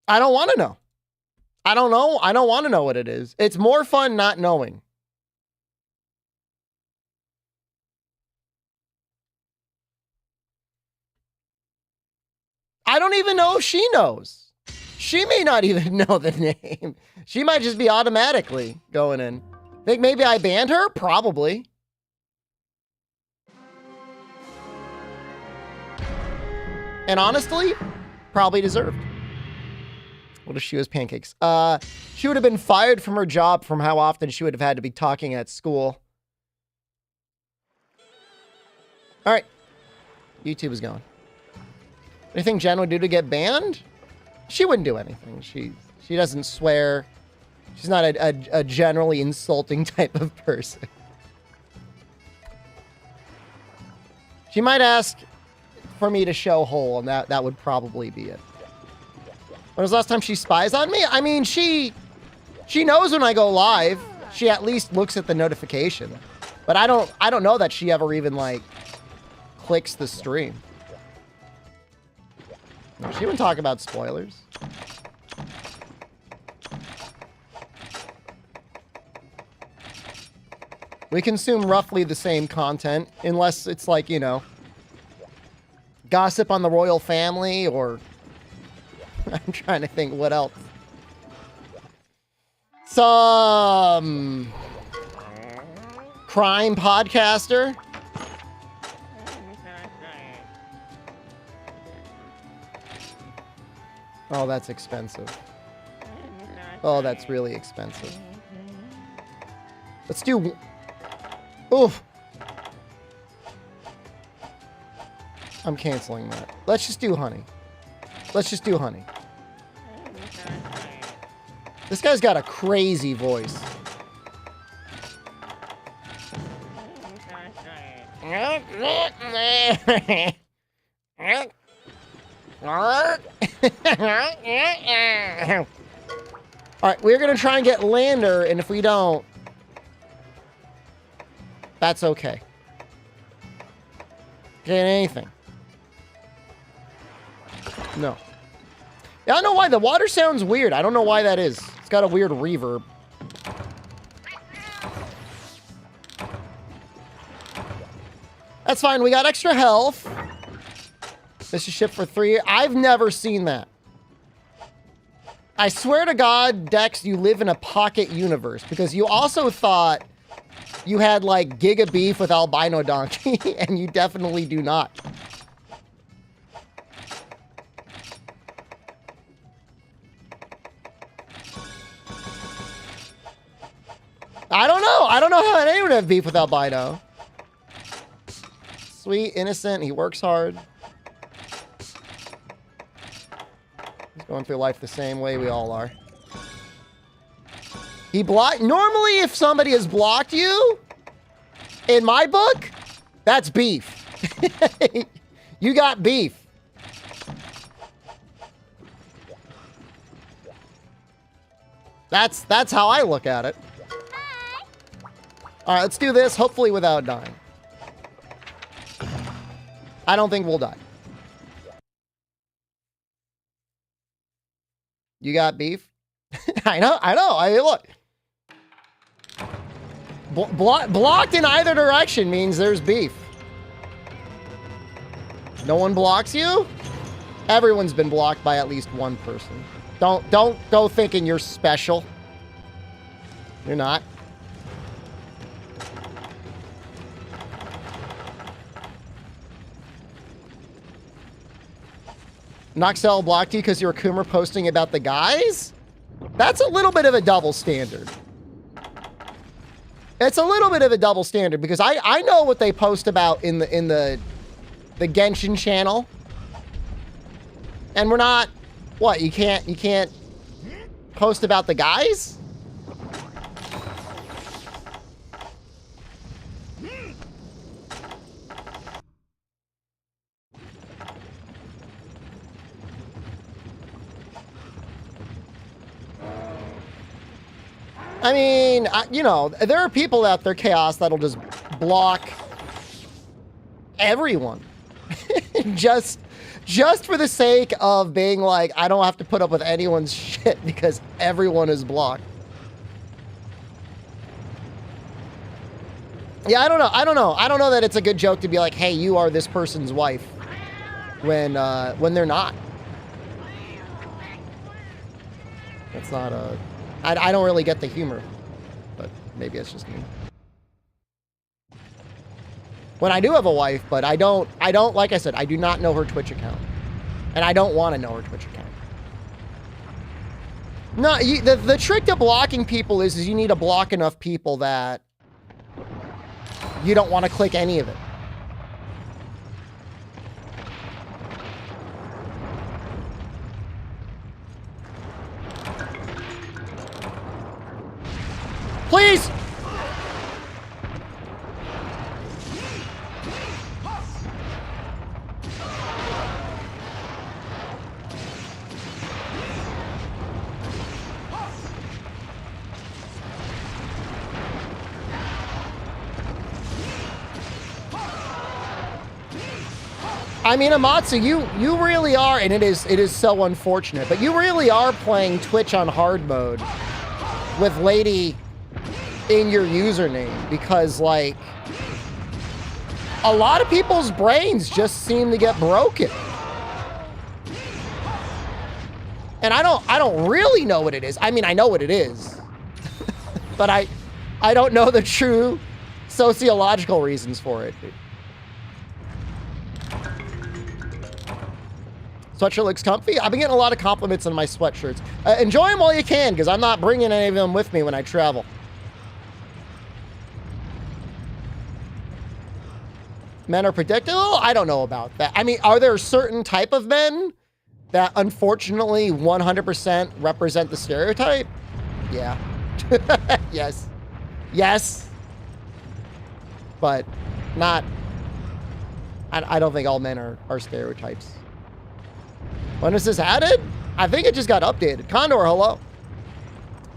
I don't want to know. I don't know. I don't want to know what it is. It's more fun not knowing. I don't even know if she knows. She may not even know the name. She might just be automatically going in. Think maybe I banned her? Probably. And honestly, probably deserved. What if she was pancakes? She would have been fired from her job from how often she would have had to be talking at school. All right. YouTube is going. Anything Jen would do to get banned? She wouldn't do anything. She doesn't swear. She's not a generally insulting type of person. She might ask for me to show hole, and that would probably be it. When was the last time she spies on me? I mean, she knows when I go live. She at least looks at the notification. But I don't know that she ever even, like, clicks the stream. No, she wouldn't talk about spoilers. We consume roughly the same content, unless it's like, you know, gossip on the royal family, or I'm trying to think what else. Some crime podcaster. Oh, that's expensive. Oh, that's really expensive. Let's do... Oof. I'm canceling that. Let's just do honey. Let's just do honey. This guy's got a crazy voice. Alright, we're gonna try and get Lander, and if we don't, that's okay. Get anything. No. Yeah, I don't know why. The water sounds weird. I don't know why that is. It's got a weird reverb. That's fine. We got extra health. This is shipped for 3. I've never seen that. I swear to God, Dex, you live in a pocket universe, because you also thought you had, like, giga beef with albino donkey, and you definitely do not. I don't know. I don't know how anyone would have beef with albino. Sweet, innocent, he works hard. He's going through life the same way we all are. He blocked... Normally, if somebody has blocked you, in my book, that's beef. You got beef. That's how I look at it. All right, let's do this, hopefully without dying. I don't think we'll die. You got beef? I know. I mean, look. Blocked in either direction means there's beef. No one blocks you? Everyone's been blocked by at least one person. Don't go thinking you're special. You're not. Noxel blocked you because you were Coomer posting about the guys? That's a little bit of a double standard. It's a little bit of a double standard, because I know what they post about in the Genshin channel. And we're not... What, you can't post about the guys? I mean, you know, there are people out there, Chaos, that'll just block everyone. just Just for the sake of being like, I don't have to put up with anyone's shit because everyone is blocked. Yeah, I don't know. I don't know that it's a good joke to be like, hey, you are this person's wife when they're not. That's not a... I don't really get the humor, but maybe it's just me. When I do have a wife, but I don't, like I said, I do not know her Twitch account. And I don't want to know her Twitch account. No, the trick to blocking people is you need to block enough people that you don't want to click any of it. Please! I mean, Amatsu, you really are, and it is so unfortunate, but you really are playing Twitch on hard mode with Lady in your username, because like a lot of people's brains just seem to get broken. And I don't really know what it is. I mean, I know what it is, but I don't know the true sociological reasons for it. Sweatshirt looks comfy. I've been getting a lot of compliments on my sweatshirts. Enjoy them while you can, because I'm not bringing any of them with me when I travel. Men are predictable? I don't know about that. I mean, are there certain type of men that unfortunately 100% represent the stereotype? Yeah. Yes. Yes. But not... I don't think all men are stereotypes. When is this added? I think it just got updated. Condor, hello.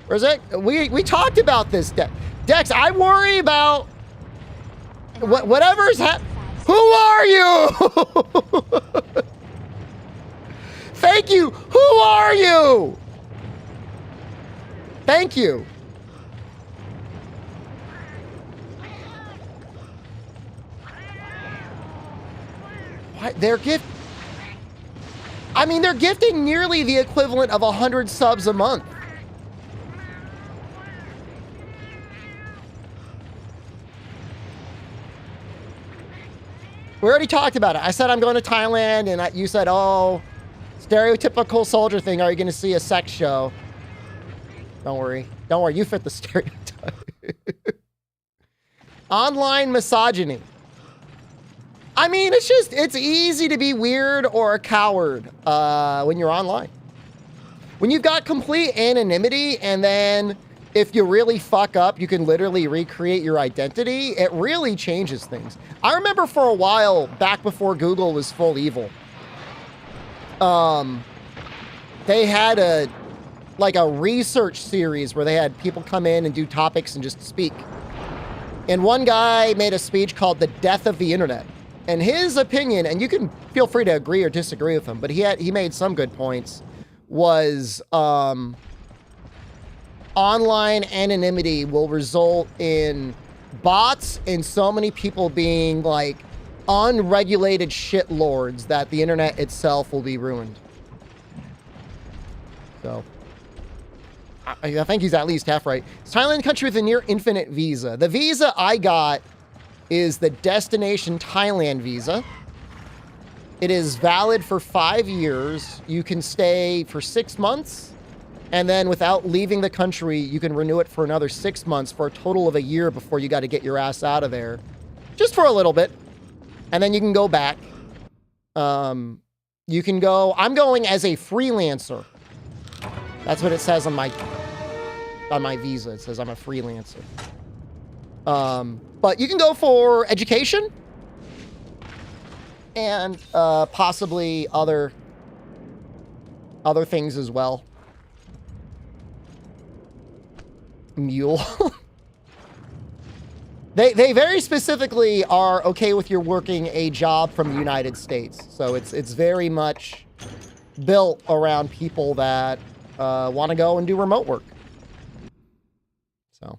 Where's it? We talked about this, Dex. I worry about whatever's happening. Who are you? Thank you. Who are you? Thank you. What? They're I mean, they're gifting nearly the equivalent of 100 subs a month. We already talked about it. I said I'm going to Thailand, and you said, oh, stereotypical soldier thing. Are you going to see a sex show? Don't worry. Don't worry. You fit the stereotype. Online misogyny. I mean, it's easy to be weird or a coward when you're online. When you've got complete anonymity, and then if you really fuck up, you can literally recreate your identity, it really changes things. I remember for a while, back before Google was full evil, they had a research series where they had people come in and do topics and just speak. And one guy made a speech called The Death of the Internet. And his opinion, and you can feel free to agree or disagree with him, but he made some good points, was online anonymity will result in bots and so many people being like unregulated shitlords that the internet itself will be ruined. So I think he's at least half right. It's Thailand country with a near infinite visa. The visa I got is the Destination Thailand visa. It is valid for 5 years. You can stay for 6 months, and then without leaving the country, you can renew it for another 6 months for a total of a year before you got to get your ass out of there. Just for a little bit. And then you can go back. You can go... I'm going as a freelancer. That's what it says on my visa. It says I'm a freelancer. But you can go for education and possibly other things as well. Mule. They very specifically are okay with you working a job from the United States. So it's very much built around people that want to go and do remote work. So,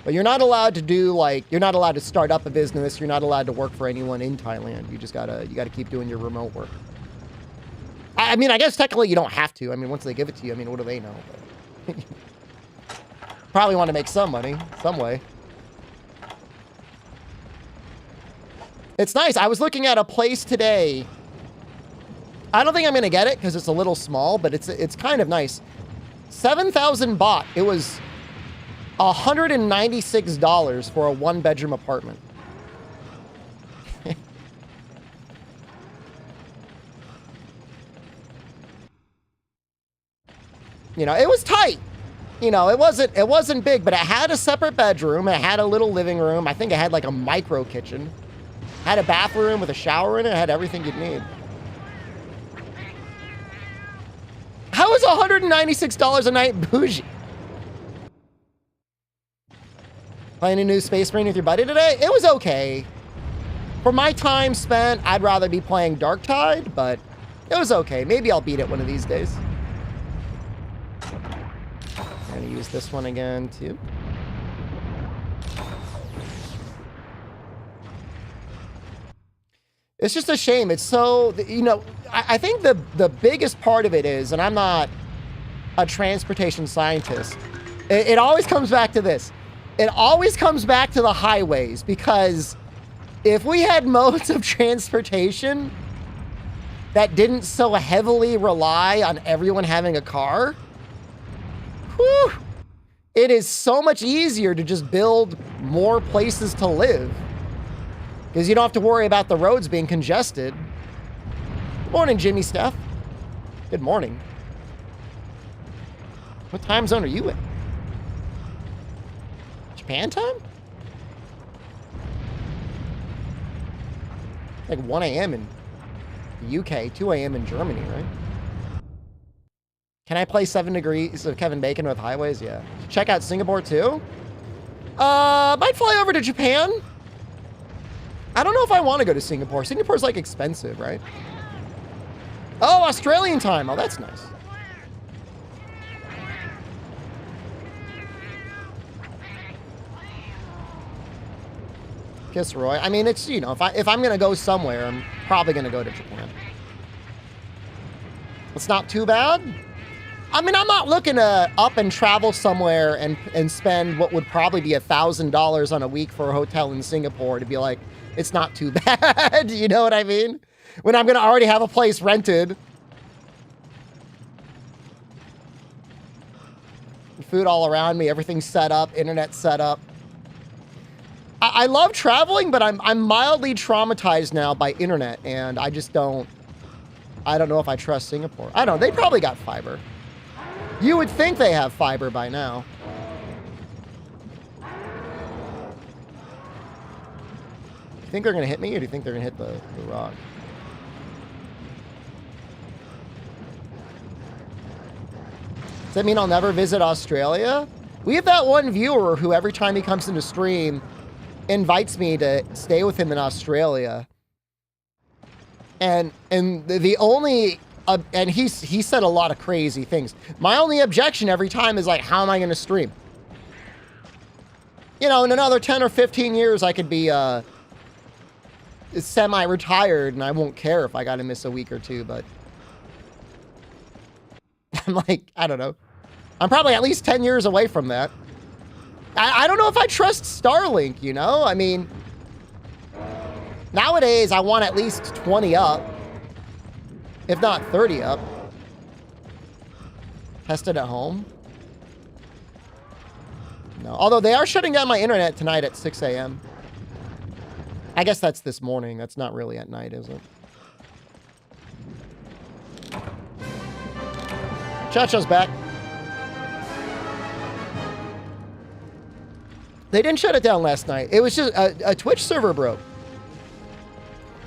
but you're not allowed to do like, you're not allowed to start up a business. You're not allowed to work for anyone in Thailand. You just gotta keep doing your remote work. I mean, I guess technically you don't have to. I mean, once they give it to you, I mean, what do they know? But probably want to make some money, some way. It's nice. I was looking at a place today. I don't think I'm going to get it because it's a little small, but it's kind of nice. 7,000 baht. It was $196 for a one-bedroom apartment. You know, it was tight. You know, it wasn't big, but it had a separate bedroom. It had a little living room. I think it had like a micro kitchen. Had a bathroom with a shower in it. It had everything you'd need. How is $196 a night bougie? Playing a new Space Marine with your buddy today? It was okay. For my time spent, I'd rather be playing Dark Tide, but it was okay. Maybe I'll beat it one of these days. I'm gonna use this one again, too. It's just a shame. It's so, you know, I think the biggest part of it is, and I'm not a transportation scientist, it always comes back to this. It always comes back to the highways, because if we had modes of transportation that didn't so heavily rely on everyone having a car, whew, it is so much easier to just build more places to live. Because you don't have to worry about the roads being congested. Good morning, Jimmy Steph. Good morning. What time zone are you in? Japan time? Like 1 a.m. in the UK, 2 a.m. in Germany, right? Can I play 7 Degrees of Kevin Bacon with highways? Yeah. Check out Singapore too? Might fly over to Japan. I don't know if I want to go to Singapore. Singapore's like expensive, right? Oh, Australian time. Oh, that's nice. Kiss Roy. I mean, it's, you know, if I'm going to go somewhere, I'm probably going to go to Japan. It's not too bad. I mean, I'm not looking to up and travel somewhere and spend what would probably be $1,000 on a week for a hotel in Singapore to be like, it's not too bad. You know what I mean? When I'm going to already have a place rented. Food all around me, everything's set up, internet set up. I love traveling, but I'm mildly traumatized now by internet, and I just don't know if I trust Singapore. I don't know, they probably got fiber. You would think they have fiber by now. Do you think they're going to hit me, or do you think they're going to hit the rock? Does that mean I'll never visit Australia? We have that one viewer who every time he comes into stream invites me to stay with him in Australia. And the only... and he said a lot of crazy things. My only objection every time is like, how am I going to stream? You know, in another 10 or 15 years, I could be semi-retired, and I won't care if I got to miss a week or two, but I'm like, I don't know. I'm probably at least 10 years away from that. I don't know if I trust Starlink, you know? I mean, nowadays, I want at least 20 up, if not 30 up. Test it at home. No, although they are shutting down my internet tonight at 6 a.m. I guess that's this morning. That's not really at night, is it? Chacho's back. They didn't shut it down last night. It was just a Twitch server broke.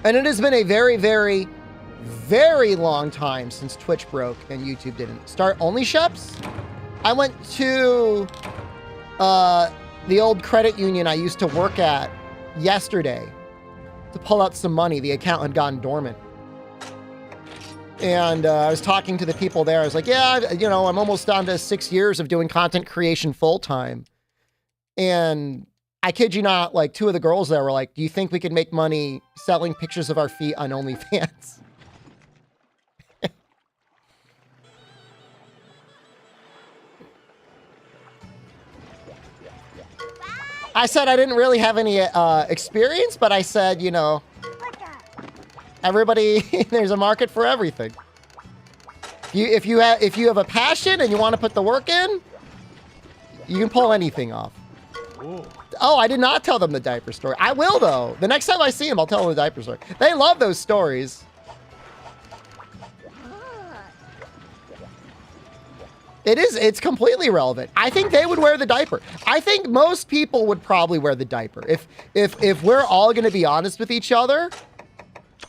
And it has been a very, very, very long time since Twitch broke and YouTube didn't. Start only shops? I went to the old credit union I used to work at yesterday to pull out some money. The account had gone dormant. And I was talking to the people there. I was like, yeah, you know, I'm almost down to 6 years of doing content creation full time. And I kid you not, like 2 of the girls there were like, do you think we could make money selling pictures of our feet on OnlyFans? I said I didn't really have any experience, but I said, you know, everybody, there's a market for everything. If you have a passion and you want to put the work in, you can pull anything off. Ooh. Oh, I did not tell them the diaper story. I will though. The next time I see them, I'll tell them the diaper story. They love those stories. It's completely relevant. I think they would wear the diaper. I think most people would probably wear the diaper. If we're all going to be honest with each other,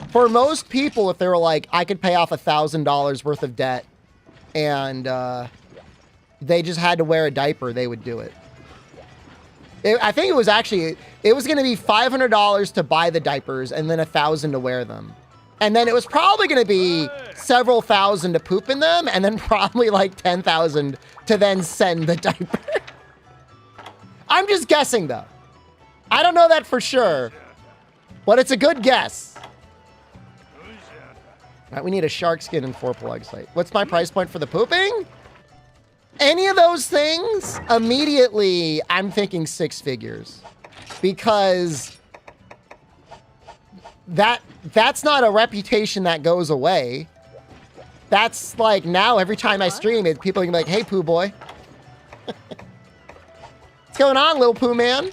for most people, if they were like, I could pay off $1,000 worth of debt and they just had to wear a diaper, they would do it. I think it was going to be $500 to buy the diapers and then $1,000 to wear them. And then it was probably going to be several thousand to poop in them, and then probably like 10,000 to then send the diaper. I'm just guessing though. I don't know that for sure, but it's a good guess. All right, we need a shark skin and 4-plug site. What's my price point for the pooping? Any of those things, immediately I'm thinking 6 figures, because that's not a reputation that goes away. That's like now every time I stream it, people are gonna be like, hey, poo boy. What's going on, little poo man?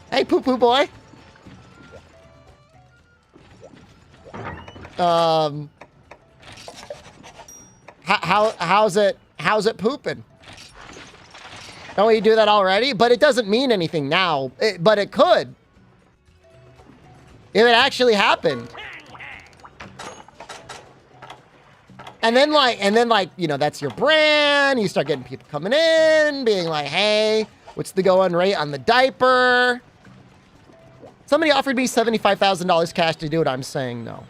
Hey, poo poo boy. How's it pooping? Don't we do that already? But it doesn't mean anything now. But it could. If it actually happened. And then like, you know, that's your brand. You start getting people coming in, being like, hey, what's the going rate on the diaper? Somebody offered me $75,000 cash to do it. I'm saying no.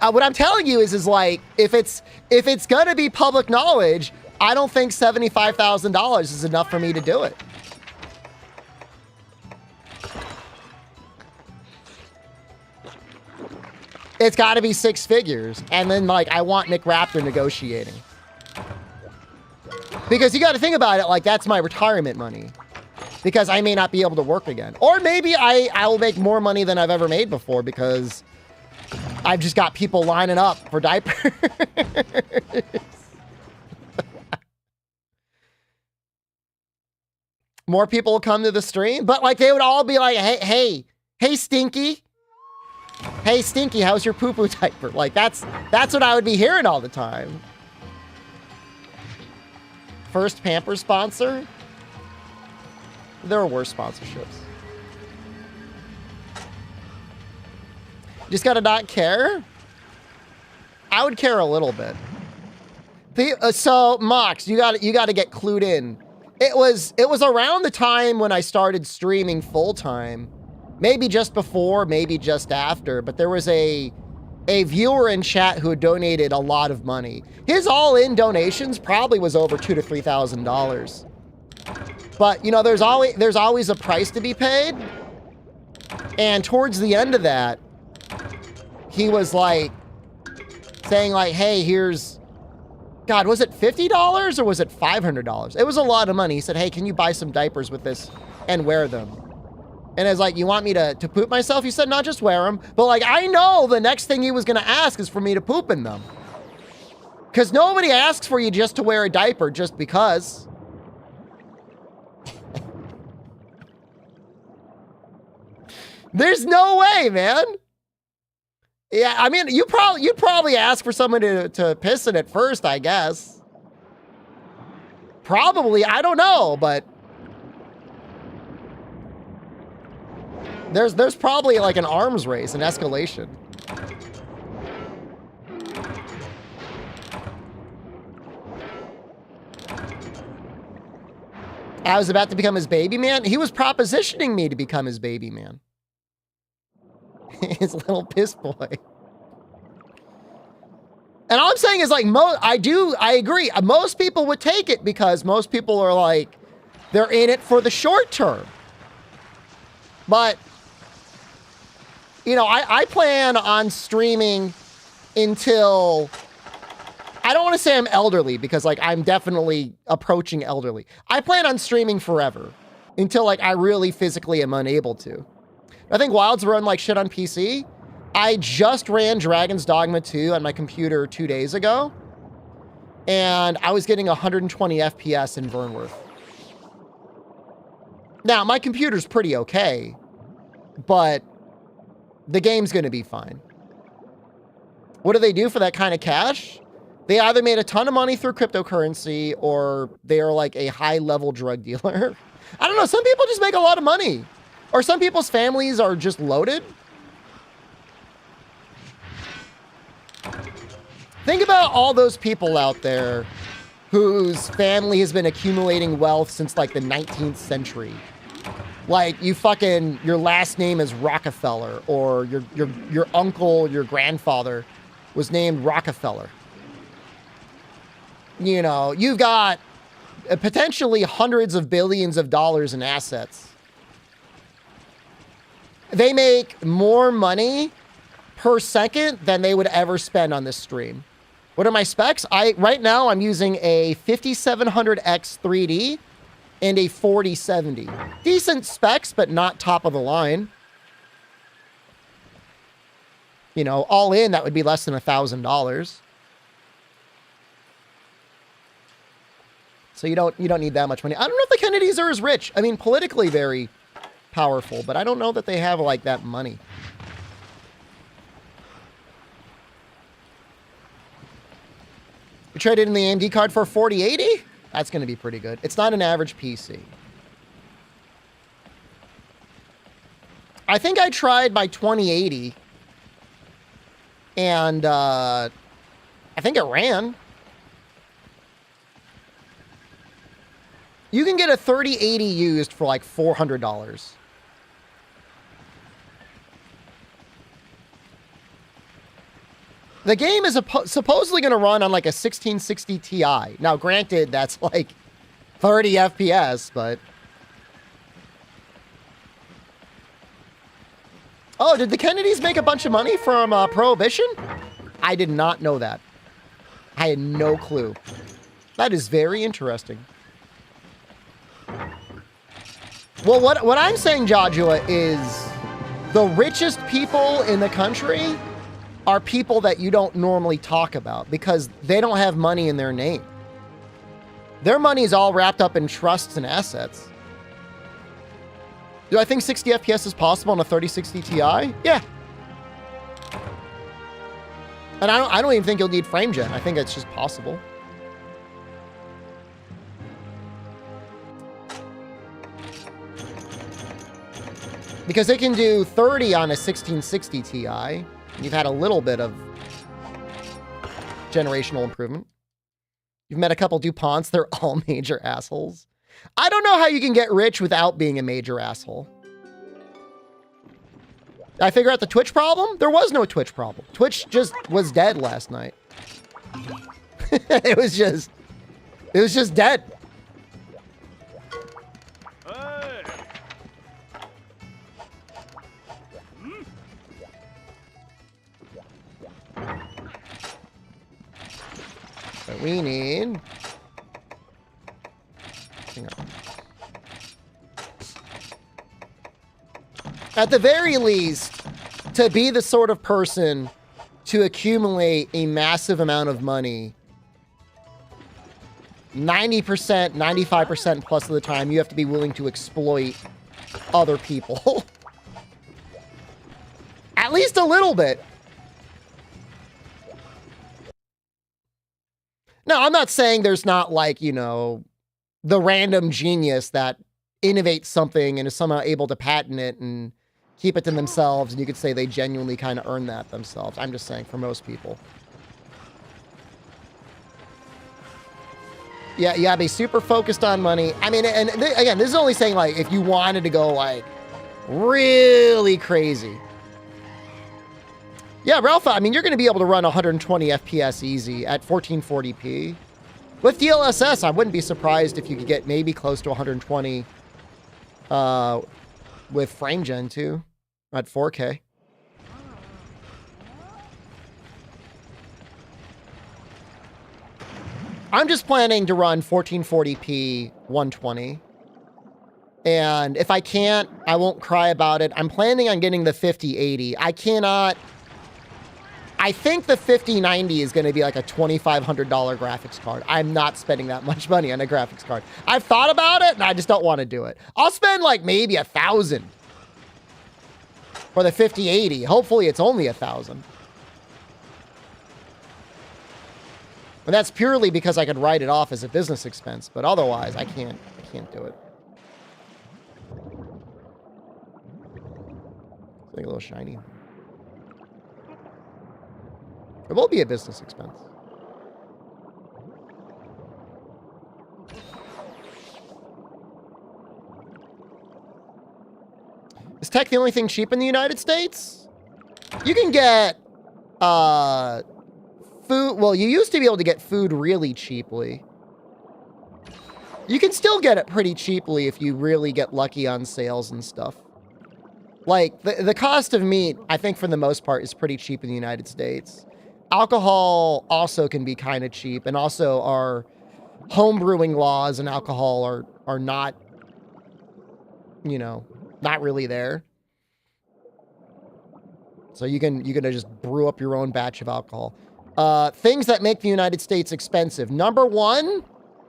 What I'm telling you is like, if it's gonna be public knowledge, I don't think $75,000 is enough for me to do it. It's got to be 6 figures, and then like I want Nick Raptor negotiating, because you got to think about it like that's my retirement money, because I may not be able to work again, or maybe I will make more money than I've ever made before because I've just got people lining up for diapers. More people will come to the stream, but like they would all be like, hey, Stinky. Hey, Stinky, how's your poo-poo diaper? Like that's what I would be hearing all the time. First pamper sponsor? There are worse sponsorships. Just gotta not care? I would care a little bit. So, Mox, you gotta get clued in. It was around the time when I started streaming full time. Maybe just before, maybe just after, but there was a viewer in chat who had donated a lot of money. His all-in donations probably was over $2,000 to $3,000. But you know, there's always a price to be paid. And towards the end of that, he was like saying like, hey, here's, God, was it $50 or was it $500? It was a lot of money. He said, hey, can you buy some diapers with this and wear them? And it's like, you want me to poop myself? He said, not just wear them, but like, I know the next thing he was going to ask is for me to poop in them. Because nobody asks for you just to wear a diaper just because. There's no way, man. Yeah, I mean, you'd probably ask for someone to piss in it first, I guess. Probably, I don't know, but There's probably like an arms race, an escalation. I was about to become his baby man. He was propositioning me to become his baby man. His little piss boy. And all I'm saying is like, I agree. Most people would take it because most people are like, they're in it for the short term. But, you know, I plan on streaming until, I don't want to say I'm elderly because like I'm definitely approaching elderly. I plan on streaming forever until like I really physically am unable to. I think Wilds run like shit on PC. I just ran Dragon's Dogma 2 on my computer 2 days ago, and I was getting 120 FPS in Vernworth. Now, my computer's pretty okay, but the game's going to be fine. What do they do for that kind of cash? They either made a ton of money through cryptocurrency or they are like a high-level drug dealer. I don't know. Some people just make a lot of money. Or some people's families are just loaded. Think about all those people out there whose family has been accumulating wealth since like the 19th century. Like your last name is Rockefeller, or your uncle, your grandfather was named Rockefeller. You know, you've got potentially hundreds of billions of dollars in assets. They make more money per second than they would ever spend on this stream. What are my specs? Right now I'm using a 5700X 3D and a 4070. Decent specs, but not top of the line. You know, all in, that would be less than $1,000. So you don't need that much money. I don't know if the Kennedys are as rich. I mean, politically very powerful, but I don't know that they have like that money. We traded in the AMD card for 4080? That's going to be pretty good. It's not an average PC. I think I tried my 2080 and I think it ran. You can get a 3080 used for like $400. The game is supposedly going to run on like a 1660 Ti. Now, granted, that's like 30 FPS, but... Oh, did the Kennedys make a bunch of money from Prohibition? I did not know that. I had no clue. That is very interesting. Well, what I'm saying, Joshua, is the richest people in the country are people that you don't normally talk about because they don't have money in their name. Their money is all wrapped up in trusts and assets. Do I think 60 FPS is possible on a 3060 Ti? Yeah. And I don't even think you'll need frame gen. I think it's just possible. Because they can do 30 on a 1660 Ti. You've had a little bit of generational improvement. You've met a couple DuPonts. They're all major assholes. I don't know how you can get rich without being a major asshole. Did I figure out the Twitch problem? There was no Twitch problem. Twitch just was dead last night. It was just dead. But we need... Hang on. At the very least, to be the sort of person to accumulate a massive amount of money, 90%, 95% plus of the time, you have to be willing to exploit other people. At least a little bit. Now, I'm not saying there's not like, you know, the random genius that innovates something and is somehow able to patent it and keep it to themselves, and you could say they genuinely kind of earn that themselves. I'm just saying, for most people. Yeah, you gotta be super focused on money. I mean, and again, this is only saying, like, if you wanted to go, like, really crazy. Yeah, Ralph, I mean, you're going to be able to run 120 FPS easy at 1440p. With DLSS, I wouldn't be surprised if you could get maybe close to 120 with frame gen too, at 4K. I'm just planning to run 1440p 120. And if I can't, I won't cry about it. I'm planning on getting the 5080. I cannot... I think the 5090 is going to be like a $2,500 graphics card. I'm not spending that much money on a graphics card. I've thought about it, and I just don't want to do it. I'll spend like maybe $1,000 for the 5080. Hopefully it's only $1,000. And that's purely because I could write it off as a business expense, but otherwise I can't do it. It's like a little shiny. It will be a business expense. Is tech the only thing cheap in the United States? You can get food. Well, you used to be able to get food really cheaply. You can still get it pretty cheaply if you really get lucky on sales and stuff. Like, the cost of meat, I think for the most part, is pretty cheap in the United States. Alcohol also can be kind of cheap, and also our home brewing laws and alcohol are not, you know, not really there. So you can just brew up your own batch of alcohol. Things that make the United States expensive. Number one,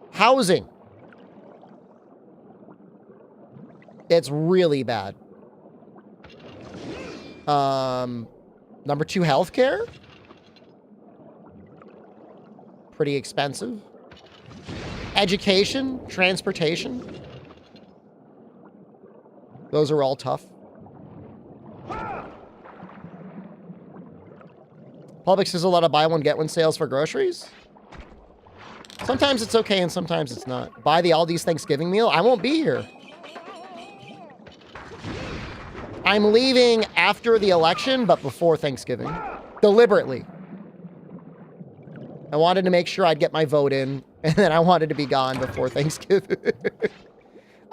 housing. It's really bad. Number two, healthcare. Pretty expensive. Education, transportation. Those are all tough. Publix has a lot of buy one, get one sales for groceries. Sometimes it's okay and sometimes it's not. Buy the Aldi's Thanksgiving meal. I won't be here. I'm leaving after the election, but before Thanksgiving. Deliberately. I wanted to make sure I'd get my vote in, and then I wanted to be gone before Thanksgiving.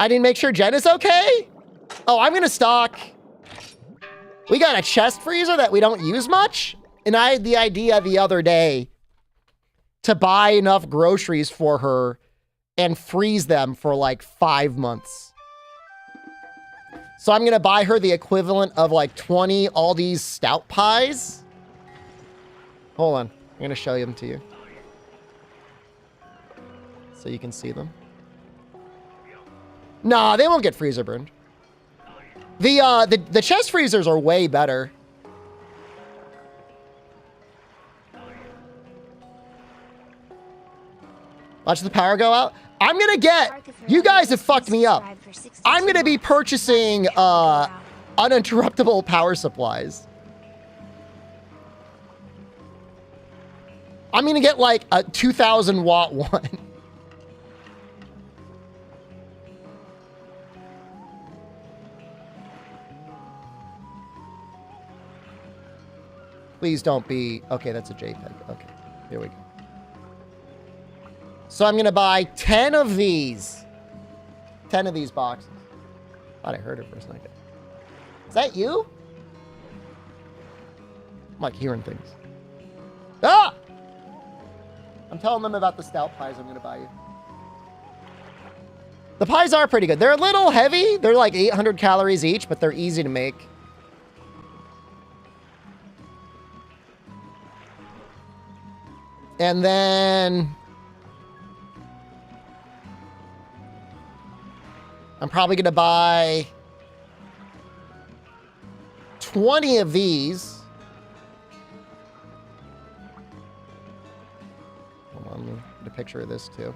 I didn't make sure Jen is okay? Oh, I'm gonna stock. We got a chest freezer that we don't use much, and I had the idea the other day to buy enough groceries for her and freeze them for like 5 months. So I'm gonna buy her the equivalent of like 20 Aldi's stout pies. Hold on, I'm gonna show them to you so you can see them. Nah, they won't get freezer burned. The chest freezers are way better. Watch the power go out. I'm gonna get, you guys have fucked me up. I'm gonna be purchasing uninterruptible power supplies. I'm gonna get like a 2,000 watt one. Please don't be, okay, that's a JPEG. Okay, here we go. So I'm gonna buy 10 of these. 10 of these boxes. Thought I heard it for a second. Is that you? I'm like hearing things. Ah! I'm telling them about the stout pies I'm gonna buy you. The pies are pretty good. They're a little heavy. They're like 800 calories each, but they're easy to make. And then I'm probably going to buy 20 of these. Hold on, let me get a picture of this too.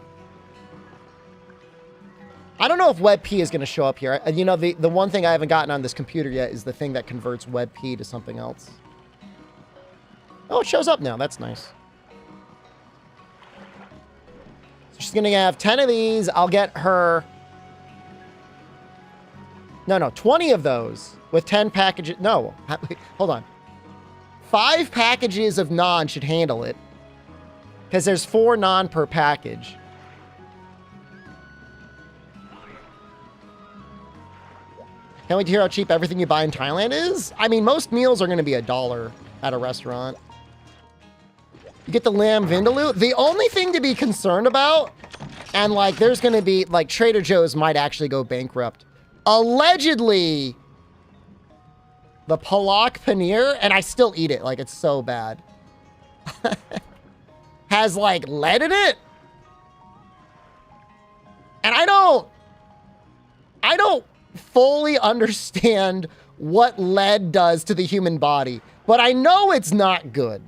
I don't know if WebP is going to show up here. You know, the one thing I haven't gotten on this computer yet is the thing that converts WebP to something else. Oh, it shows up now. That's nice. So she's going to have 10 of these. I'll get her... No, 20 of those with 10 packages. No, hold on. 5 packages of non should handle it. Because there's 4 non per package. Can't wait to hear how cheap everything you buy in Thailand is. I mean, most meals are going to be $1 at a restaurant. You get the lamb vindaloo. The only thing to be concerned about, and like there's going to be, like Trader Joe's might actually go bankrupt. Allegedly, the palak paneer, and I still eat it, like it's so bad, has like lead in it. And I don't fully understand what lead does to the human body, but I know it's not good.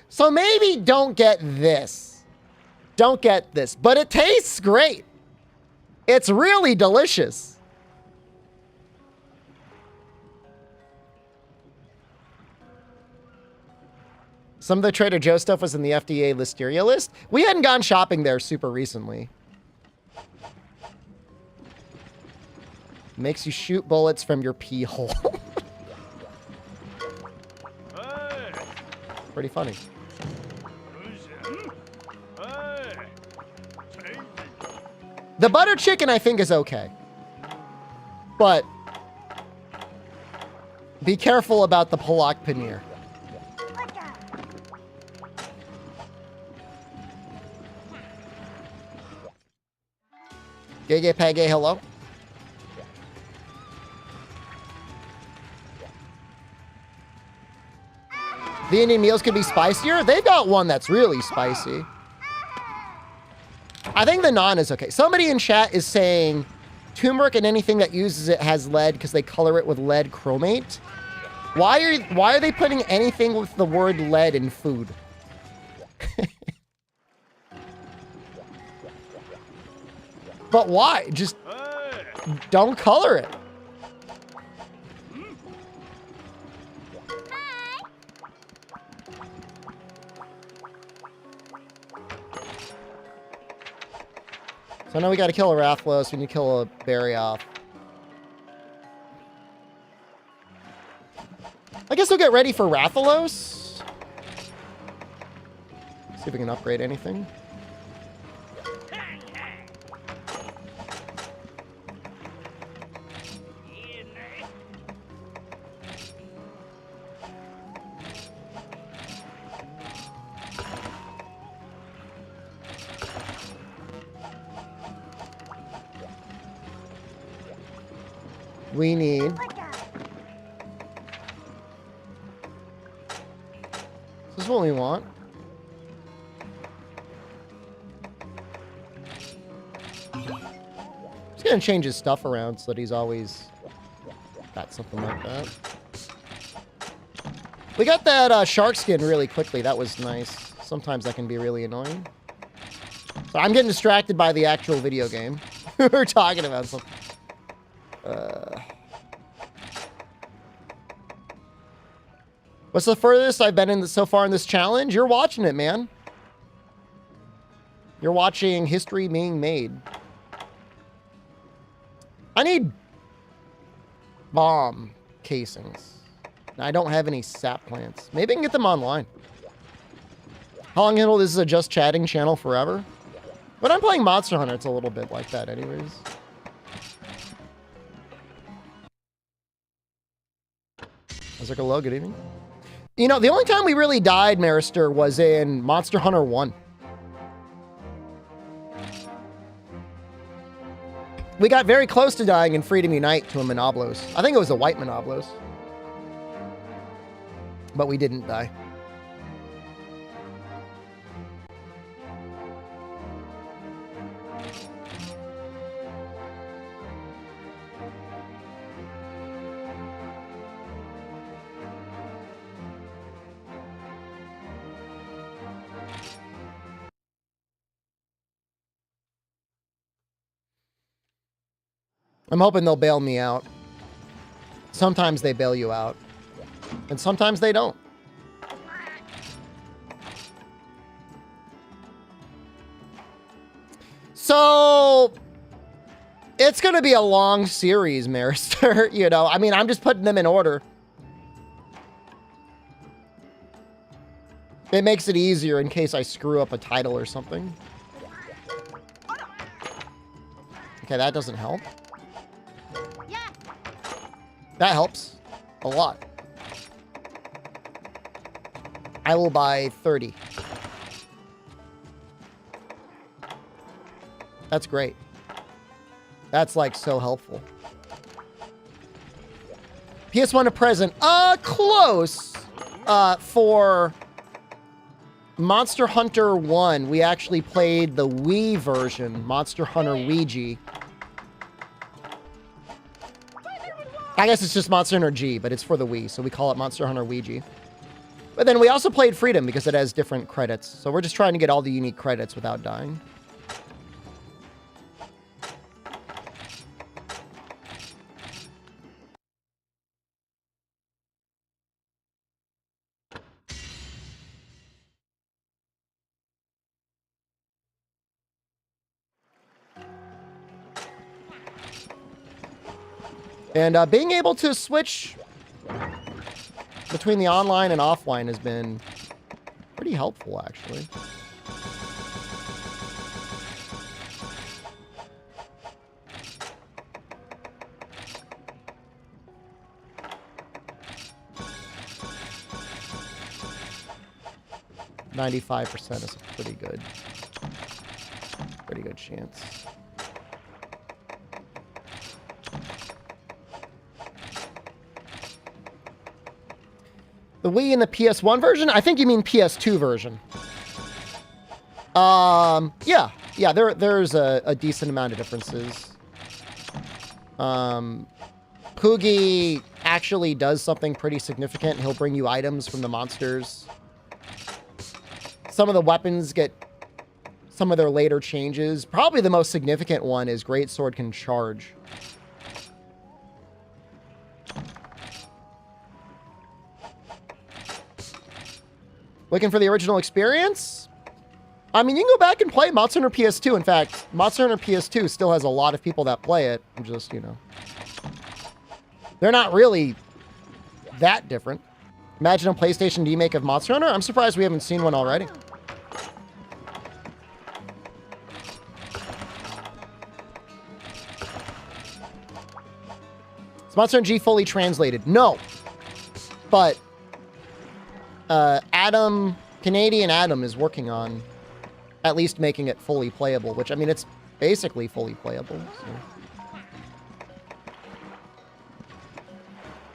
So maybe don't get this. Don't get this, but it tastes great. It's really delicious. Some of the Trader Joe stuff was in the FDA Listeria list. We hadn't gone shopping there super recently. Makes you shoot bullets from your pee hole. Pretty funny. The butter chicken, I think, is okay. But be careful about the palak paneer. Gege Page, hello. The Indian meals could be spicier. They've got one that's really spicy. I think the naan is okay. Somebody in chat is saying turmeric and anything that uses it has lead because they color it with lead chromate. Why are they putting anything with the word lead in food? But why? Just don't color it. So now we got to kill a Rathalos. We need to kill a berry off. I guess we'll get ready for Rathalos. See if we can upgrade anything. We need... This is what we want. Just gonna change his stuff around so that he's always got something like that. We got that shark skin really quickly. That was nice. Sometimes that can be really annoying. So I'm getting distracted by the actual video game. We're talking about something. What's the furthest I've been in so far in this challenge? You're watching it, man. You're watching history being made. I need bomb casings. I don't have any sap plants. Maybe I can get them online. How long until this is a just chatting channel forever? When I'm playing Monster Hunter, it's a little bit like that anyways. Azurka Low, good evening. You know, the only time we really died, Marister, was in Monster Hunter 1. We got very close to dying in Freedom Unite to a Monoblos. I think it was a white Monoblos. But we didn't die. I'm hoping they'll bail me out. Sometimes they bail you out. And sometimes they don't. So... it's going to be a long series, Marister. You know, I mean, I'm just putting them in order. It makes it easier in case I screw up a title or something. Okay, that doesn't help. That helps a lot. I will buy 30. That's great. That's like so helpful. PS1 to present. Close. For Monster Hunter 1, we actually played the Wii version, Monster Hunter Ouija. I guess it's just Monster Hunter G, but it's for the Wii, so we call it Monster Hunter Ouija. But then we also played Freedom because it has different credits. So we're just trying to get all the unique credits without dying. And being able to switch between the online and offline has been pretty helpful, actually. %95% is a pretty good chance. The Wii and the PS1 version? I think you mean PS2 version. Yeah, there's a decent amount of differences. Poogie actually does something pretty significant. He'll bring you items from the monsters. Some of the weapons get some of their later changes. Probably the most significant one is Greatsword can charge. Looking for the original experience? I mean, you can go back and play Monster Hunter PS2. In fact, Monster Hunter PS2 still has a lot of people that play it. I'm just, you know. They're not really that different. Imagine a PlayStation remake of Monster Hunter? I'm surprised we haven't seen one already. Is Monster Hunter G fully translated? No. But... Canadian Adam is working on at least making it fully playable, which, I mean, it's basically fully playable. So.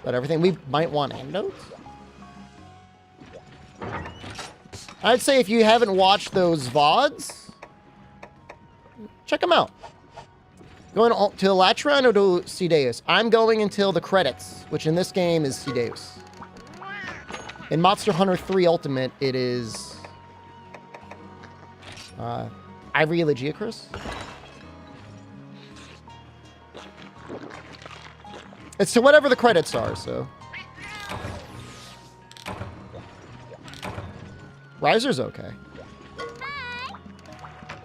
But everything, we might want endnotes? I'd say if you haven't watched those VODs, check them out. Going to Latran or to Ceadeus? I'm going until the credits, which in this game is Ceadeus. In Monster Hunter 3 Ultimate, it is... Ivory Legiacris? It's to whatever the credits are, so... Riser's okay.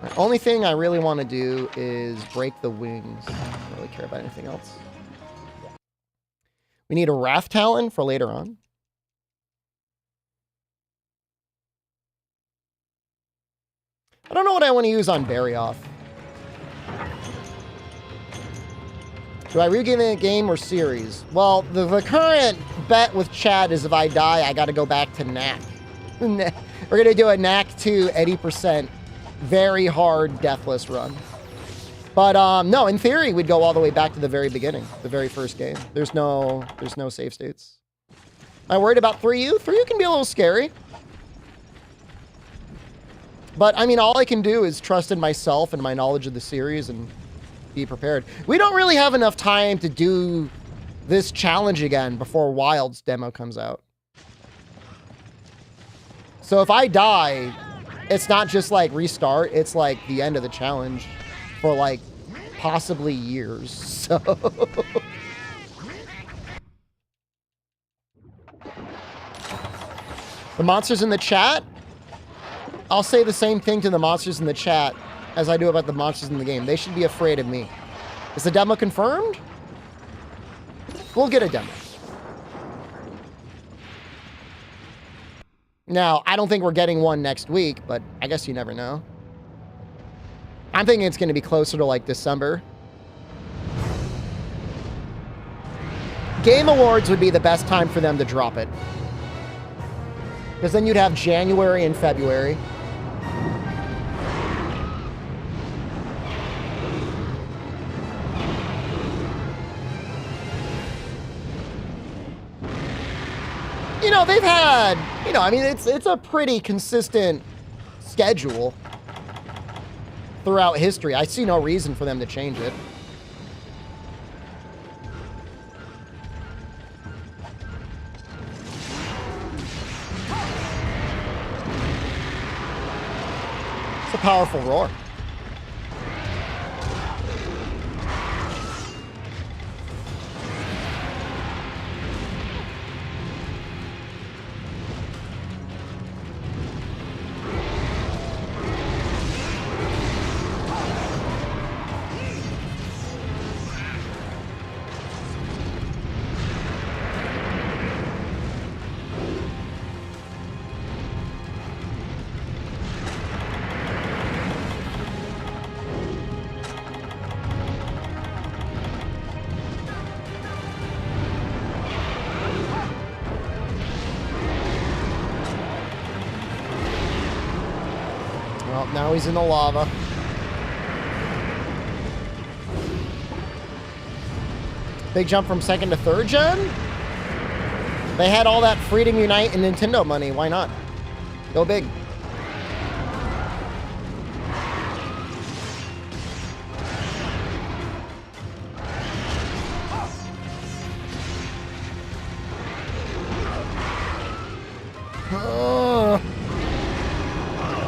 The only thing I really want to do is break the wings. I don't really care about anything else. We need a Rathalos for later on. I don't know what I want to use on Bury Off. Do I regain the game or series? Well, the current bet with Chad is if I die, I got to go back to Knack. We're going to do a Knack 2 80% very hard Deathless run. But no, in theory, we'd go all the way back to the very beginning, the very first game. There's no save states. Am I worried about 3U? 3U can be a little scary. But, I mean, all I can do is trust in myself and my knowledge of the series and be prepared. We don't really have enough time to do this challenge again before Wild's demo comes out. So if I die, it's not just, like, restart. It's, like, the end of the challenge for, like, possibly years. So the monsters in the chat, I'll say the same thing to the monsters in the chat as I do about the monsters in the game. They should be afraid of me. Is the demo confirmed? We'll get a demo. Now, I don't think we're getting one next week, but I guess you never know. I'm thinking it's going to be closer to like December. Game Awards would be the best time for them to drop it. Because then you'd have January and February. You know, they've had, you know, I mean, it's a pretty consistent schedule throughout history. I see no reason for them to change it. It's a powerful roar. Now he's in the lava. Big jump from 2nd to 3rd gen? They had all that Freedom Unite and Nintendo money. Why not? Go big.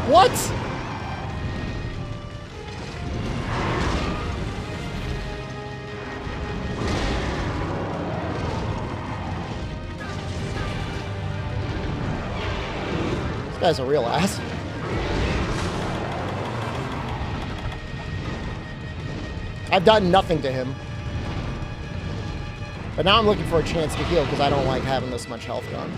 What? This guy's a real ass. I've done nothing to him. But now I'm looking for a chance to heal because I don't like having this much health gone.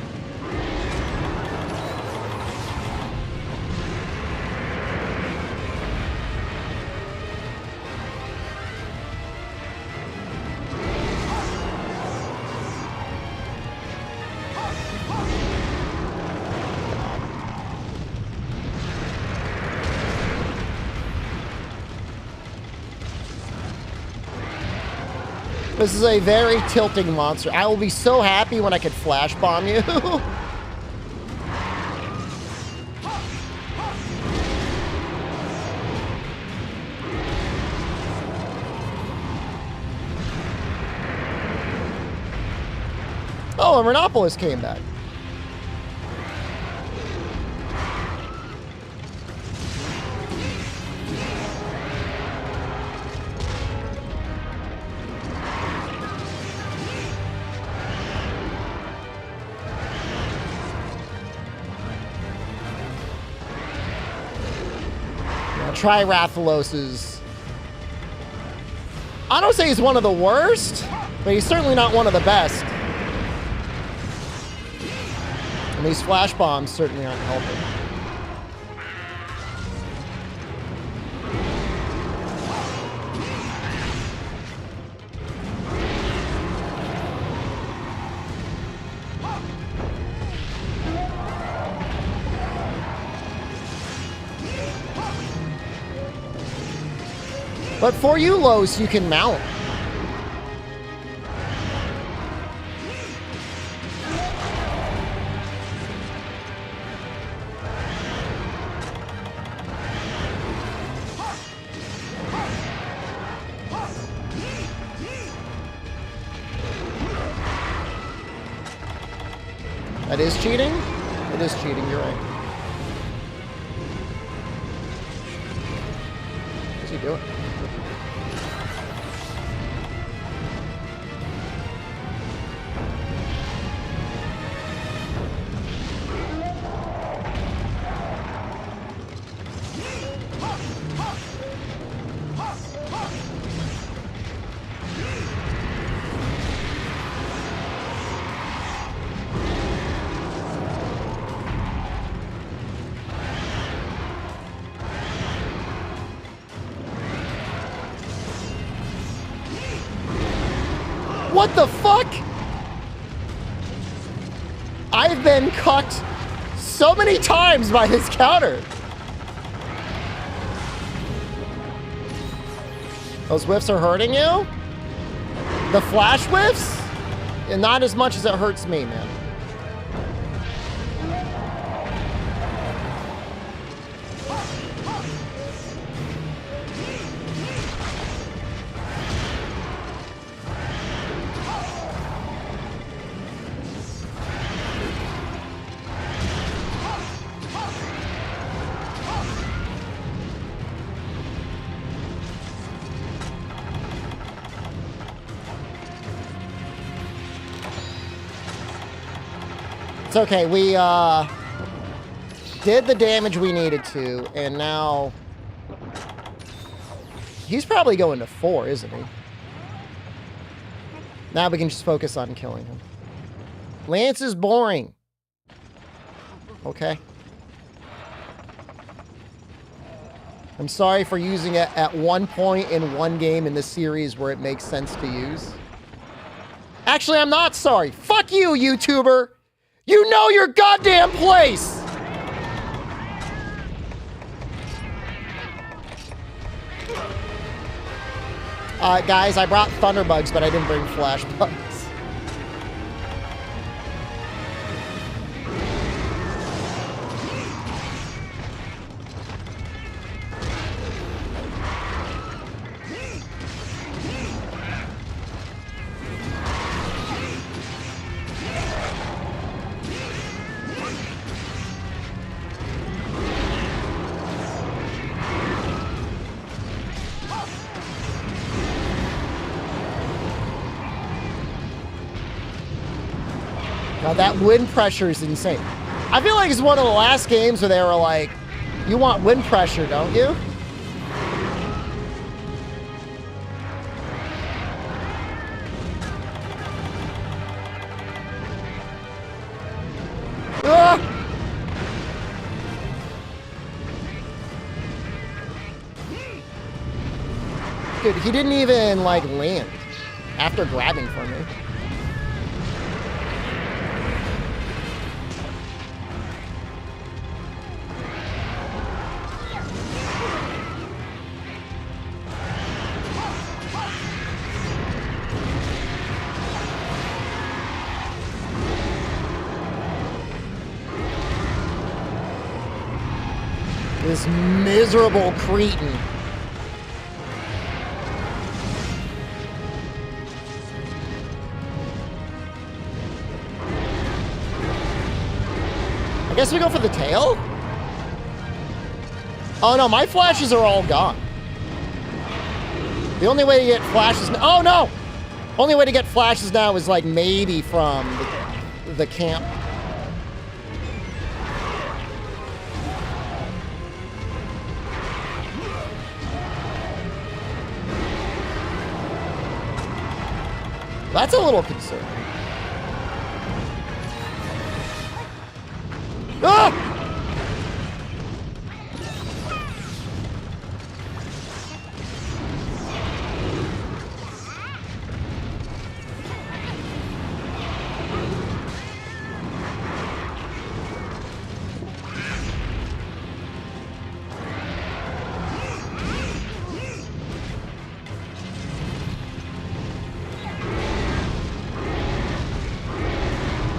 This is a very tilting monster. I will be so happy when I can flash bomb you. Oh, and Rathalos came back. Try Rathalos's. I don't say he's one of the worst, but he's certainly not one of the best. And these flash bombs certainly aren't helping. But for you, Los, you can mount. That is cheating? It is cheating, you're right. What's he doing? What the fuck? I've been cucked so many times by this counter. Those whiffs are hurting you? The flash whiffs? And not as much as it hurts me, man. It's okay, we did the damage we needed to, and now he's probably going to 4, isn't he? Now we can just focus on killing him. Lance is boring. Okay. I'm sorry for using it at one point in one game in the series where it makes sense to use. Actually, I'm not sorry. Fuck you, YouTuber! You know your goddamn place! Guys, I brought Thunderbugs, but I didn't bring Flash Bugs. Now that wind pressure is insane. I feel like it's one of the last games where they were like, you want wind pressure, don't you? Ah! Dude, he didn't even like land after grabbing from me. This miserable cretin. I guess we go for the tail? Oh no, my flashes are all gone. The only way to get flashes... Oh no! Only way to get flashes now is like maybe from the camp. That's a little concerning. Ah!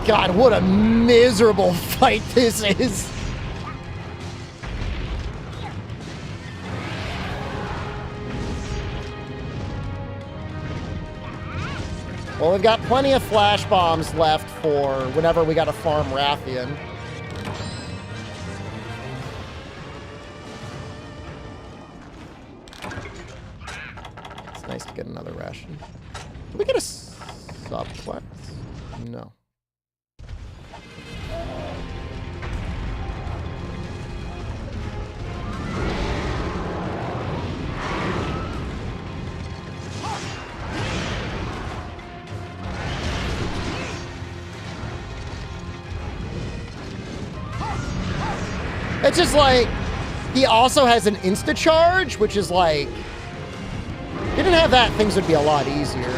God, what a miserable fight this is. Well, we've got plenty of flash bombs left for whenever we gotta farm Rathian. It's nice to get another ration. Did we get a subplex? No. It's just like, he also has an insta-charge, which is like, if he didn't have that, things would be a lot easier.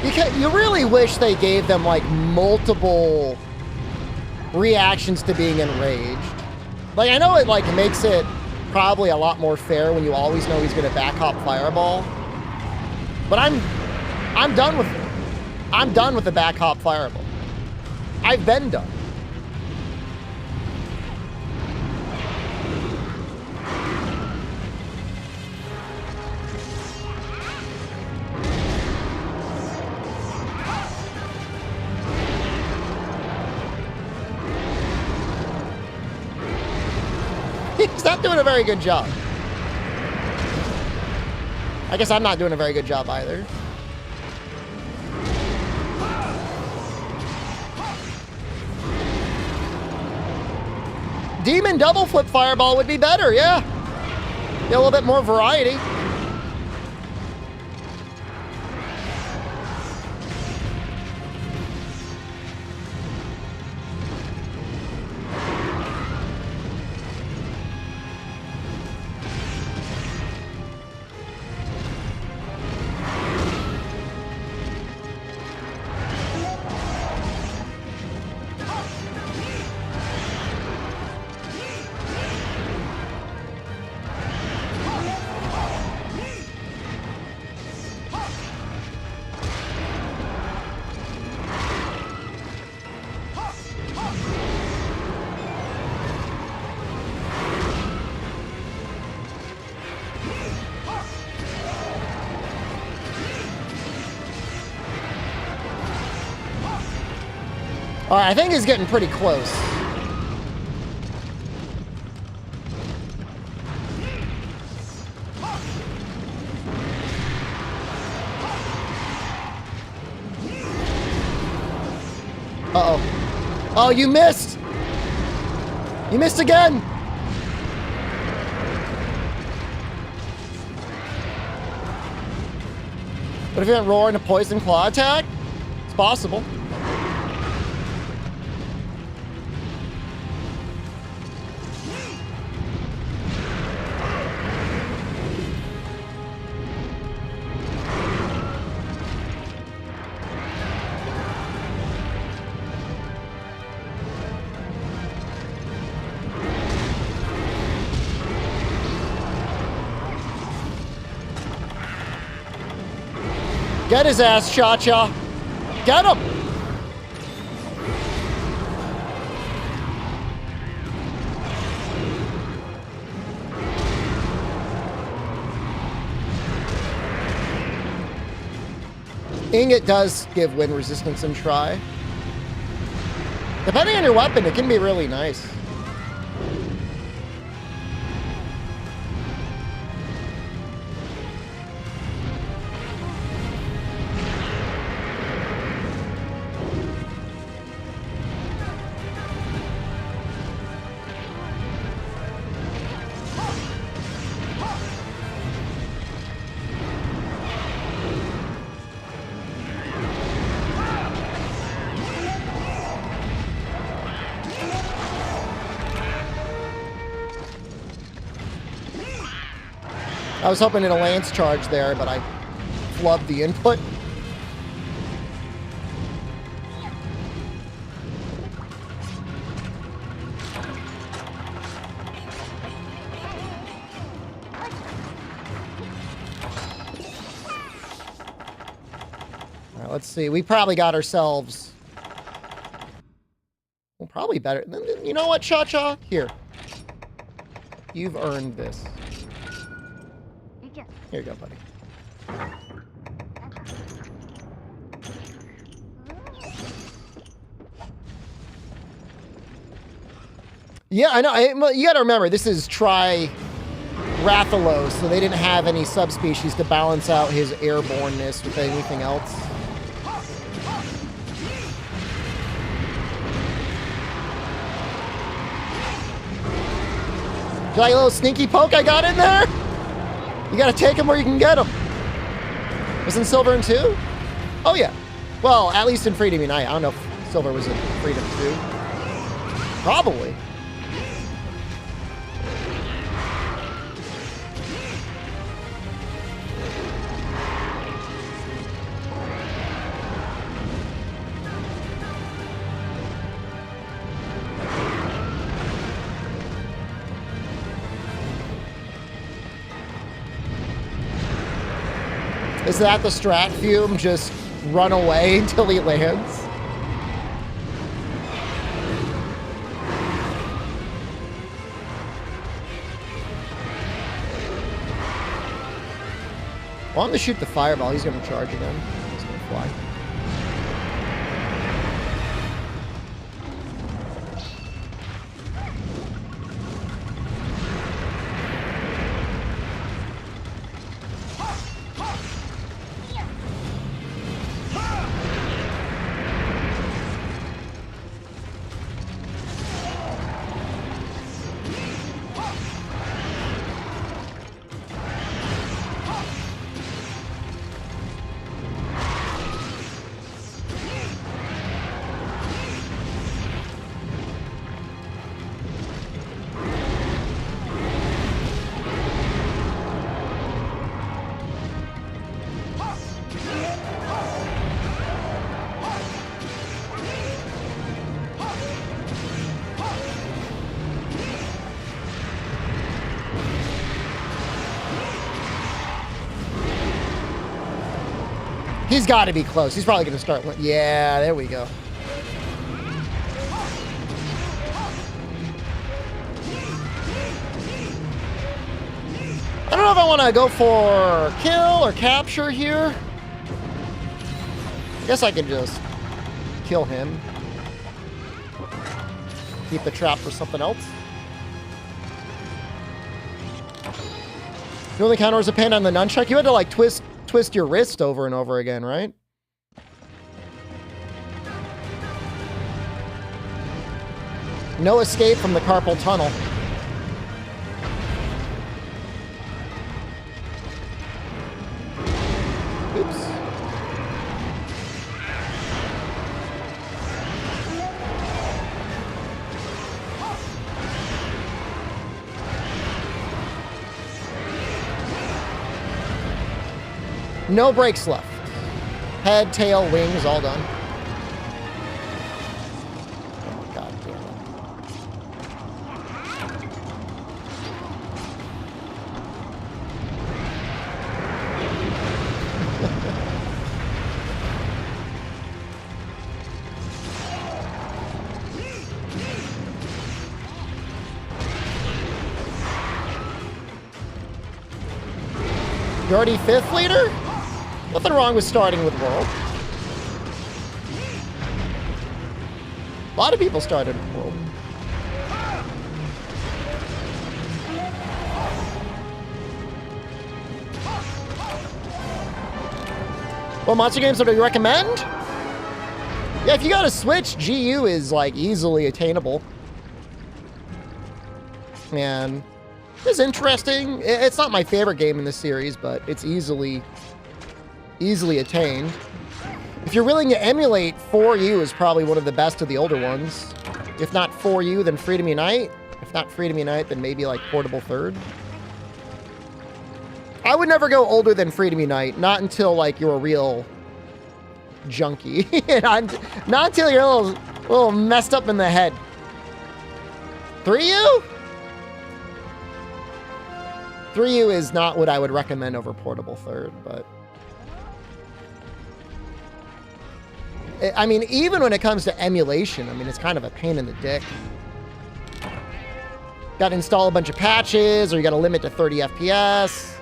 You really wish they gave them like multiple reactions to being enraged. Like I know it like makes it probably a lot more fair when you always know he's gonna back hop fireball. But I'm done with it. I'm done with the back hop fireball. I've been done. He's not doing a very good job. I guess I'm not doing a very good job either. Demon double flip fireball would be better, yeah. Get a little bit more variety. All right, I think he's getting pretty close. Uh-oh. Oh, you missed! You missed again! What if you went roar into poison claw attack? It's possible. Get his ass, Cha-Cha. Get him! Ingot does give wind resistance and try. Depending on your weapon, it can be really nice. I was hoping in a lance charge there, but I flubbed the input. All right, let's see. We probably got ourselves... Well, probably better. You know what, Cha-Cha? Here. You've earned this. Here you go, buddy. Yeah, I know. You gotta remember, this is Rathalos, so they didn't have any subspecies to balance out his airborneness with anything else. You like a little sneaky poke I got in there? You gotta take him where you can get him. Was in Silver in 2? Oh yeah. Well, at least in Freedom Unite. I don't know if Silver was in Freedom 2. Probably. Is that the strat fume? Just run away until he lands? I want him to shoot the fireball. He's going to charge again. He's going to fly. He's got to be close. He's probably going to start. Yeah, there we go. I don't know if I want to go for kill or capture here. I guess I could just kill him. Keep the trap for something else. The only counter was a pain on the nunchuck. You had to like twist your wrist over and over again, right? No escape from the carpal tunnel. Oops. No breaks left. Head, tail, wings, all done. Oh, God damn it. You're already 5th leader? Nothing wrong with starting with World. A lot of people started with World. What monster games would you recommend? Yeah, if you got a Switch, GU is like easily attainable. And it's interesting. It's not my favorite game in the series, but it's easily attained. If you're willing to emulate, 4U is probably one of the best of the older ones. If not 4U, then Freedom Unite. If not Freedom Unite, then maybe like Portable Third. I would never go older than Freedom Unite, not until like you're a real junkie. Not until you're a little messed up in the head. 3U? 3U is not what I would recommend over Portable Third, but I mean, even when it comes to emulation, I mean, it's kind of a pain in the dick. Got to install a bunch of patches, or you got to limit to 30 FPS.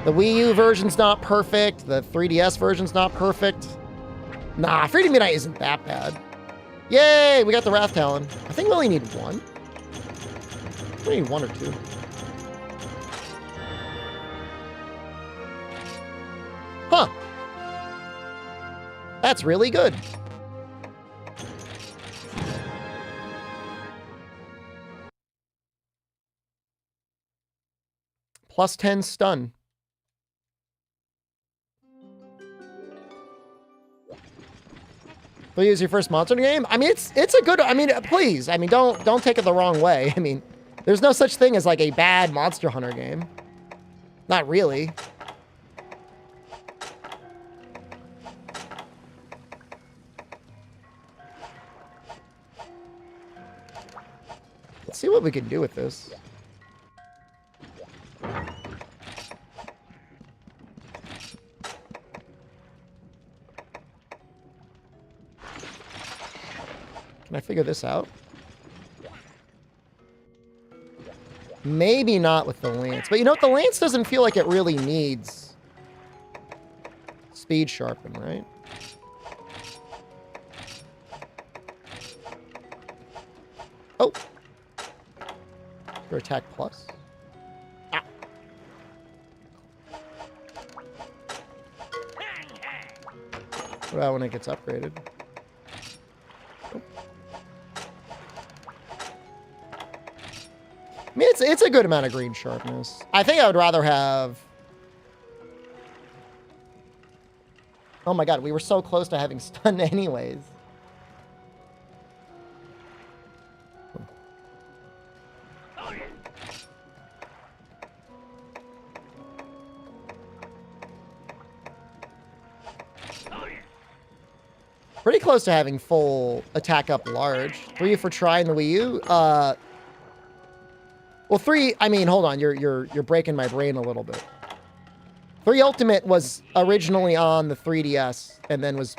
The Wii U version's not perfect. The 3DS version's not perfect. Nah, Freedom Unite isn't that bad. Yay, we got the Wrath Talon. I think we only need one. We need one or two. Huh. That's really good. Plus 10 stun. Will you use your first monster game? I mean, it's a good. I mean, please. I mean, don't take it the wrong way. I mean, there's no such thing as like a bad Monster Hunter game. Not really. Let's see what we can do with this. Can I figure this out? Maybe not with the lance. But you know what? The lance doesn't feel like it really needs speed sharpen, right? Oh. Your attack plus. Ah. What about when it gets upgraded? Oh. I mean, it's a good amount of green sharpness. I think I would rather have... Oh my god, we were so close to having stun anyways. Pretty close to having full attack up large. 3 for trying the Wii U. Well, 3. I mean, hold on. You're breaking my brain a little bit. 3 Ultimate was originally on the 3DS, and then was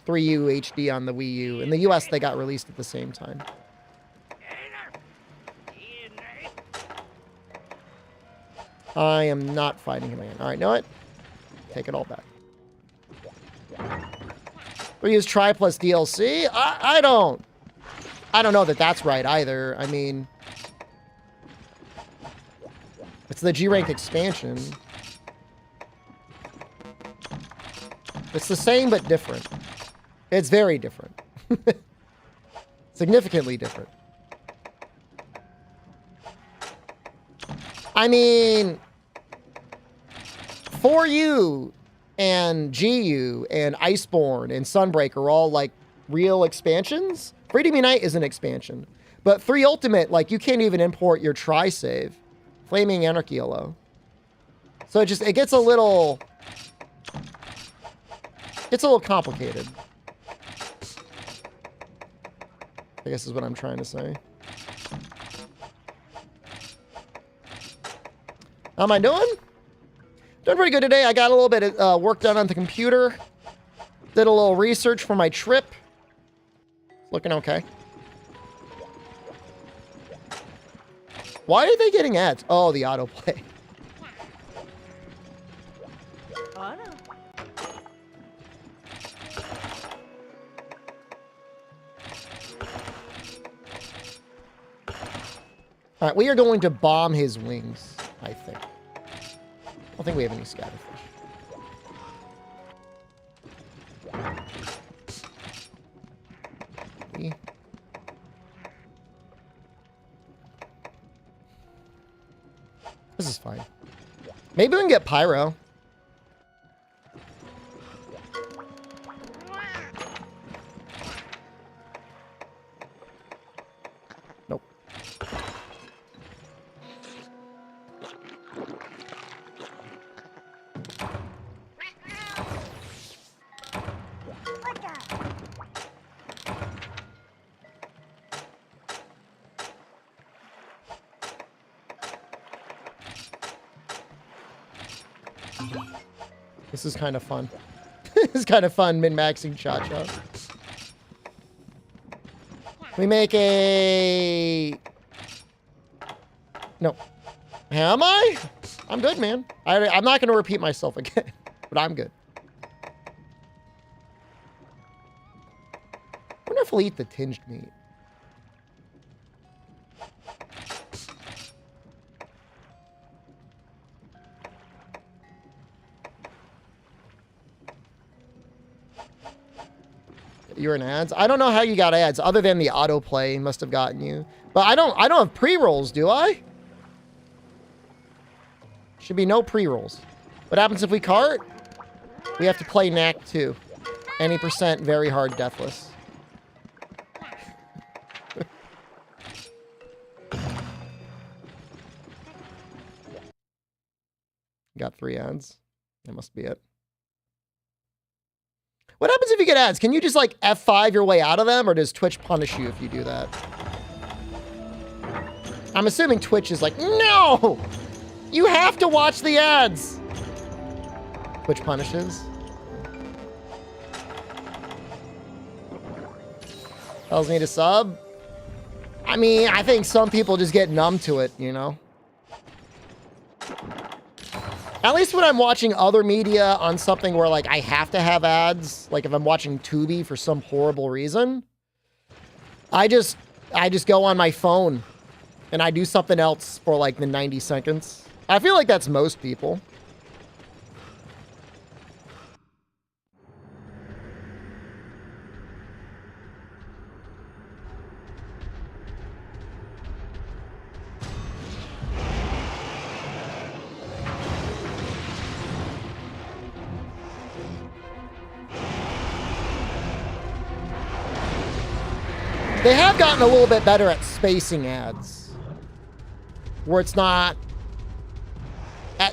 3U HD on the Wii U. In the US, they got released at the same time. I am not fighting him again. All right, know what? Take it all back. We use Try plus DLC? I don't know that that's right either. I mean, it's the G-Rank expansion. It's the same but different. It's very different. Significantly different. I mean, 4U and GU and Iceborne and Sunbreak are all like real expansions. Freedom Unite is an expansion. But 3 Ultimate, like, you can't even import your try save. Flaming Anarchy alone. So it gets a little complicated. I guess is what I'm trying to say. How am I doing? Doing pretty good today. I got a little bit of work done on the computer. Did a little research for my trip. Looking okay. Why are they getting ads? Oh, the autoplay. All right, we are going to bomb his wings, I think. I don't think we have any scatterfish. This is fine. Maybe we can get Pyro. Nope. This is kind of fun. This is kind of fun, min-maxing Cha-Cha. We make a... No. Am I? I'm good, man. I'm not going to repeat myself again, but I'm good. I wonder if we'll eat the tinged meat. You're in ads. I don't know how you got ads other than the autoplay must have gotten you. But I don't have pre-rolls, do I? Should be no pre-rolls. What happens if we cart? We have to play knack 2. Any percent very hard deathless. Got 3 ads. That must be it. What happens if you get ads? Can you just like F5 your way out of them, or does Twitch punish you if you do that? I'm assuming Twitch is like, no! You have to watch the ads! Twitch punishes. Tells me to sub. I mean, I think some people just get numb to it, you know? At least when I'm watching other media on something where, like, I have to have ads, like if I'm watching Tubi for some horrible reason, I just go on my phone and I do something else for, like, the 90 seconds. I feel like that's most people. They have gotten a little bit better at spacing ads. Where it's not...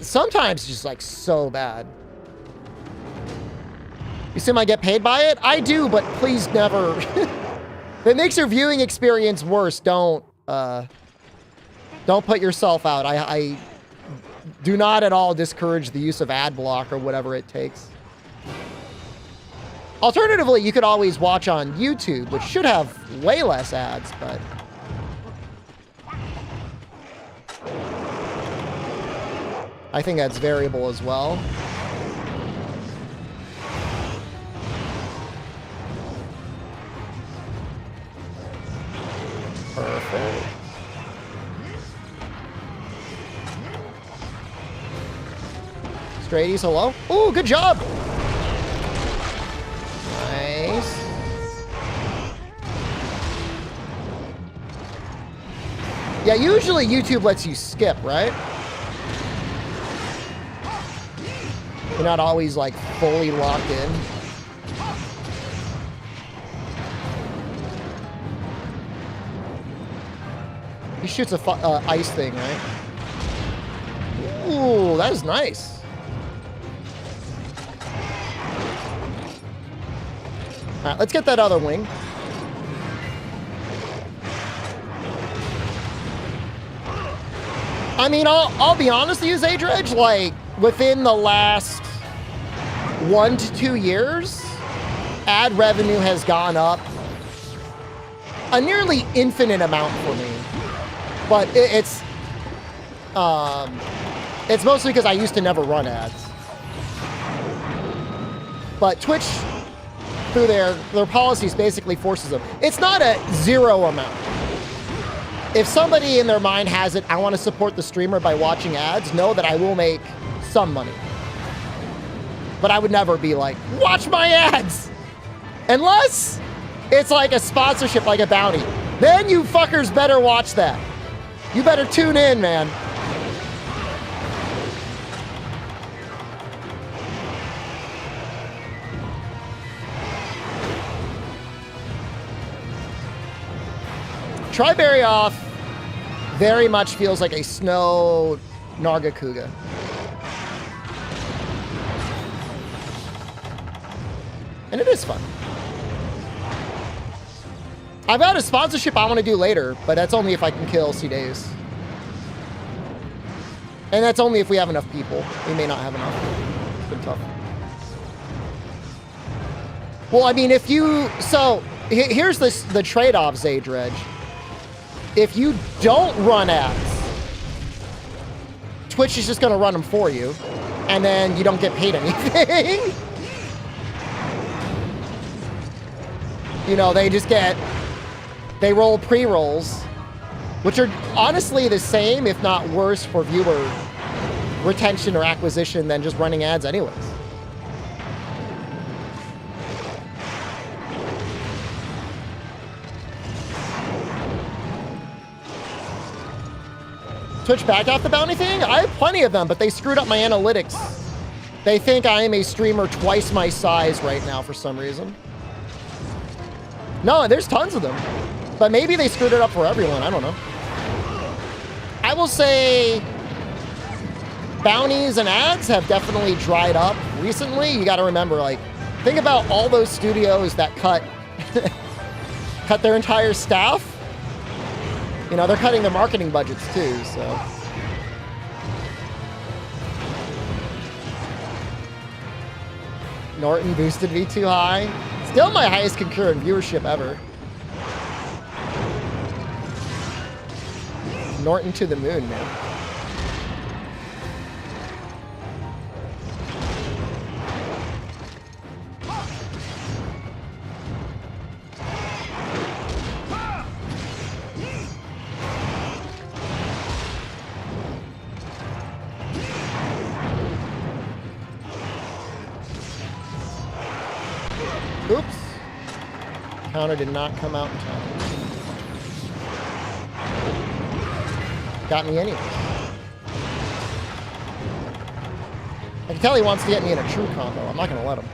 sometimes it's just, like, so bad. You assume I get paid by it? I do, but please never... If it makes your viewing experience worse, don't put yourself out. I do not at all discourage the use of ad block or whatever it takes. Alternatively, you could always watch on YouTube, which should have way less ads, but... I think that's variable as well. Perfect. Ceadeus, hello? Ooh, good job! Nice. Yeah, usually YouTube lets you skip, right? You're not always, like, fully locked in. He shoots a ice thing, right? Ooh, that is nice. All right, let's get that other wing. I mean, I'll be honest with you, Zadredge, like, within the last 1 to 2 years, ad revenue has gone up a nearly infinite amount for me. But it's mostly because I used to never run ads. But Twitch, through their policies, basically forces them. It's not a zero amount. If somebody in their mind has it, I want to support the streamer by watching ads, know that I will make some money. But I would never be like, watch my ads! Unless it's like a sponsorship, like a bounty. Then you fuckers better watch that. You better tune in, man. Triberry off very much feels like a snow Nargacuga. And it is fun. I've got a sponsorship I want to do later, but that's only if I can kill Ceadeus. And that's only if we have enough people. We may not have enough. It's been tough. Well, I mean, if you... So, here's the trade-off, Zadredge. If you don't run ads, Twitch is just going to run them for you, and then you don't get paid anything. You know, they just get... They roll pre-rolls, which are honestly the same, if not worse, for viewer retention or acquisition than just running ads anyways. Twitch back off the bounty thing? I have plenty of them, but they screwed up my analytics. They think I am a streamer twice my size right now for some reason. No, there's tons of them. But maybe they screwed it up for everyone. I don't know. I will say bounties and ads have definitely dried up recently. You got to remember, like, think about all those studios that cut their entire staff. You know, they're cutting their marketing budgets too, so. Norton boosted me too high. Still my highest concurrent viewership ever. Norton to the moon, man. Oops. Counter did not come out in time. Got me anyway. I can tell he wants to get me in a true combo. I'm not going to let him.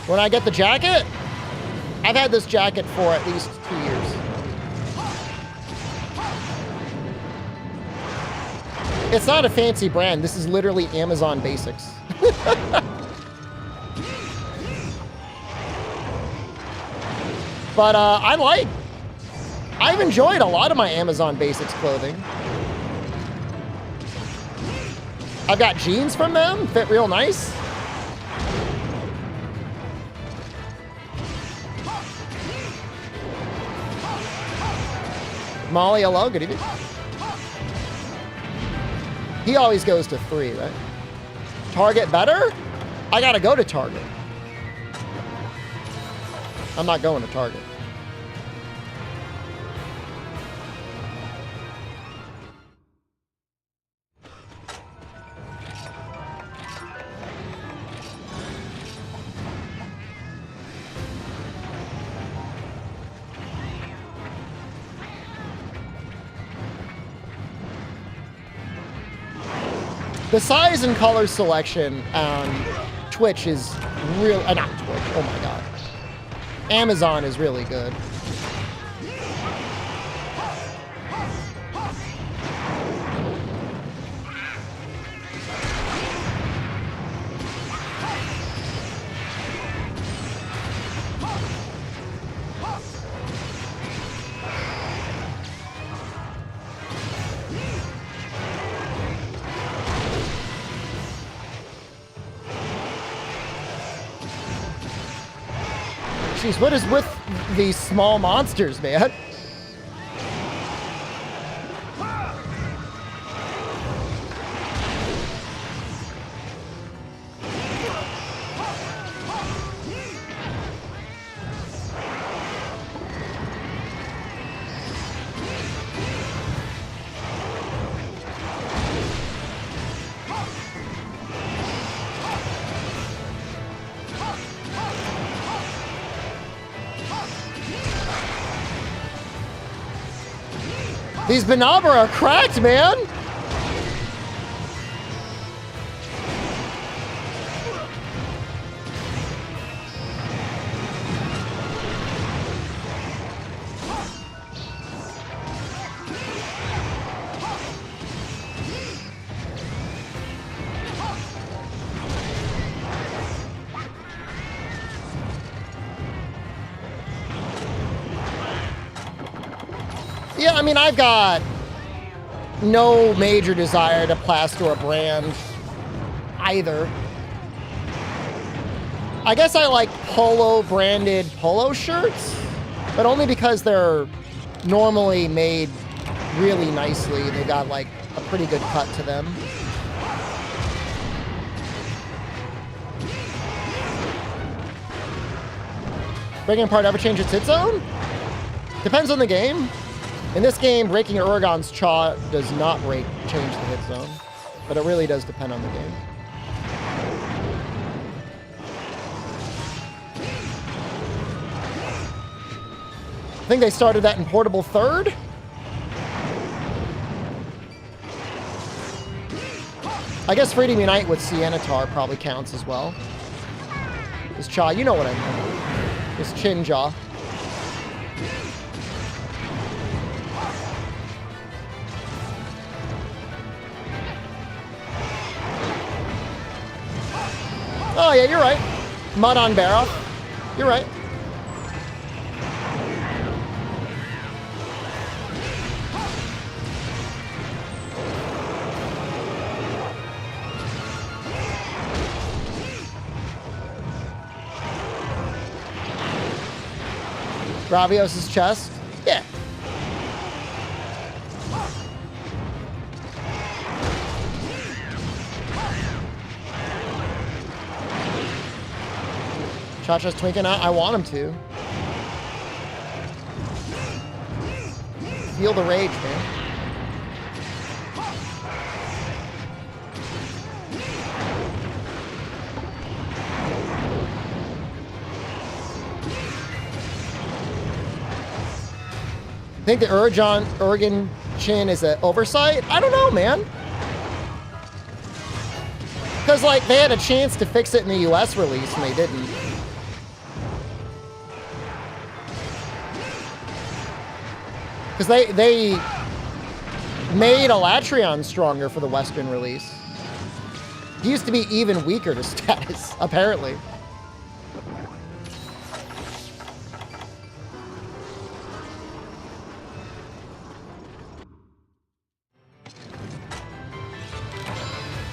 When I get the jacket, I've had this jacket for at least 2 years. It's not a fancy brand. This is literally Amazon Basics. But I've enjoyed a lot of my Amazon Basics clothing. I've got jeans from them, fit real nice. Molly, hello, good evening. He always goes to 3, right? Target better? I gotta go to Target. I'm not going to Target. The size and color selection on Twitch is real. Not Twitch. Oh my god. Amazon is really good. Jeez, what is with these small monsters, man? These Banabra are cracked, man! Yeah, I mean, I've got no major desire to plaster a brand either. I guess I like Polo branded polo shirts, but only because they're normally made really nicely. They got like a pretty good cut to them. Breaking apart ever change its hit zone? Depends on the game. In this game, breaking Oregon's Chaw does not change the hit zone, but it really does depend on the game. I think they started that in Portable Third. I guess Freedom Unite with Cianatar probably counts as well. This Chaw, you know what I mean. This Chin Jaw. Oh, yeah, you're right. Mud on Barrow. You're right. Ravios' chest. Cha-Cha's twinking out. I want him to. Feel the rage, man. I think the Urgen Chin is an oversight? I don't know, man. Because, like, they had a chance to fix it in the US release, and they didn't. Because they made Alatreon stronger for the Western release. He used to be even weaker to status, apparently.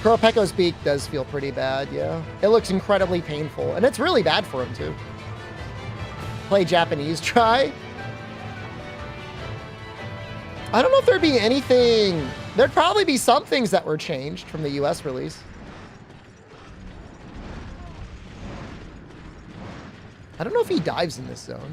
Kuropecco's beak does feel pretty bad, yeah. It looks incredibly painful, and it's really bad for him, too. Play Japanese, try. I don't know if there'd be anything... There'd probably be some things that were changed from the US release. I don't know if he dives in this zone.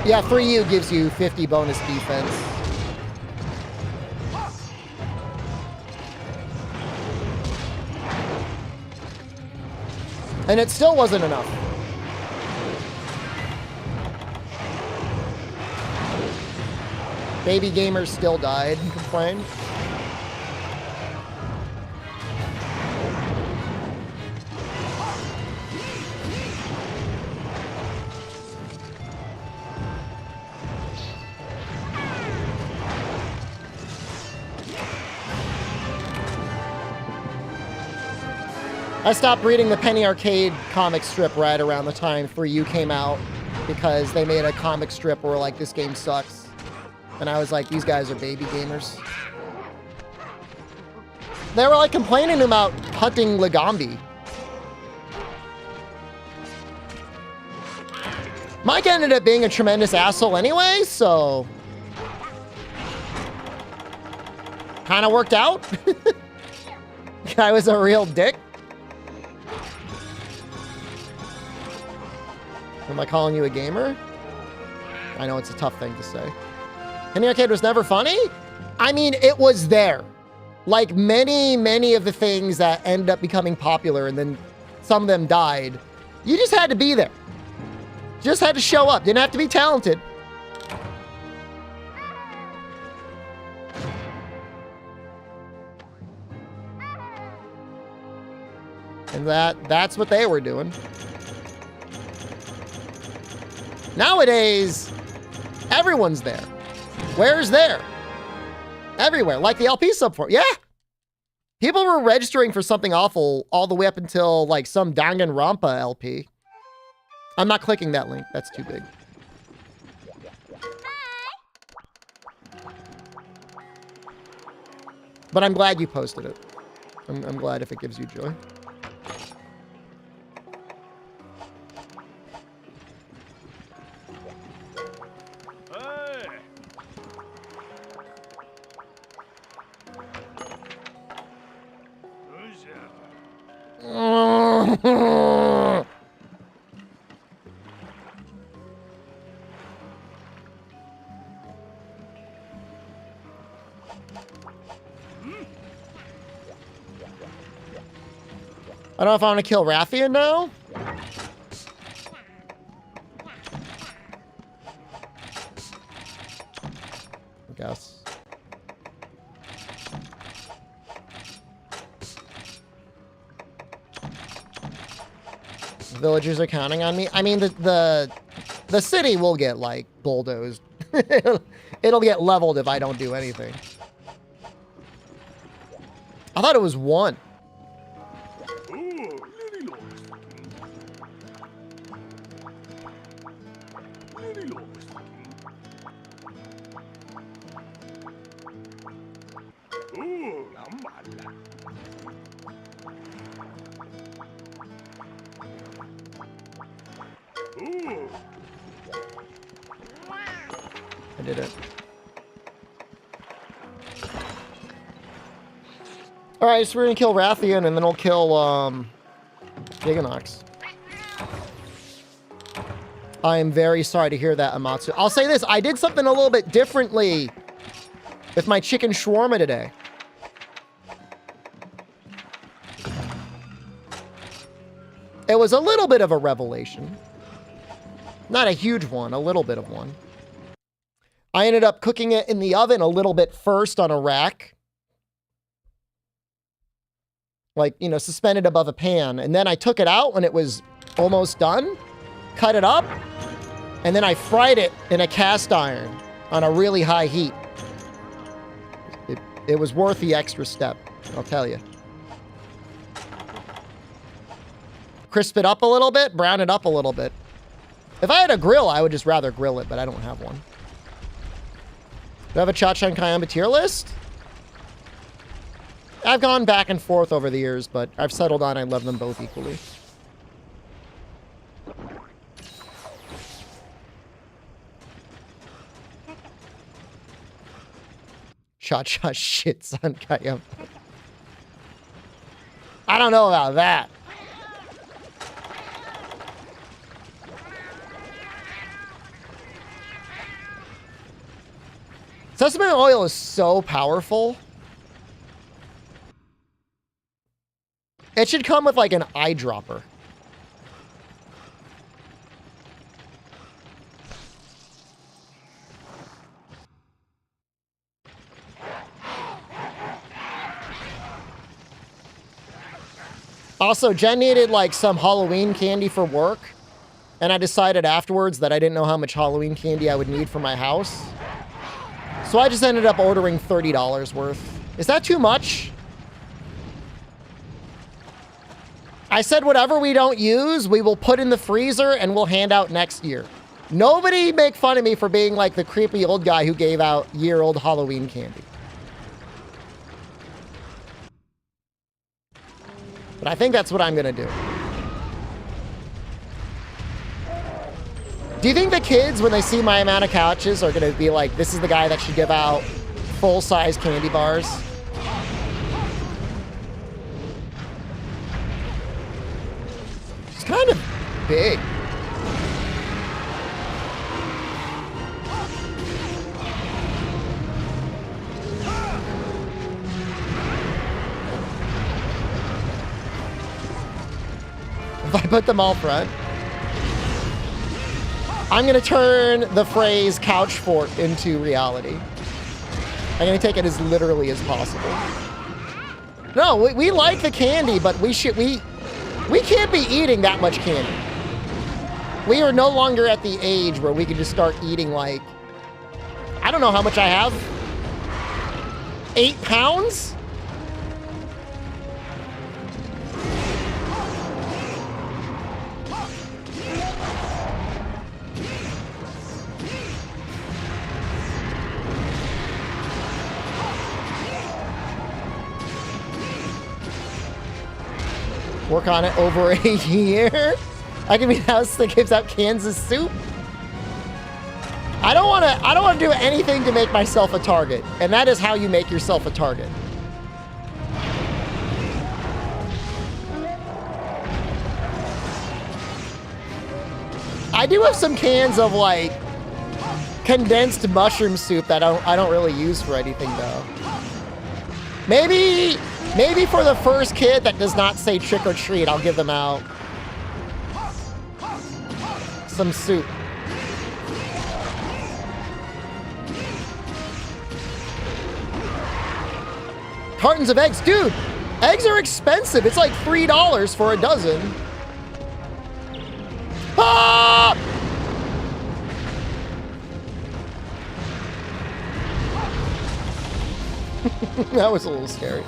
Yeah, 3U gives you 50 bonus defense. And it still wasn't enough. Baby gamers still died and complained. I stopped reading the Penny Arcade comic strip right around the time 3U came out because they made a comic strip where like, this game sucks. And I was like, these guys are baby gamers. They were like complaining about hunting Legambi. Mike ended up being a tremendous asshole anyway, so... Kinda worked out. Guy was a real dick. Am I calling you a gamer? I know it's a tough thing to say. Penny Arcade was never funny? I mean, it was there. Like many of the things that ended up becoming popular and then some of them died. You just had to be there. Just had to show up. Didn't have to be talented. And that's what they were doing. Nowadays, everyone's there. Where's there? Everywhere, like the LP subforum. Yeah. People were registering for something awful all the way up until like some Danganronpa LP. I'm not clicking that link. That's too big. But I'm glad you posted it. I'm glad if it gives you joy. I don't know if I want to kill Rathian now. I guess. The villagers are counting on me. I mean, the city will get like bulldozed. It'll get leveled if I don't do anything. I thought it was one. did it. Alright, so we're gonna kill Rathian, and then we'll kill, Giganox. I am very sorry to hear that, Amatsu. I'll say this, I did something a little bit differently with my chicken shawarma today. It was a little bit of a revelation. Not a huge one, a little bit of one. I ended up cooking it in the oven a little bit first on a rack. Like, you know, suspended above a pan. And then I took it out when it was almost done, cut it up, and then I fried it in a cast iron on a really high heat. It was worth the extra step, I'll tell you. Crisp it up a little bit, brown it up a little bit. If I had a grill, I would just rather grill it, but I don't have one. Do I have a Cha-Cha and Kayamba tier list? I've gone back and forth over the years, but I've settled on I love them both equally. Cha-Cha shits on Kayamba. I don't know about that. Sesame oil is so powerful. It should come with like an eyedropper. Also, Jen needed like some Halloween candy for work. And I decided afterwards that I didn't know how much Halloween candy I would need for my house. So I just ended up ordering $30 worth. Is that too much? I said whatever we don't use, we will put in the freezer and we'll hand out next year. Nobody make fun of me for being like the creepy old guy who gave out year-old Halloween candy. But I think that's what I'm gonna do. Do you think the kids, when they see my amount of couches, are gonna be like, this is the guy that should give out full-size candy bars? It's kind of big. If I put them all front, I'm going to turn the phrase couch fort into reality. I'm going to take it as literally as possible. No, we like the candy, but we can't be eating that much candy. We are no longer at the age where we can just start eating like, I don't know how much I have. 8 pounds? Work on it over a year. I can be the house that gives out Kansas soup. I don't want to do anything to make myself a target, and that is how you make yourself a target. I do have some cans of like condensed mushroom soup that I don't really use for anything though. Maybe for the first kid that does not say trick or treat, I'll give them out some soup. Cartons of eggs. Dude, eggs are expensive. It's like $3 for a dozen. Ah! That was a little scary.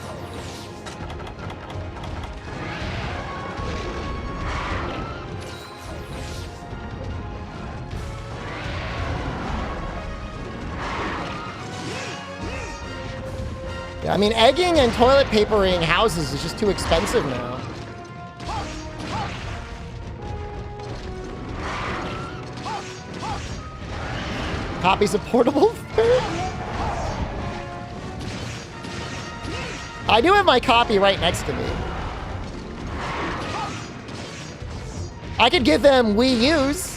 Yeah, I mean, egging and toilet papering houses is just too expensive now. Copies of portable third? I do have my copy right next to me. I could give them Wii U's.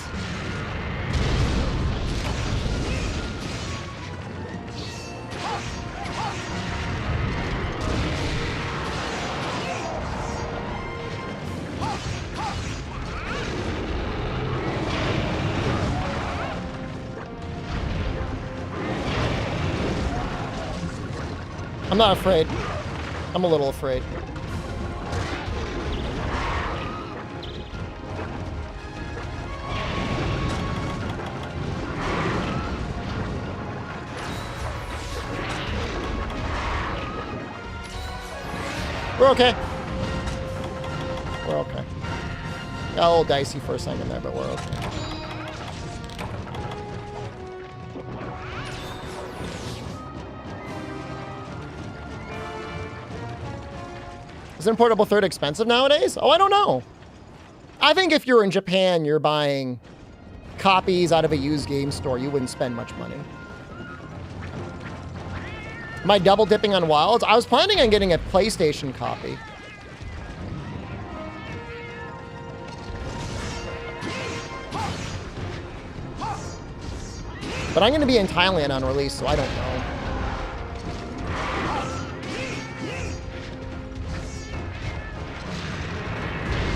I'm not afraid. I'm a little afraid. We're okay. We're okay. Got a little dicey for a second there, but we're okay. Isn't portable third expensive nowadays? Oh, I don't know. I think if you're in Japan, you're buying copies out of a used game store, you wouldn't spend much money. Am I double dipping on Wilds? I was planning on getting a PlayStation copy. But I'm going to be in Thailand on release, so I don't know.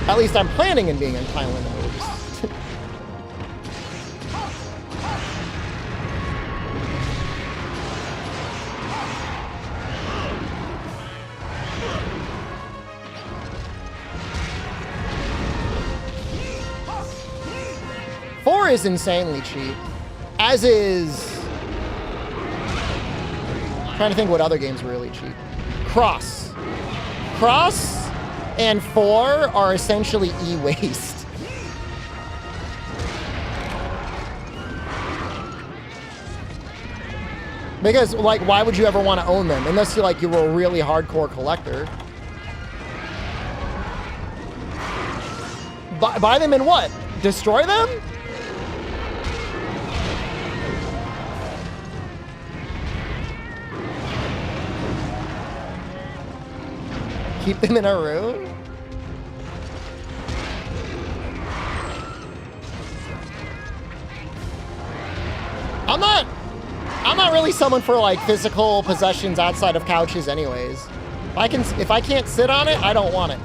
At least I'm planning on being in Thailand on release. 4 is insanely cheap, as is... I'm trying to think what other games are really cheap. Cross and 4 are essentially e-waste. Because, like, why would you ever want to own them? Unless you're, like, you were a really hardcore collector. Buy them and what? Destroy them? Keep them in a room? I'm not really someone for like physical possessions outside of couches anyways. If I can't sit on it, I don't want it.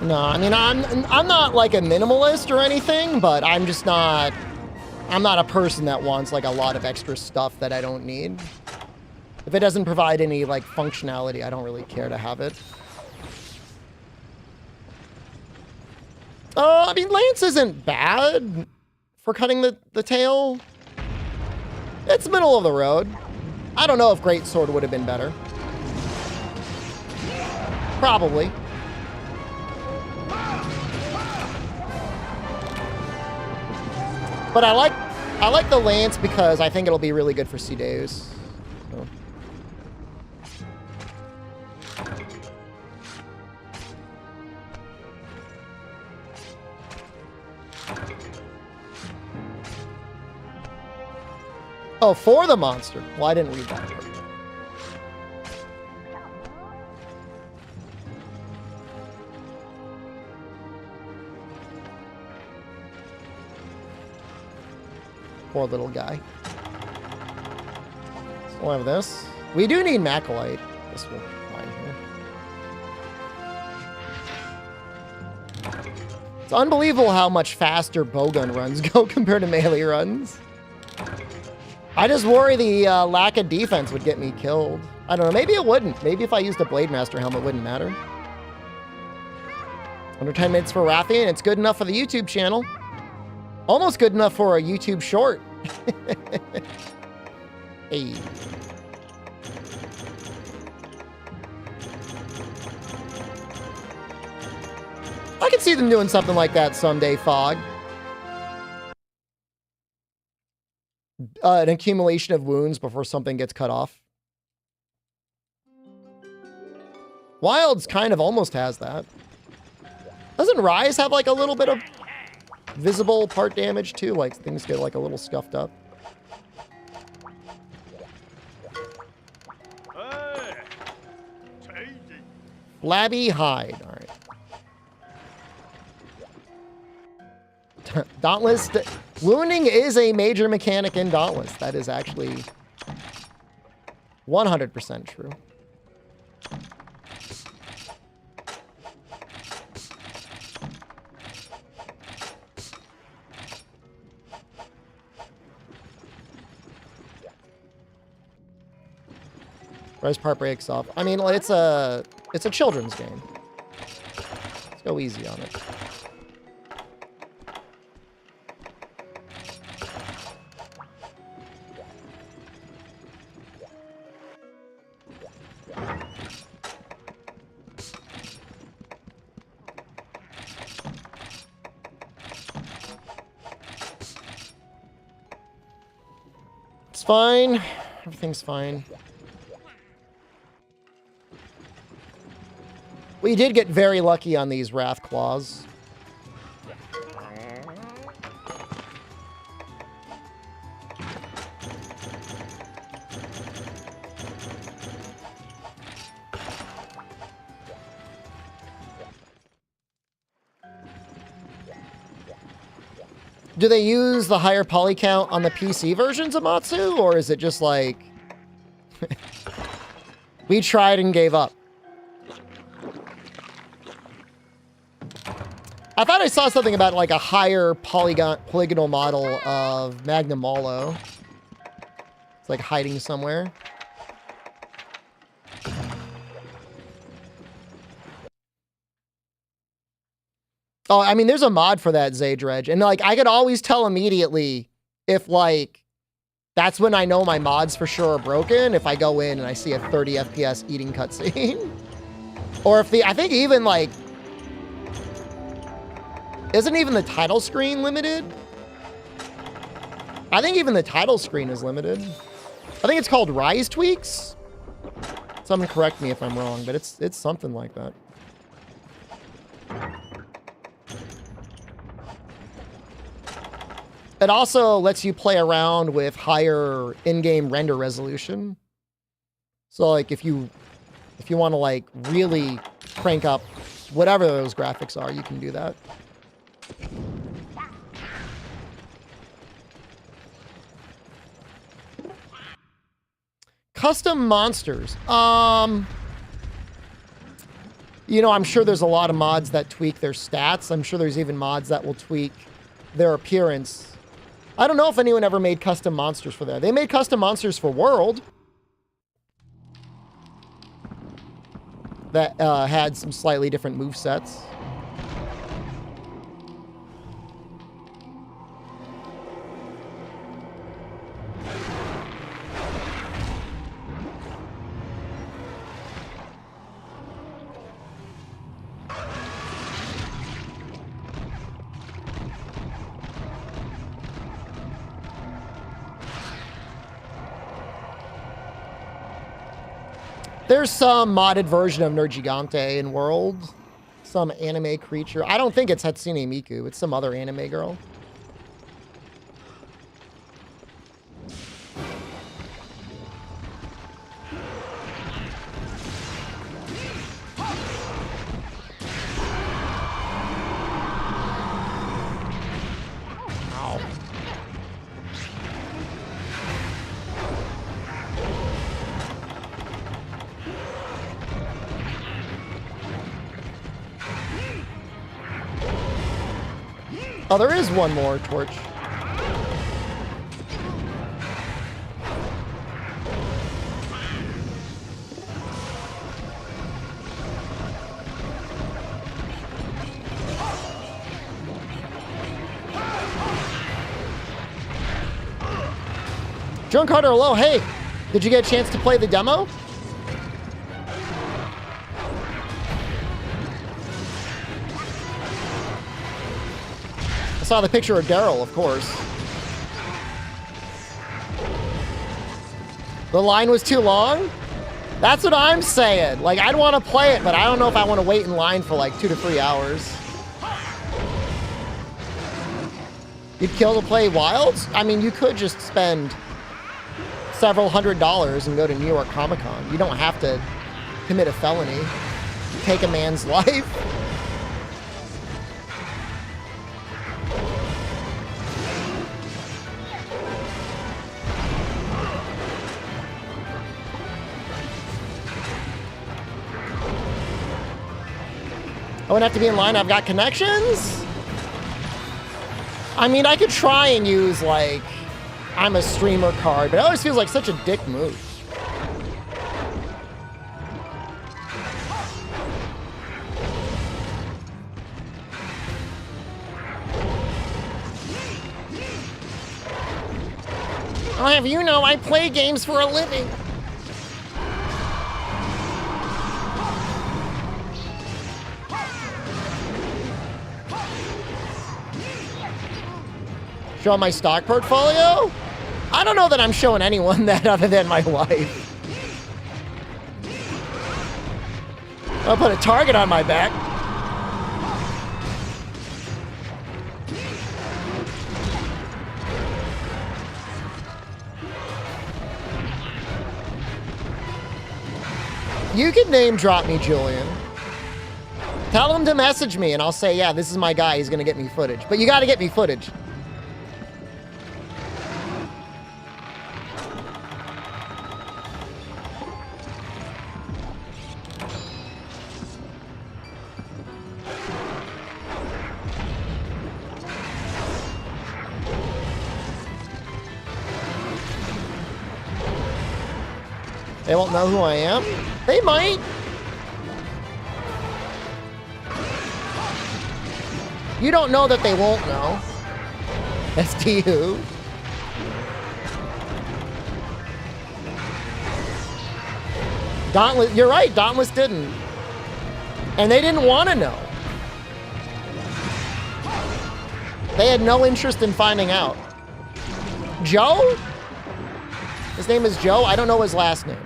No, I mean, I'm not like a minimalist or anything, but I'm not a person that wants like a lot of extra stuff that I don't need. If it doesn't provide any like functionality, I don't really care to have it. I mean, Lance isn't bad for cutting the tail. It's middle of the road. I don't know if Greatsword would have been better. Probably. But I like the Lance because I think it'll be really good for Ceadeus. So. Oh, for the monster. Well, I didn't read that part. Poor little guy. Still have this. We do need Macalite. This will be fine here. It's unbelievable how much faster Bowgun runs go compared to melee runs. I just worry the lack of defense would get me killed. I don't know. Maybe it wouldn't. Maybe if I used a Blade Master helmet, it wouldn't matter. Under 10 minutes for Rathian. It's good enough for the YouTube channel. Almost good enough for a YouTube short. Hey. I can see them doing something like that someday, Fog. An accumulation of wounds before something gets cut off. Wilds kind of almost has that. Doesn't Rise have like a little bit of visible part damage too? Like things get like a little scuffed up. Flabby hide. All right. Dauntless. Wounding is a major mechanic in Dauntless. That is actually 100% true. Rise part breaks off. I mean, it's a children's game. Let's go easy on it. It's fine. Everything's fine. We did get very lucky on these Wrath Claws. Do they use the higher poly count on the PC versions of Matsu, or is it just like we tried and gave up? I thought I saw something about like a higher polygonal model of Magnum Malo. It's like hiding somewhere. Oh, I mean, there's a mod for that, Zaydredge. And like, I could always tell immediately if like, that's when I know my mods for sure are broken. If I go in and I see a 30 FPS eating cutscene. Or if I think even like, isn't even the title screen limited? I think even the title screen is limited. I think it's called Rise Tweaks. Someone correct me if I'm wrong, but it's something like that. It also lets you play around with higher in-game render resolution. So like if you want to like really crank up whatever those graphics are, you can do that. Custom monsters. You know, I'm sure there's a lot of mods that tweak their stats. I'm sure there's even mods that will tweak their appearance. I don't know if anyone ever made custom monsters for that. They made custom monsters for World that had some slightly different movesets. There's some modded version of Nergigante in World. Some anime creature. I don't think it's Hatsune Miku. It's some other anime girl. Oh, there is one more torch. Drunk Carter, hello. Hey, did you get a chance to play the demo? I saw the picture of Daryl, of course. The line was too long? That's what I'm saying. Like, I'd want to play it, but I don't know if I want to wait in line for like 2 to 3 hours. You'd kill to play Wilds? I mean, you could just spend several $100s and go to New York Comic Con. You don't have to commit a felony, take a man's life. I wouldn't have to be in line. I've got connections. I mean, I could try and use like I'm a streamer card, but it always feels like such a dick move. I'll have you know I play games for a living. Show my stock portfolio? I don't know that I'm showing anyone that other than my wife. I'll put a target on my back. You can name drop me, Julian. Tell him to message me and I'll say, yeah, this is my guy. He's gonna get me footage. But you gotta get me footage. They won't know who I am? They might. You don't know that they won't know. SD who? Dauntless, you're right, Dauntless didn't. And they didn't want to know. They had no interest in finding out. Joe? His name is Joe? I don't know his last name.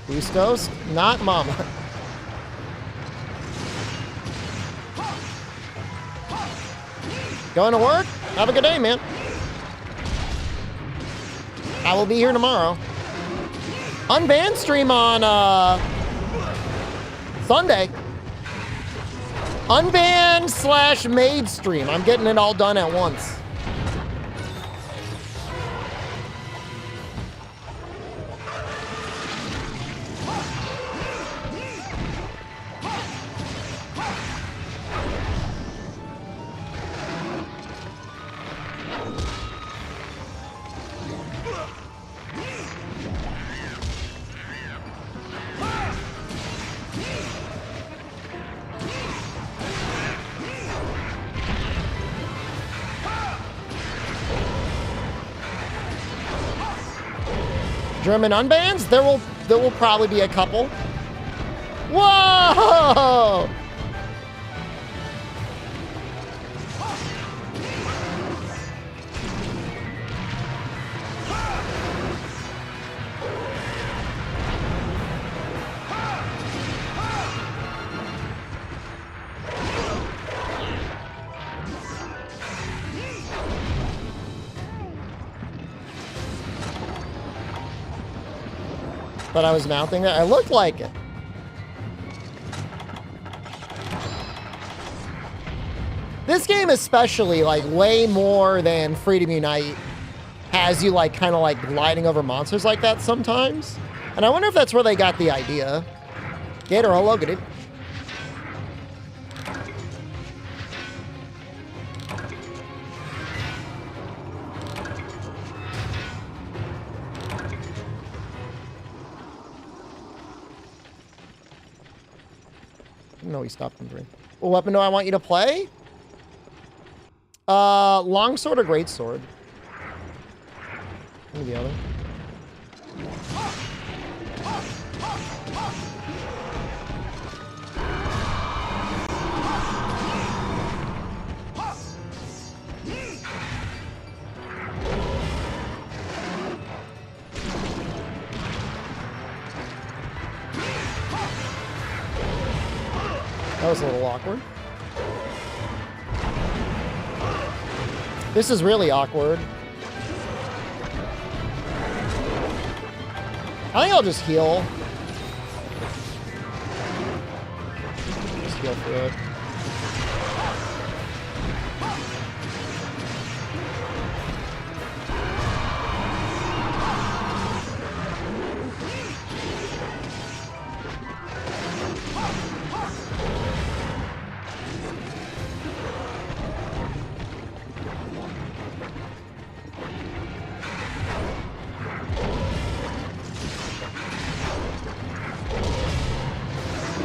Bustos? Not Mama. Going to work? Have a good day, man. I will be here tomorrow. Unbanned stream on Sunday. Unbanned / made stream. I'm getting it all done at once. German unbans? There will probably be a couple. Whoa! But I was mounting it. I looked like it. This game especially, like, way more than Freedom Unite, has you, like, kind of, like, gliding over monsters like that sometimes. And I wonder if that's where they got the idea. Gator, hello, good evening. No, he stopped in 3. What weapon do I want you to play? Longsword or greatsword? Maybe the other. That was a little awkward. This is really awkward. I think I'll just heal. Just heal through it.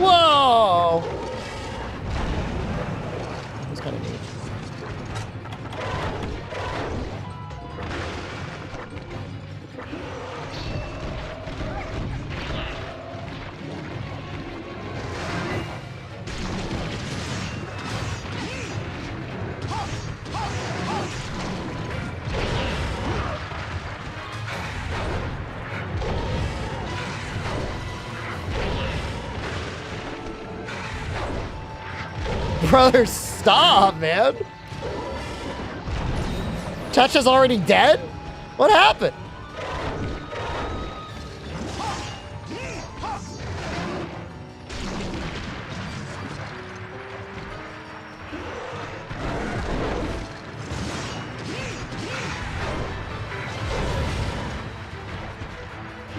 Whoa! That's kind of neat. Brother, stop, man. Chacha's already dead? What happened?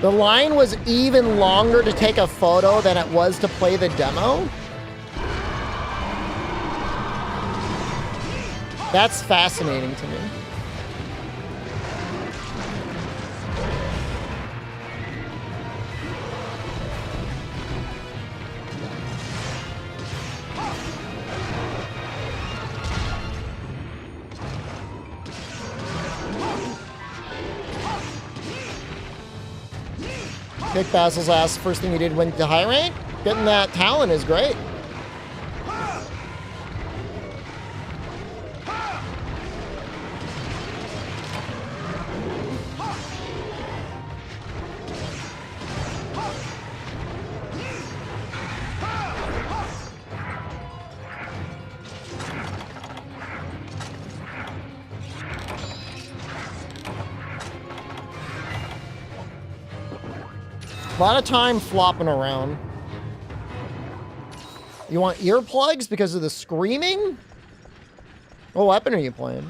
The line was even longer to take a photo than it was to play the demo? That's fascinating to me. Kick Basil's ass. First thing you did when to high rank? Getting that talent is great. A lot of time flopping around. You want earplugs because of the screaming? What weapon are you playing?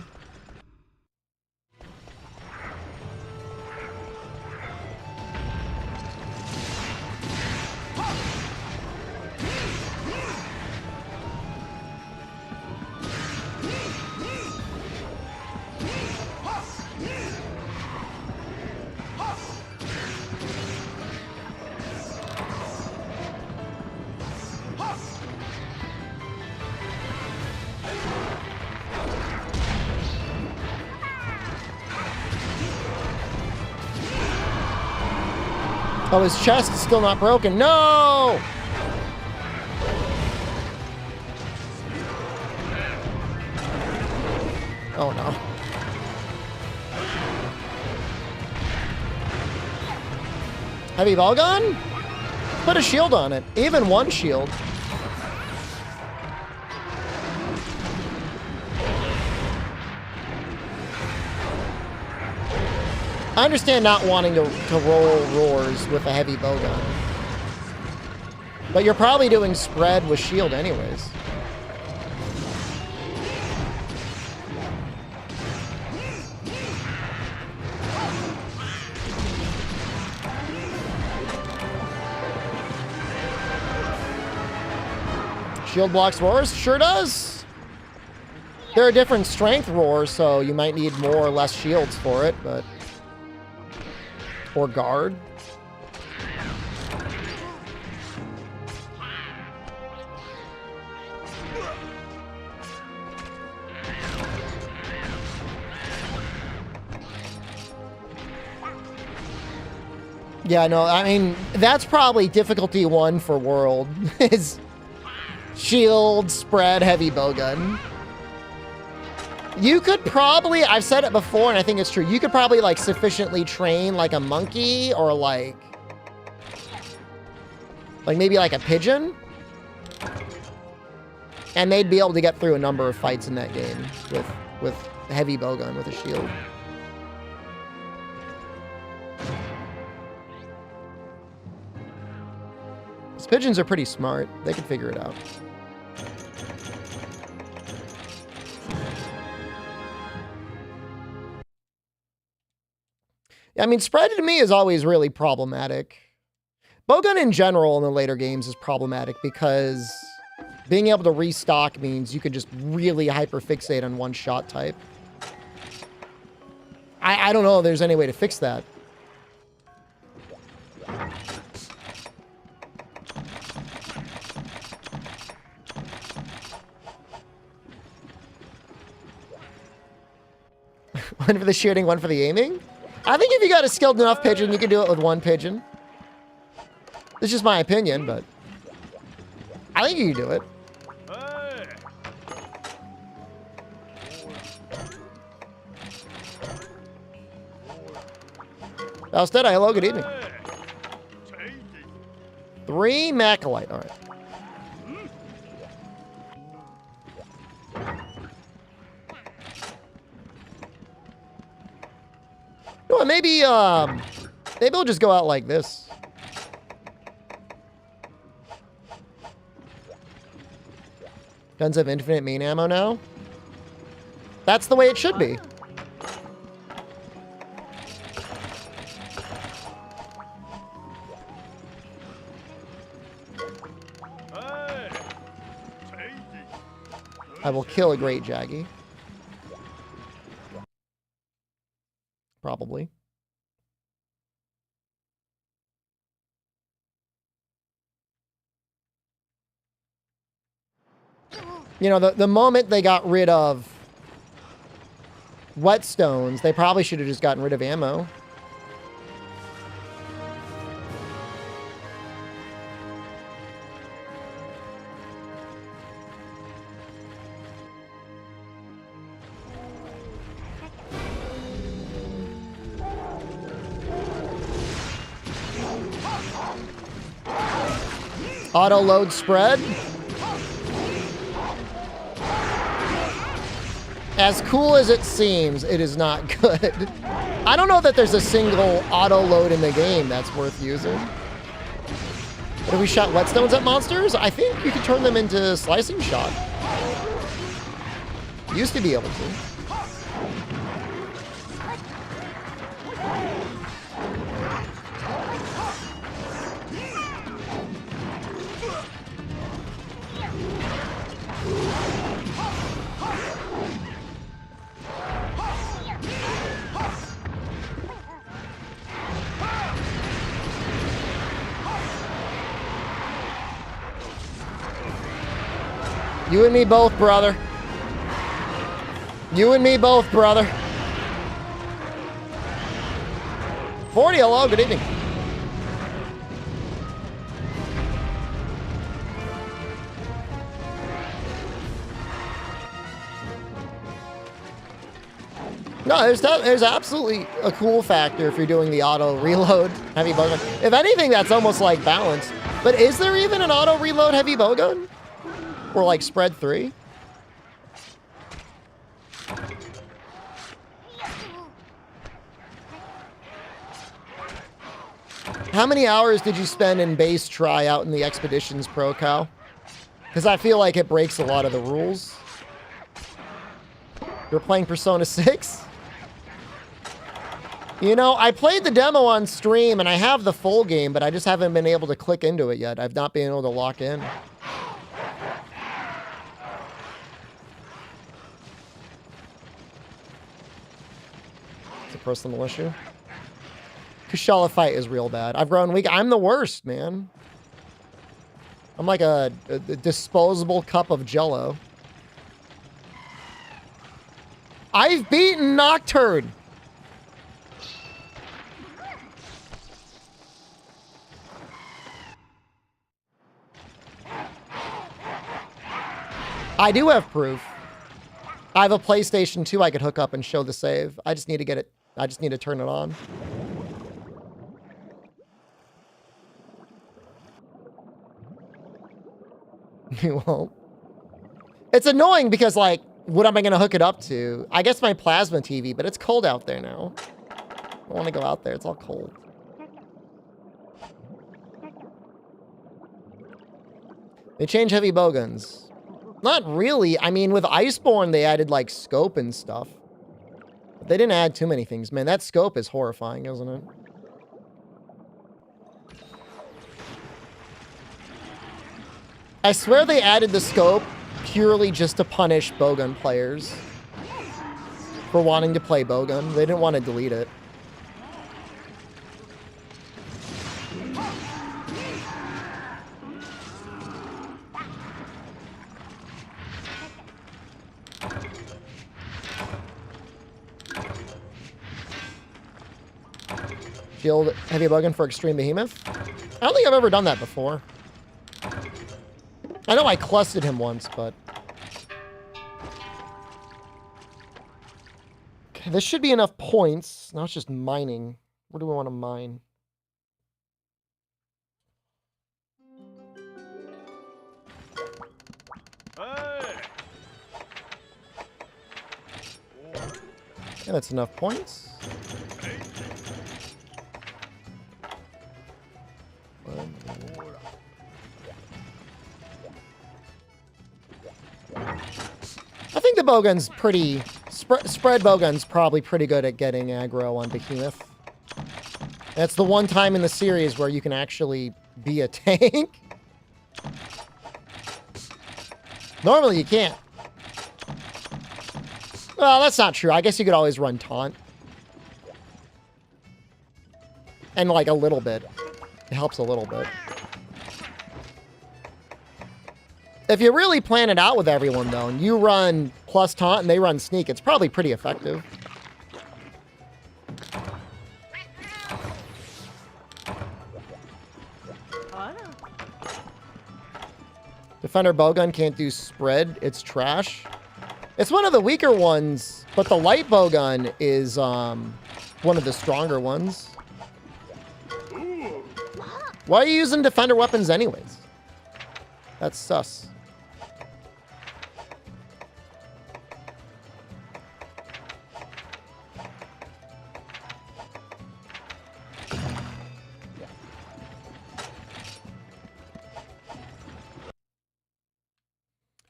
Oh, his chest is still not broken. No! Oh, no. Heavy Bowgun? Put a shield on it. Even one shield. I understand not wanting to roll roars with a heavy bowgun. But you're probably doing spread with shield anyways. Shield blocks roars? Sure does. There are different strength roars, so you might need more or less shields for it, but... Or guard. Yeah, no, I mean, that's probably difficulty 1 for World, is shield, spread, heavy bowgun. You could probably, I've said it before and I think it's true, you could probably like sufficiently train like a monkey or like maybe like a pigeon. And they'd be able to get through a number of fights in that game with heavy bowgun with a shield. These pigeons are pretty smart. They can figure it out. I mean, spread to me is always really problematic. Bowgun in general in the later games is problematic because being able to restock means you can just really hyperfixate on one shot type. I don't know if there's any way to fix that. One for the shooting, one for the aiming? I think if you got a skilled enough pigeon, you can do it with one pigeon. This is just my opinion, but I think you can do it. Alsteda, hello, good evening. 3 Macalite, all right. No, maybe we'll just go out like this. Guns have infinite main ammo now. That's the way it should be. I will kill a great Jaggy. Probably. You know, the moment they got rid of whetstones, they probably should have just gotten rid of ammo. Auto load spread. As cool as it seems, it is not good. I don't know that there's a single auto load in the game that's worth using. But if we shot whetstones at monsters, I think you could turn them into slicing shot. Used to be able to. You and me both, brother. You and me both, brother. 40, hello, good evening. No, there's absolutely a cool factor if you're doing the auto reload heavy bowgun. If anything, that's almost like balanced. But is there even an auto reload heavy bowgun? Or like spread 3? How many hours did you spend in base try out in the Expeditions Pro, Cal? Because I feel like it breaks a lot of the rules. You're playing Persona 6? You know, I played the demo on stream and I have the full game, but I just haven't been able to click into it yet. I've not been able to lock in. It's a personal issue. Kushala fight is real bad. I've grown weak. I'm the worst, man. I'm like a disposable cup of Jello. I've beaten Nocturne. I do have proof. I have a PlayStation 2 I could hook up and show the save. I just need to get it. I just need to turn it on. You won't. It's annoying because, like, what am I going to hook it up to? I guess my plasma TV, but it's cold out there now. I don't want to go out there. It's all cold. They changed heavy bowguns. Not really. I mean, with Iceborne, they added, like, scope and stuff. But they didn't add too many things. Man, that scope is horrifying, isn't it? I swear they added the scope purely just to punish Bowgun players for wanting to play Bowgun. They didn't want to delete it. Shield heavy Bowgun for extreme Behemoth? I don't think I've ever done that before. I know I clustered him once, but... Okay, this should be enough points. Now it's just mining. Where do we want to mine? Yeah, that's enough points. I think the Bowgun's pretty... Spread Bowgun's probably pretty good at getting aggro on Behemoth. That's the one time in the series where you can actually be a tank. Normally you can't. Well, that's not true. I guess you could always run taunt. And like a little bit. It helps a little bit. If you really plan it out with everyone, though, and you run plus taunt and they run sneak, it's probably pretty effective. Defender Bowgun can't do spread. It's trash. It's one of the weaker ones, but the light Bowgun is one of the stronger ones. Why are you using defender weapons anyways? That's sus.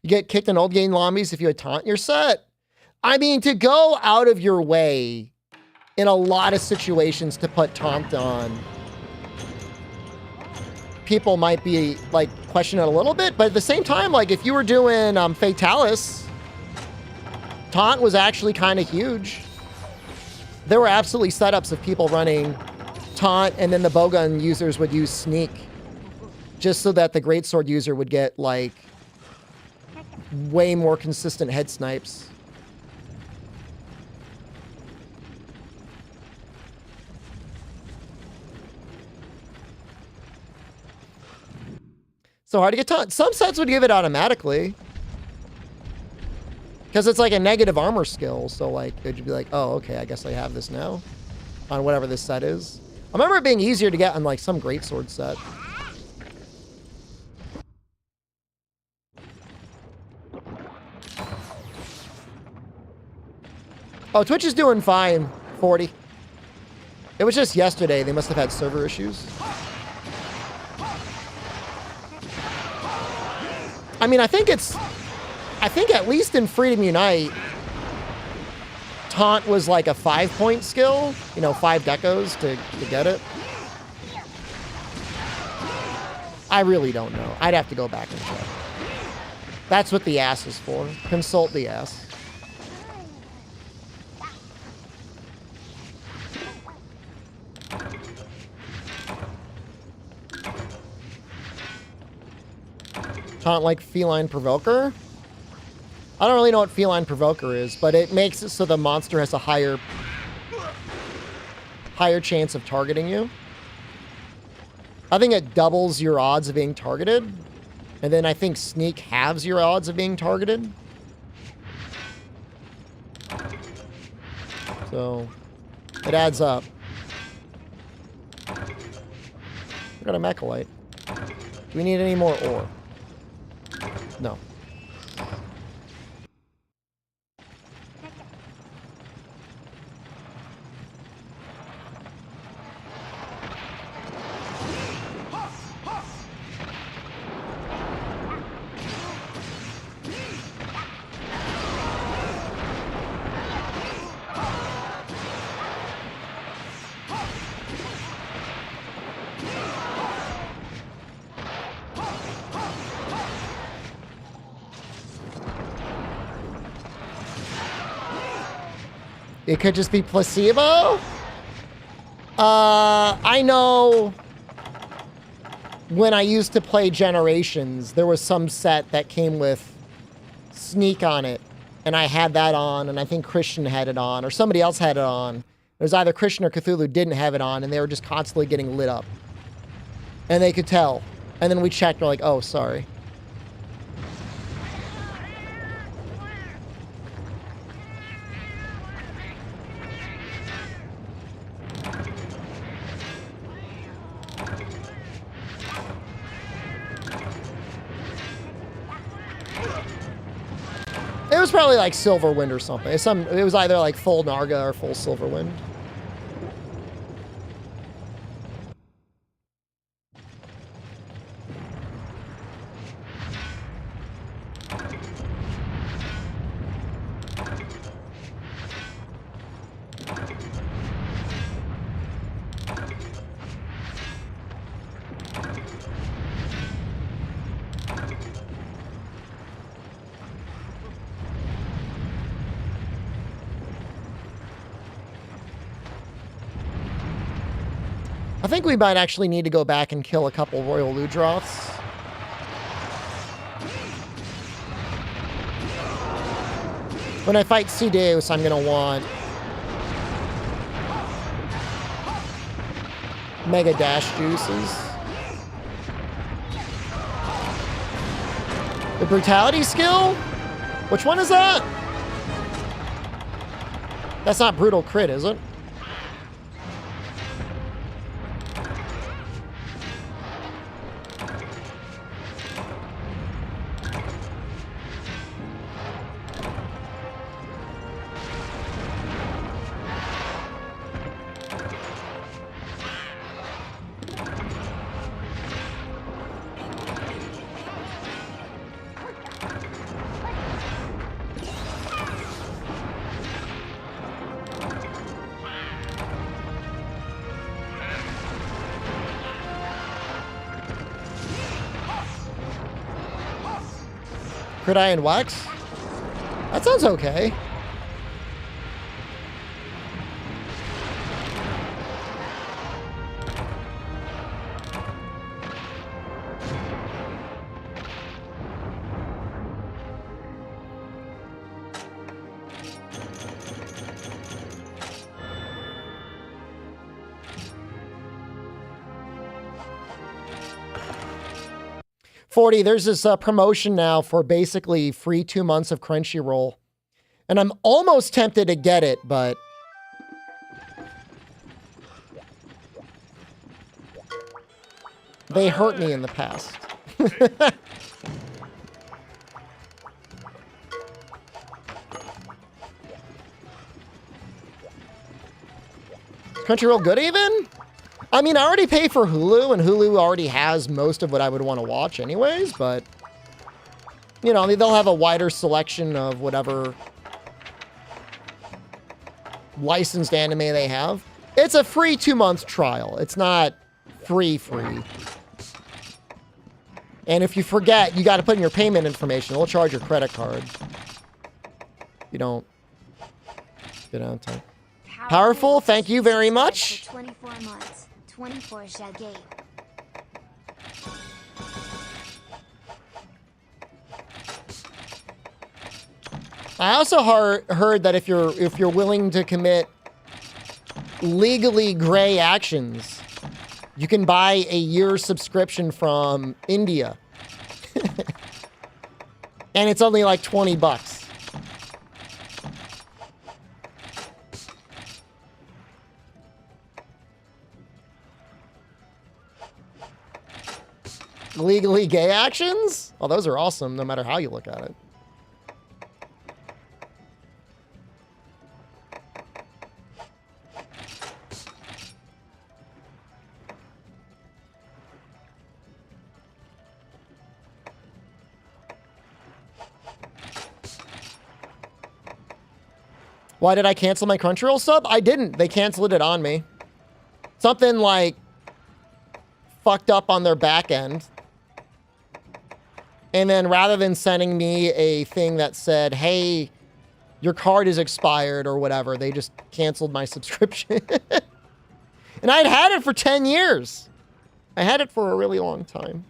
You get kicked in old game lobbies if you had taunt, you're set. I mean, to go out of your way in a lot of situations to put taunt on, people might be like questioning it a little bit, but at the same time, like if you were doing Fatalis, taunt was actually kind of huge. There were absolutely setups of people running taunt, and then the Bowgun users would use sneak just so that the greatsword user would get like way more consistent head snipes. So hard to get taunt. Some sets would give it automatically. Because it's like a negative armor skill. So like, it'd be like, oh, okay, I guess I have this now. On whatever this set is. I remember it being easier to get on like some greatsword set. Oh, Twitch is doing fine. 40. It was just yesterday. They must have had server issues. I mean, I think at least in Freedom Unite, taunt was like a 5-point skill. You know, 5 decos to get it. I really don't know. I'd have to go back and check. That's what the ass is for. Consult the ass. Taunt like Feline Provoker? I don't really know what Feline Provoker is, but it makes it so the monster has a higher chance of targeting you. I think it doubles your odds of being targeted. And then I think Sneak halves your odds of being targeted. So, it adds up. We got a Mechalite. Do we need any more ore? No. It could just be placebo? I know when I used to play Generations, there was some set that came with Sneak on it, and I had that on, and I think Christian had it on, or somebody else had it on. It was either Christian or Cthulhu didn't have it on, and they were just constantly getting lit up. And they could tell. And then we checked, we're like, oh, sorry. It was probably like Silverwind or something. It was either like full Narga or full Silverwind. I think we might actually need to go back and kill a couple Royal Ludroths. When I fight Ceadeus, I'm going to want Mega Dash Juices. The Brutality skill? Which one is that? That's not Brutal Crit, is it? Crit Iron Wax? That sounds okay. There's this promotion now for basically free 2 months of Crunchyroll. And I'm almost tempted to get it, but they hurt me in the past. Crunchyroll good even? I mean, I already pay for Hulu, and Hulu already has most of what I would want to watch anyways, but, you know, they'll have a wider selection of whatever licensed anime they have. It's a free 2-month trial. It's not free. And if you forget, you got to put in your payment information. They'll charge your credit card. You don't get out of time. Powerful, thank you very much. 24 months. 24 shall gain. I also heard that if you're willing to commit legally gray actions, you can buy a year's subscription from India. And it's only like 20 bucks. Legally gay actions? Oh, those are awesome, no matter how you look at it. Why did I cancel my Crunchyroll sub? I didn't. They canceled it on me. Something like fucked up on their back end. And then rather than sending me a thing that said, hey, your card is expired or whatever, they just canceled my subscription. And I'd had it for 10 years. I had it for a really long time.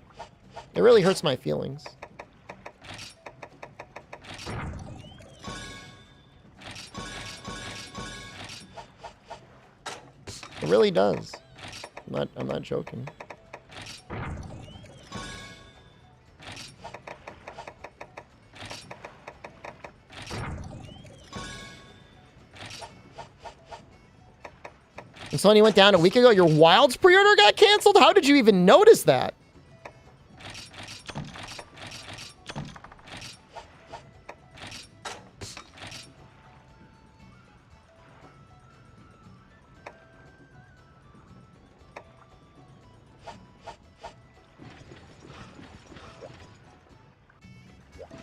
It really hurts my feelings. It really does. I'm not joking. And Sony went down a week ago. Your Wilds pre-order got canceled? How did you even notice that?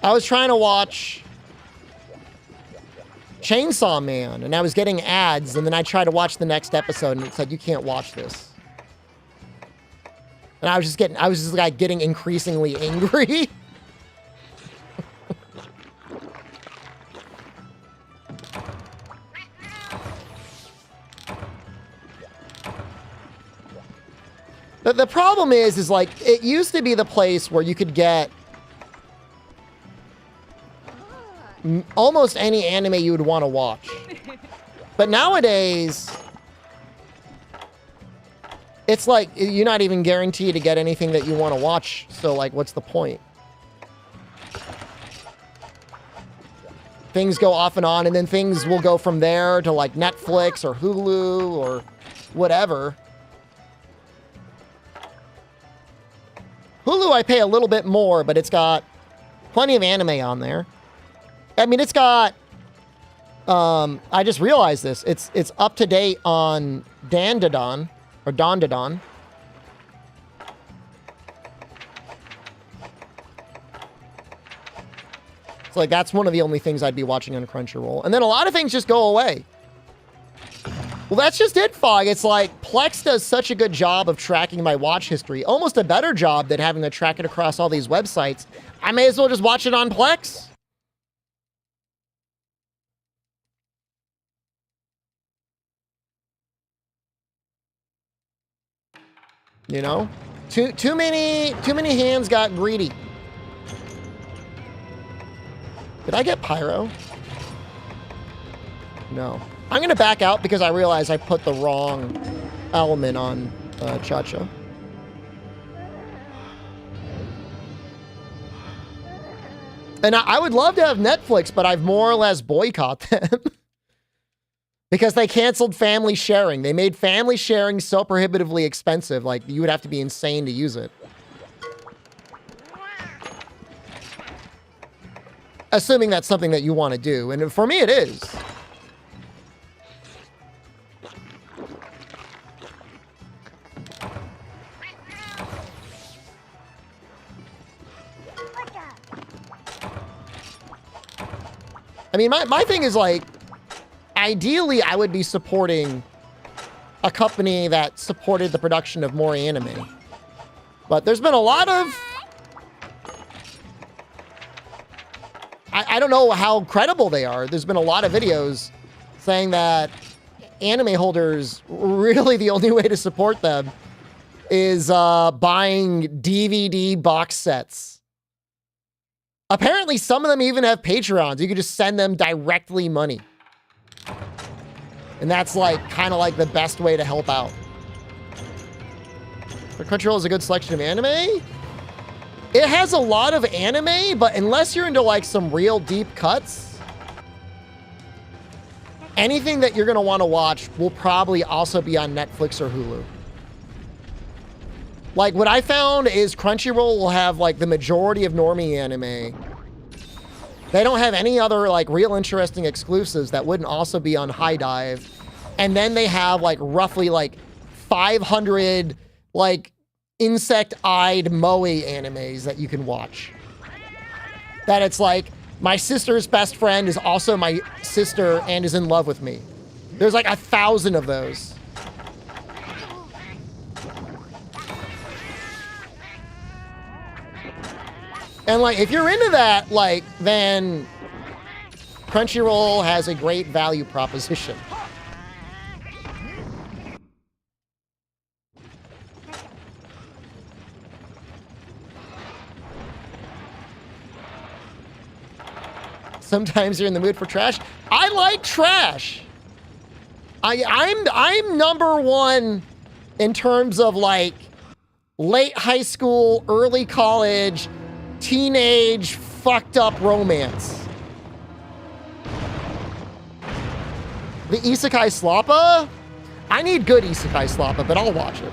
I was trying to watch Chainsaw Man, and I was getting ads, and then I tried to watch the next episode, and it said, you can't watch this. And I was just like getting increasingly angry. The problem is like, it used to be the place where you could get almost any anime you would want to watch. But nowadays, it's like you're not even guaranteed to get anything that you want to watch. So like, what's the point? Things go off and on, and then things will go from there to like Netflix or Hulu or whatever. Hulu, I pay a little bit more, but it's got plenty of anime on there. I mean, it's got, I just realized this. It's up to date on Dandadon, or Dondadon. So, like, that's one of the only things I'd be watching on Crunchyroll. And then a lot of things just go away. Well, that's just it, Fog. It's like, Plex does such a good job of tracking my watch history. Almost a better job than having to track it across all these websites. I may as well just watch it on Plex. You know, too many hands got greedy. Did I get pyro? No. I'm gonna back out because I realize I put the wrong element on Cha-Cha. And I would love to have Netflix, but I've more or less boycotted them. Because they canceled family sharing. They made family sharing so prohibitively expensive. Like, you would have to be insane to use it. Assuming that's something that you want to do. And for me, it is. I mean, my thing is like, ideally, I would be supporting a company that supported the production of more anime. But there's been a lot of... I don't know how credible they are. There's been a lot of videos saying that anime holders, really the only way to support them is buying DVD box sets Apparently, some of them even have Patreons. You can just send them directly money. And that's like kind of like the best way to help out. But Crunchyroll is a good selection of anime. It has a lot of anime, but unless you're into like some real deep cuts, anything that you're going to want to watch will probably also be on Netflix or Hulu. Like, what I found is Crunchyroll will have, like, the majority of normie anime. They don't have any other, like, real interesting exclusives that wouldn't also be on High Dive. And then they have, like, roughly, like, 500, like, insect-eyed moe animes that you can watch. That it's like, my sister's best friend is also my sister and is in love with me. There's, like, 1,000 of those. And, like, if you're into that, like, then Crunchyroll has a great value proposition. Sometimes you're in the mood for trash. I like trash. I'm number one in terms of, like, late high school, early college, teenage, fucked up romance. The Isekai Slappa? I need good Isekai Slappa, but I'll watch it.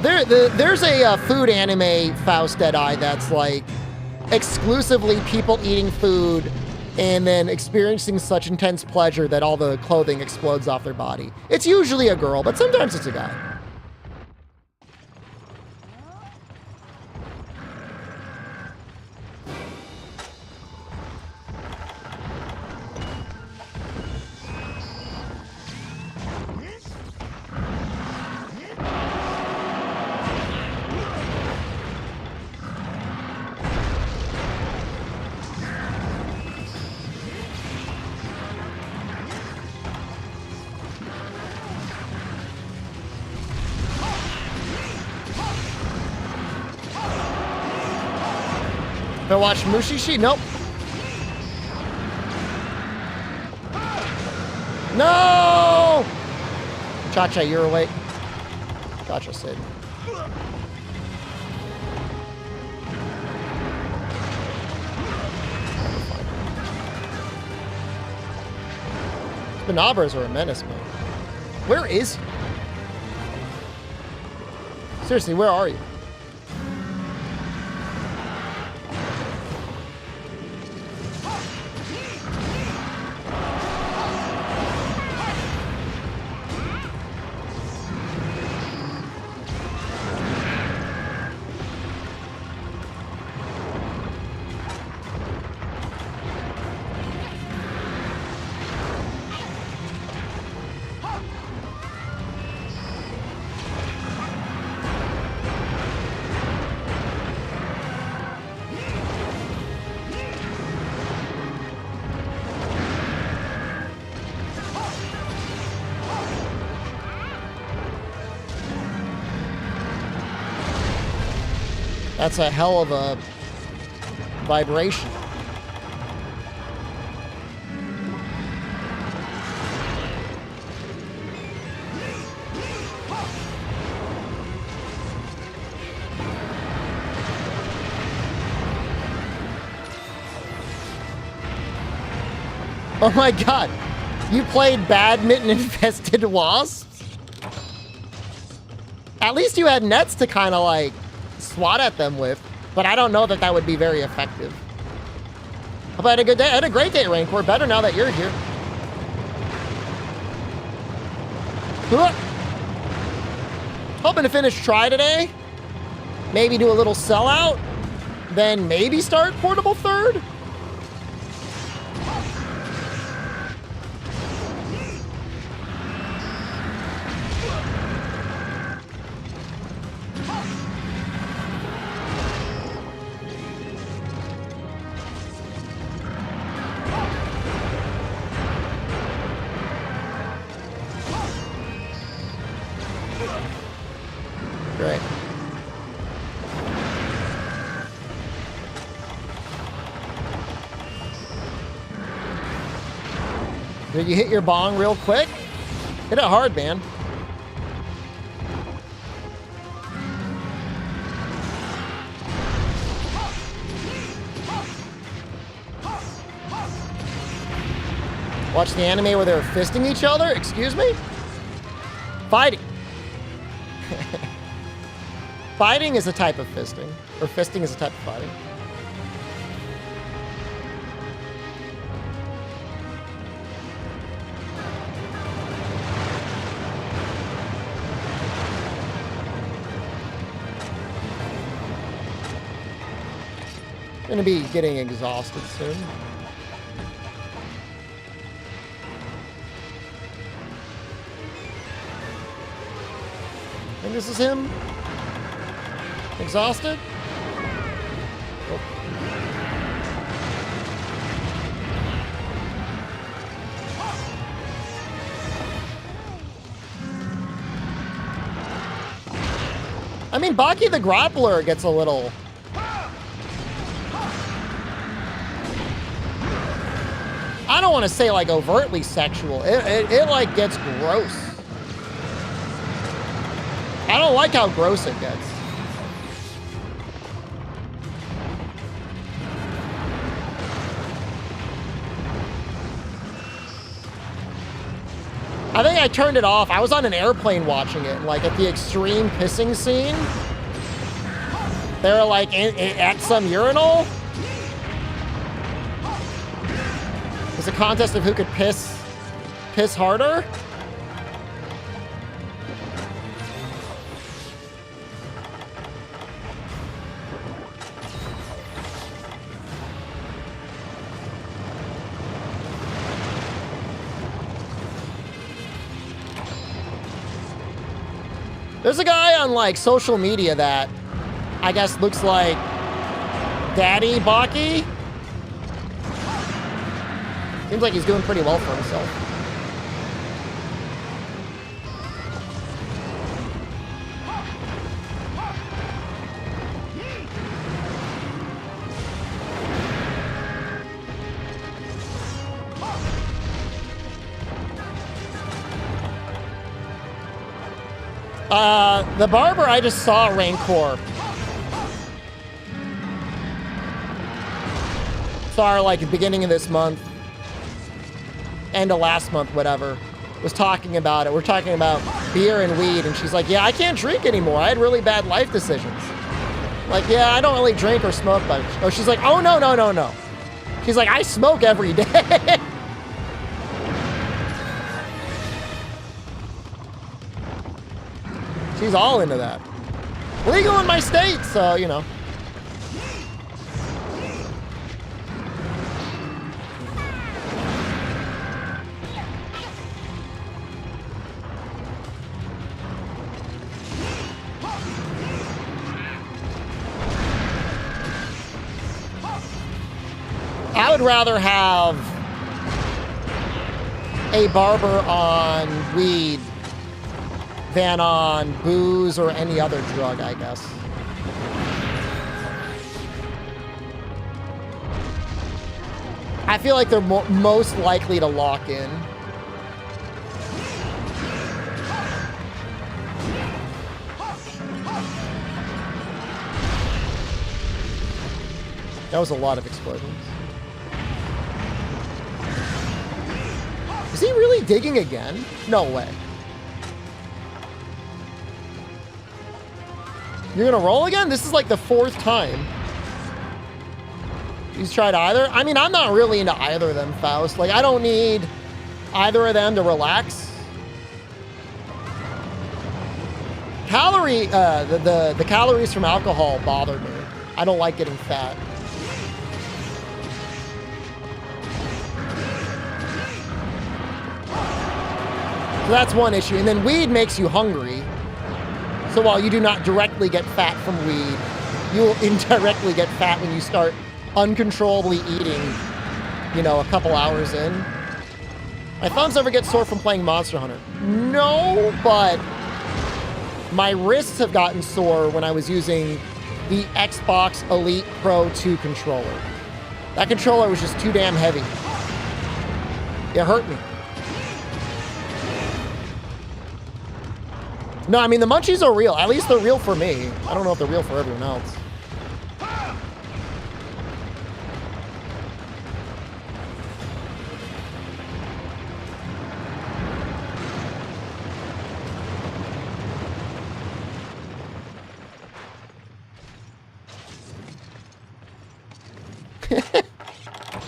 There's a food anime, Faust Deadeye, that's like exclusively people eating food and then experiencing such intense pleasure that all the clothing explodes off their body. It's usually a girl, but sometimes it's a guy. Have I watched Mushishi? Nope. No! Cha-Cha, you're awake. Cha-Cha said. Spinabras are a menace, man. Where is he? Seriously, where are you? That's a hell of a vibration. Oh my god. You played badminton infested wasps? At least you had nets to kind of like swat at them with, but I don't know that that would be very effective. Hope I had a good day. I had a great day, Rancor. Better now that you're here. Hoping to finish try today. Maybe do a little sellout. Then maybe start portable third. Great. Did you hit your bong real quick? Hit it hard, man. Watch the anime where they're fisting each other? Excuse me? Fighting. Fighting is a type of fisting. Or fisting is a type of fighting. I'm gonna be getting exhausted soon. I think this is him. Exhausted? Oh. I mean, Baky the grappler gets a little... I don't want to say, like, overtly sexual. It like, gets gross. I don't like how gross it gets. I think I turned it off. I was on an airplane watching it, and, like, at the extreme pissing scene, they were, like, at some urinal. It's a contest of who could piss harder. There's a guy on, like, social media that I guess looks like Daddy Baky. Seems like he's doing pretty well for himself. The barber I just saw Rancor. Saw her, like, at the beginning of this month. End of last month, whatever, was talking about it. We're talking about beer and weed, and she's like, yeah, I can't drink anymore. I had really bad life decisions. Like, yeah, I don't really drink or smoke much. Oh, she's like, oh, no, no, no, no. She's like, I smoke every day. She's all into that. Legal in my state, so, you know. I would rather have a barber on weed than on booze or any other drug, I guess. I feel like they're most likely to lock in. That was a lot of explosions. Is he really digging again? No way. You're gonna roll again? This is like the 4th time he's tried either. I mean, I'm not really into either of them, Faust. Like, I don't need either of them to relax. The calories from alcohol bother me. I don't like getting fat. So that's one issue. And then weed makes you hungry. So while you do not directly get fat from weed, you will indirectly get fat when you start uncontrollably eating, you know, a couple hours in. My thumbs ever get sore from playing Monster Hunter? No, but my wrists have gotten sore when I was using the Xbox Elite Pro 2 controller. That controller was just too damn heavy. It hurt me. No, I mean, the munchies are real. At least they're real for me. I don't know if they're real for everyone else.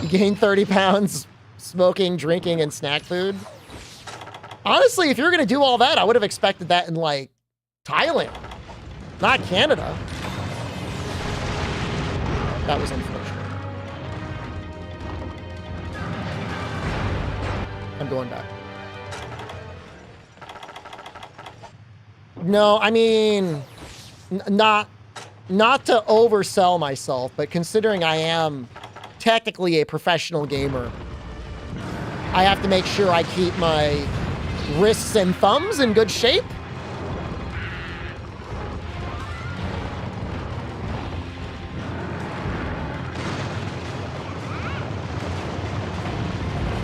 You gain 30 pounds smoking, drinking, and snack food. Honestly, if you're going to do all that, I would have expected that in, like, Thailand, not Canada. That was unfortunate. I'm going back. No, I mean, not to oversell myself, but considering I am technically a professional gamer, I have to make sure I keep my wrists and thumbs in good shape.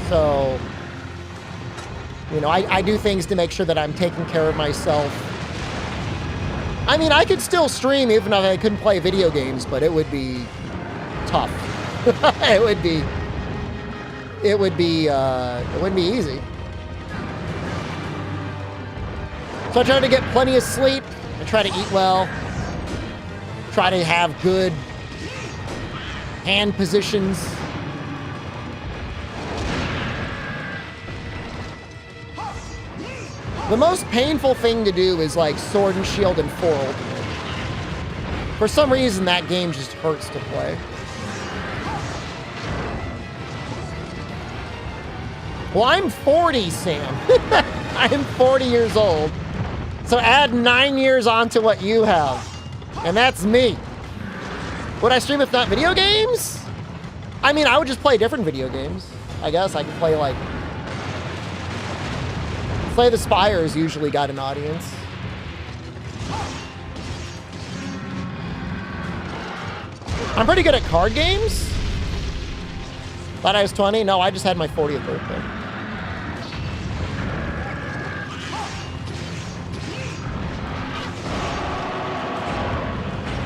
So, you know, I do things to make sure that I'm taking care of myself. I mean, I could still stream even if I couldn't play video games, but it would be tough. It wouldn't be easy. So I try to get plenty of sleep. I try to eat well. Try to have good hand positions. The most painful thing to do is like Sword and Shield and 4 Ultimate. For some reason, that game just hurts to play. Well, I'm 40, Sam. I am 40 years old. So add 9 years onto what you have. And that's me. Would I stream if not video games? I mean, I would just play different video games. I guess I could play like... Slay the Spire's usually got an audience. I'm pretty good at card games. Thought I was 20? No, I just had my 40th birthday.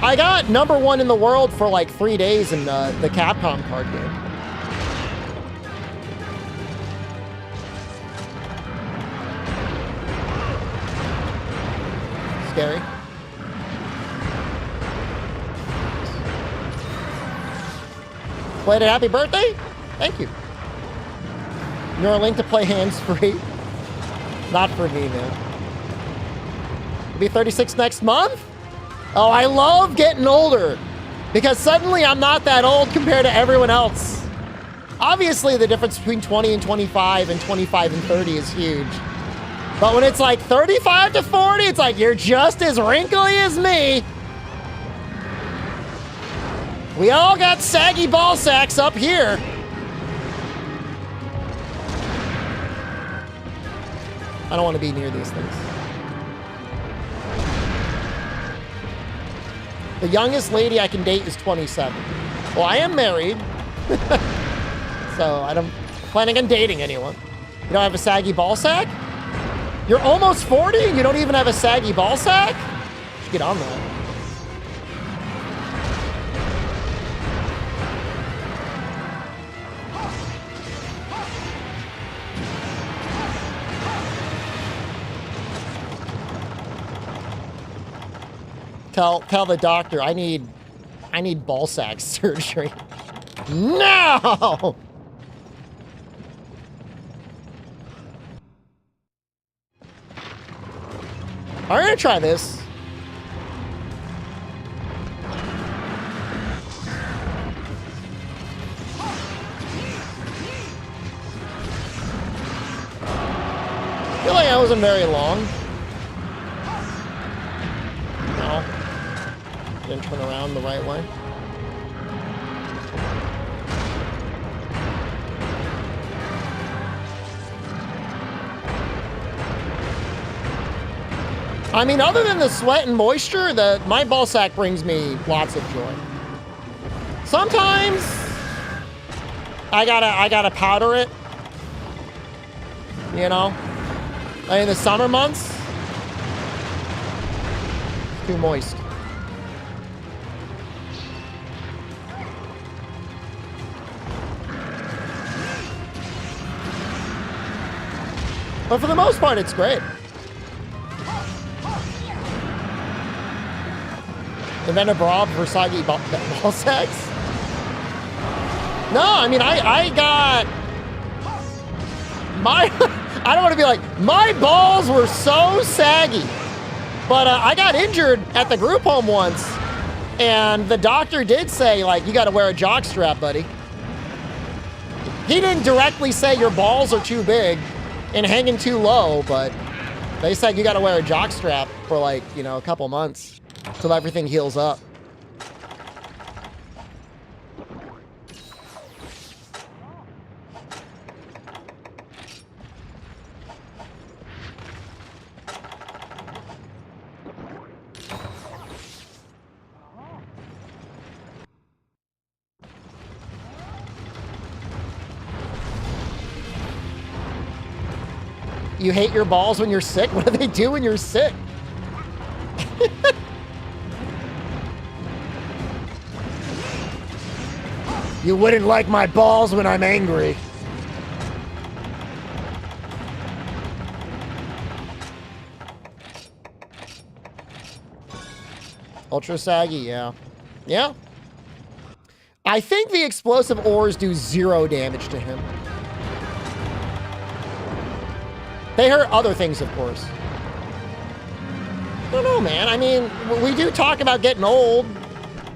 I got #1 in the world for like 3 days in the Capcom card game. Scary. Played it. Happy birthday? Thank you. You're a link to play hands-free. Not for me, man. I'll be 36 next month? Oh, I love getting older because suddenly I'm not that old compared to everyone else. Obviously, the difference between 20 and 25 and 25 and 30 is huge. But when it's like 35 to 40, it's like you're just as wrinkly as me. We all got saggy ball sacks up here. I don't want to be near these things. The youngest lady I can date is 27. Well, I am married. So I'm planning on dating anyone. You don't have a saggy ball sack? You're almost 40 and you don't even have a saggy ball sack? You should get on that. Tell the doctor I need ball sack surgery. No! I'm gonna try this. I feel like I wasn't very long. No. Didn't turn around the right way. I mean, other than the sweat and moisture, my ball sack brings me lots of joy. Sometimes I gotta powder it. You know? Like in the summer months, too moist. But for the most part, it's great. Invent a bra for soggy ball sacks? No, I mean, I got my, I don't want to be like, my balls were so saggy. But I got injured at the group home once, and the doctor did say, like, you got to wear a jock strap, buddy. He didn't directly say your balls are too big and hanging too low, but they said you got to wear a jock strap for, like, you know, a couple months till everything heals up. You hate your balls when you're sick? What do they do when you're sick? You wouldn't like my balls when I'm angry. Ultra saggy, yeah. Yeah. I think the explosive ores do 0 damage to him. They hurt other things, of course. I don't know, man. I mean, we do talk about getting old,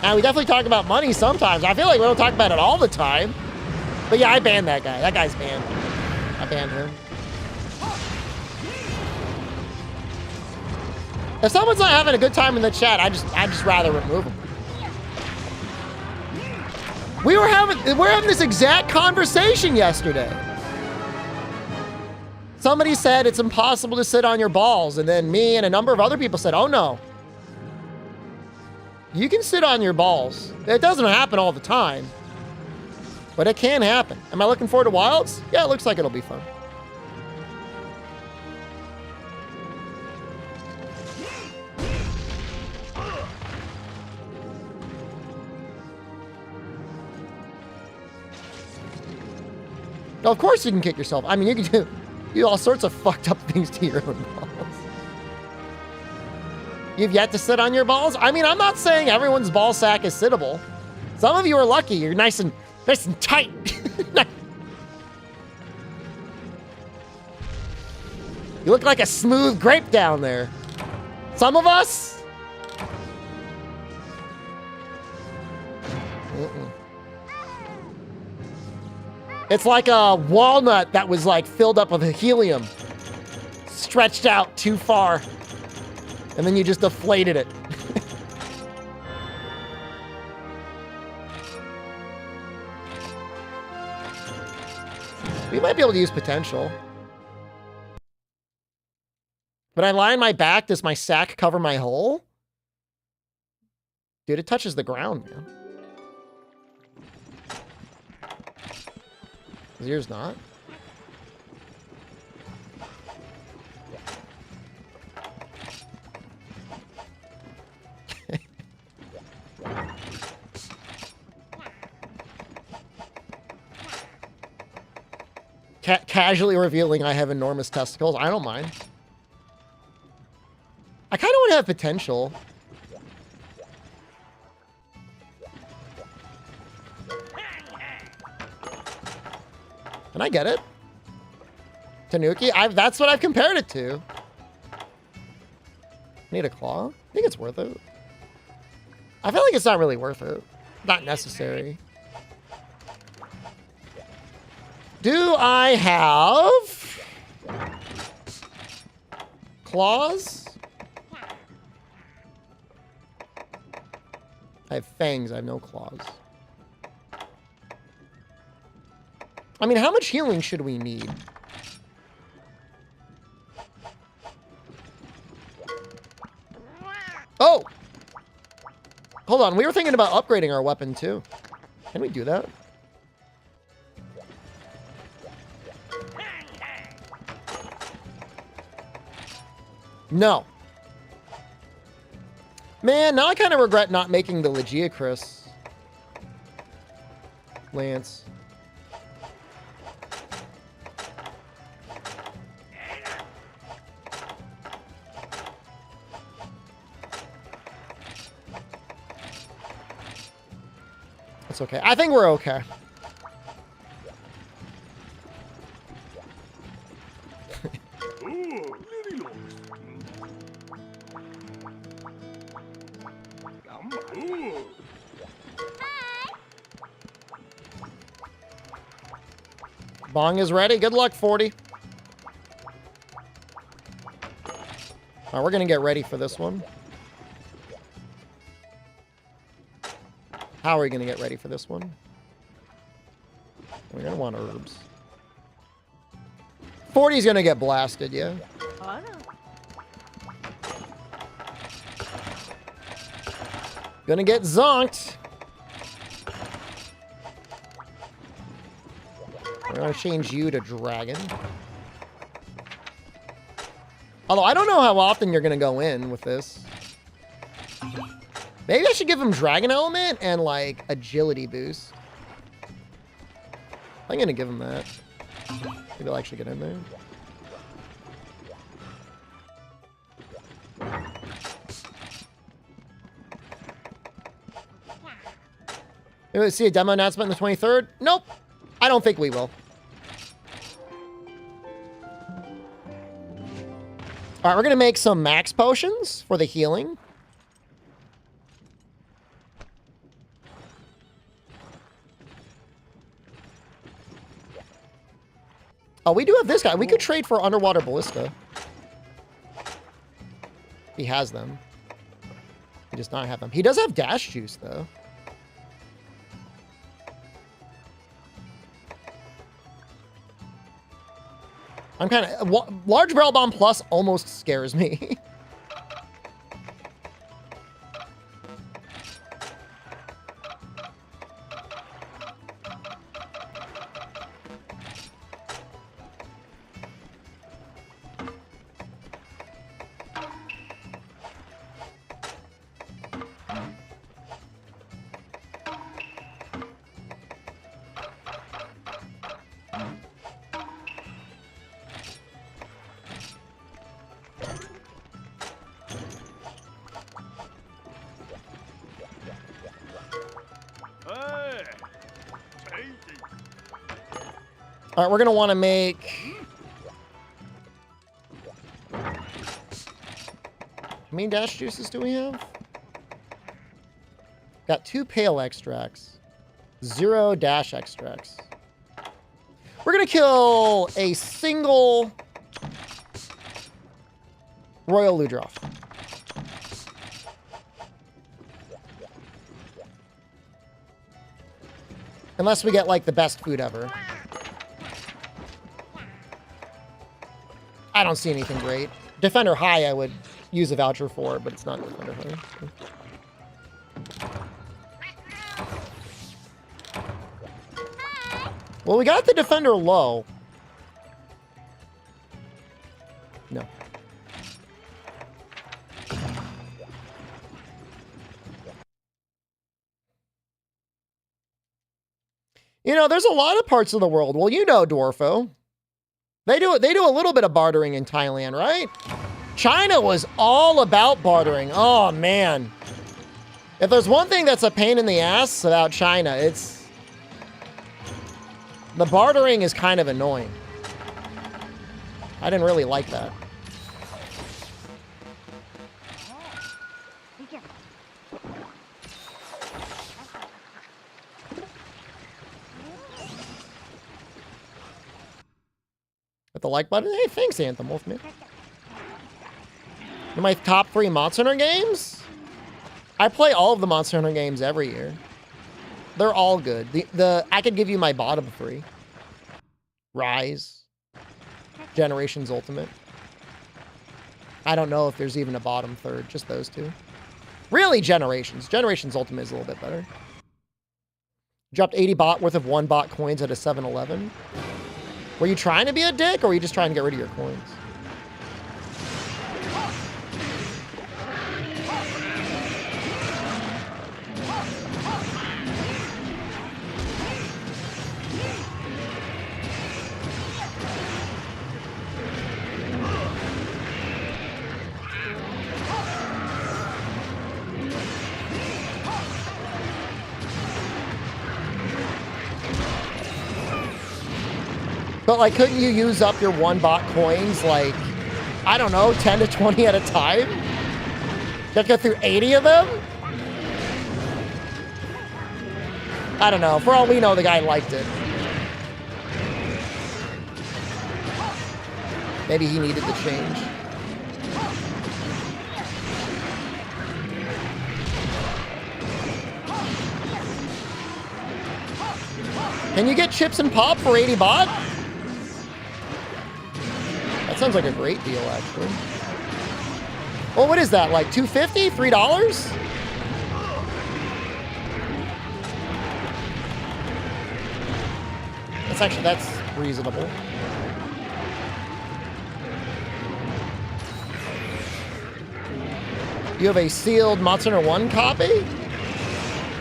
and we definitely talk about money sometimes. I feel like we don't talk about it all the time. But yeah, I banned that guy. That guy's banned. I banned her. If someone's not having a good time in the chat, I'd just rather remove them. We're having this exact conversation yesterday. Somebody said it's impossible to sit on your balls, and then me and a number of other people said, oh no. You can sit on your balls. It doesn't happen all the time, but it can happen. Am I looking forward to Wilds? Yeah, it looks like it'll be fun. Now, of course you can kick yourself. I mean, you can do all sorts of fucked up things to your own balls. You've yet to sit on your balls? I mean, I'm not saying everyone's ball sack is sittable. Some of you are lucky. You're nice and tight. You look like a smooth grape down there. Some of us? It's like a walnut that was like filled up with helium. Stretched out too far. And then you just deflated it. We might be able to use potential. When I lie on my back, does my sack cover my hole? Dude, it touches the ground, man. Is yours not? Casually revealing I have enormous testicles. I don't mind. I kind of want to have potential. Can I get it? Tanuki? That's what I've compared it to. Need a claw? I think it's worth it. I feel like it's not really worth it. Not necessary. Do I have claws? I have fangs. I have no claws. I mean, how much healing should we need? Oh! Hold on. We were thinking about upgrading our weapon, too. Can we do that? No. Man, now I kind of regret not making the Legiacris. Lance. It's okay. I think we're okay. Bong is ready. Good luck, 40. All right, we're going to get ready for this one. How are we going to get ready for this one? We're going to want herbs. 40 is going to get blasted, yeah? Gonna get zonked. We're gonna change you to dragon. Although I don't know how often you're gonna go in with this. Maybe I should give him dragon element and like agility boost. I'm gonna give him that. Maybe I'll actually get in there. Maybe we'll see a demo announcement on the 23rd? Nope. I don't think we will. All right, we're going to make some max potions for the healing. Oh, we do have this guy. We could trade for underwater ballista. He has them. He does not have them. He does have dash juice, though. I'm kind of... Large barrel bomb plus almost scares me. All right, we're going to want to make... How many dash juices do we have? Got 2 pale extracts. 0 dash extracts. We're going to kill a single Royal Ludroth. Unless we get, like, the best food ever. I don't see anything great. Defender High I would use a voucher for, but it's not Defender High. Well, we got the Defender Low. No. You know, there's a lot of parts of the world. Well, you know, Dwarfo. They do a little bit of bartering in Thailand, right? China was all about bartering. Oh, man. If there's one thing that's a pain in the ass about China, it's... the bartering is kind of annoying. I didn't really like that. Hit the like button. Hey, thanks, Anthem Wolfman. My top 3 Monster Hunter games? I play all of the Monster Hunter games every year. They're all good. I could give you my bottom 3. Rise. Generations Ultimate. I don't know if there's even a bottom 3rd. Just those 2. Really, Generations. Generations Ultimate is a little bit better. Dropped 80 bot worth of 1 bot coins at a 7-Eleven. Were you trying to be a dick, or were you just trying to get rid of your coins? But, like, couldn't you use up your 1 bot coins, like, I don't know, 10 to 20 at a time? You have to go through 80 of them? I don't know. For all we know, the guy liked it. Maybe he needed the change. Can you get chips and pop for 80 bot? That sounds like a great deal, actually. Well, what is that, like $2.50? $3? That's reasonable. You have a sealed Monster Hunter 1 copy?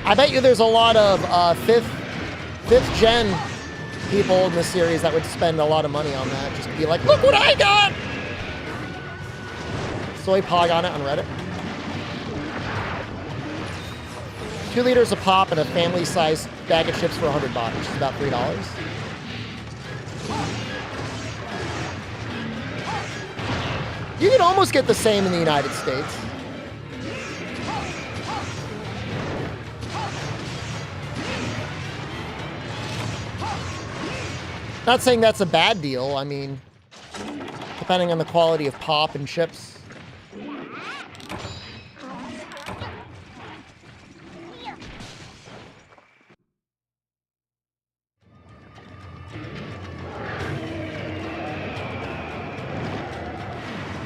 I bet you there's a lot of fifth gen people in the series that would spend a lot of money on that just to be like, look what I got! Soy Pog on it on Reddit. 2 liters of pop and a family-sized bag of chips for 100 baht, which is about $3. You can almost get the same in the United States. Not saying that's a bad deal. I mean, depending on the quality of pop and chips.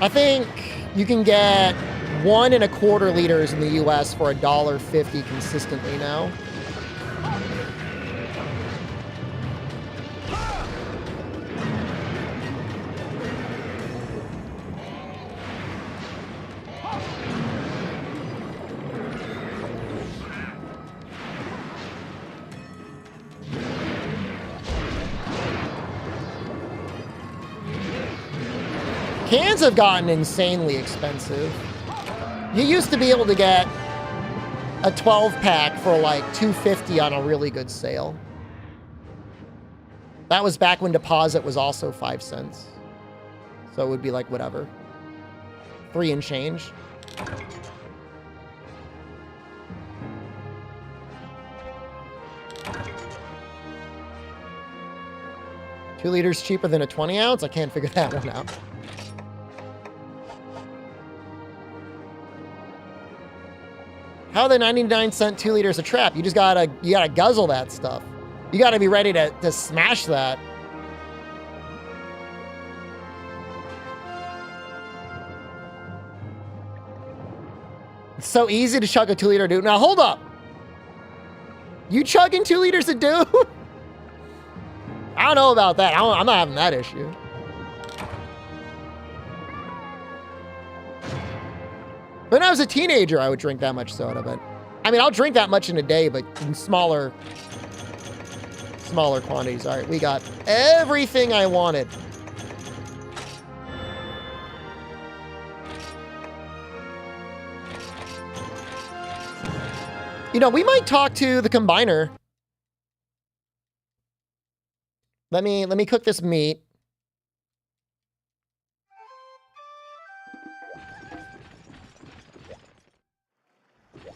I think you can get 1 1/4 liters in the US for $1.50 consistently now. Cans have gotten insanely expensive. You used to be able to get a 12-pack for like $2.50 on a really good sale. That was back when deposit was also 5 cents. So it would be like whatever. 3 and change. Two liters cheaper than a 20 ounce? I can't figure that one out. How are the 99-cent 2 liters a trap? You gotta guzzle that stuff. You gotta be ready to smash that. It's so easy to chug a 2 liter dude. Now hold up. You chugging 2 liters a dude? I don't know about that. I'm not having that issue. When I was a teenager, I would drink that much soda, but I mean, I'll drink that much in a day, but in smaller quantities. All right, we got everything I wanted. You know, we might talk to the combiner. Let me cook this meat.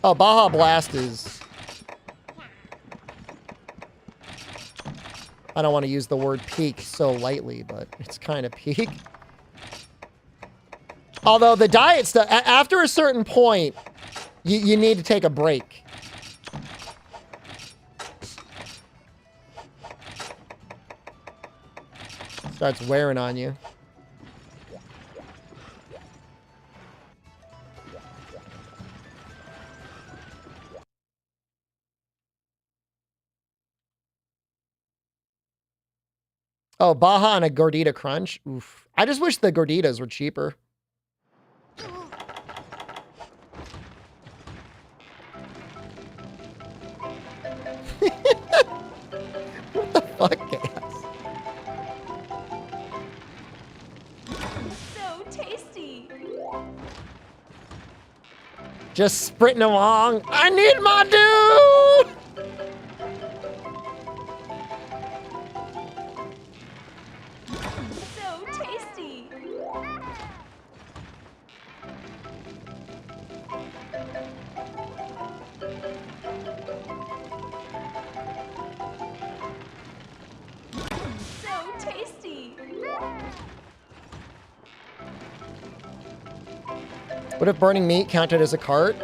Oh, Baja Blast is... I don't want to use the word peak so lightly, but it's kind of peak. Although the diet stuff, after a certain point, you need to take a break. Starts wearing on you. Oh, Baja and a gordita crunch. Oof. I just wish the gorditas were cheaper. What the fuck, Chaos? So tasty. Just sprinting along. I need my dude! What if burning meat counted as a cart?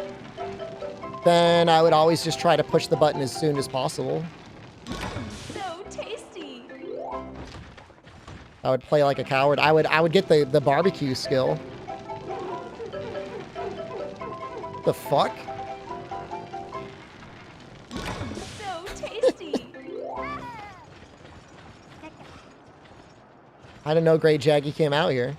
Then I would always just try to push the button as soon as possible. So tasty. I would play like a coward. I would get the barbecue skill. The fuck? So tasty. I didn't know Great Jaggy came out here.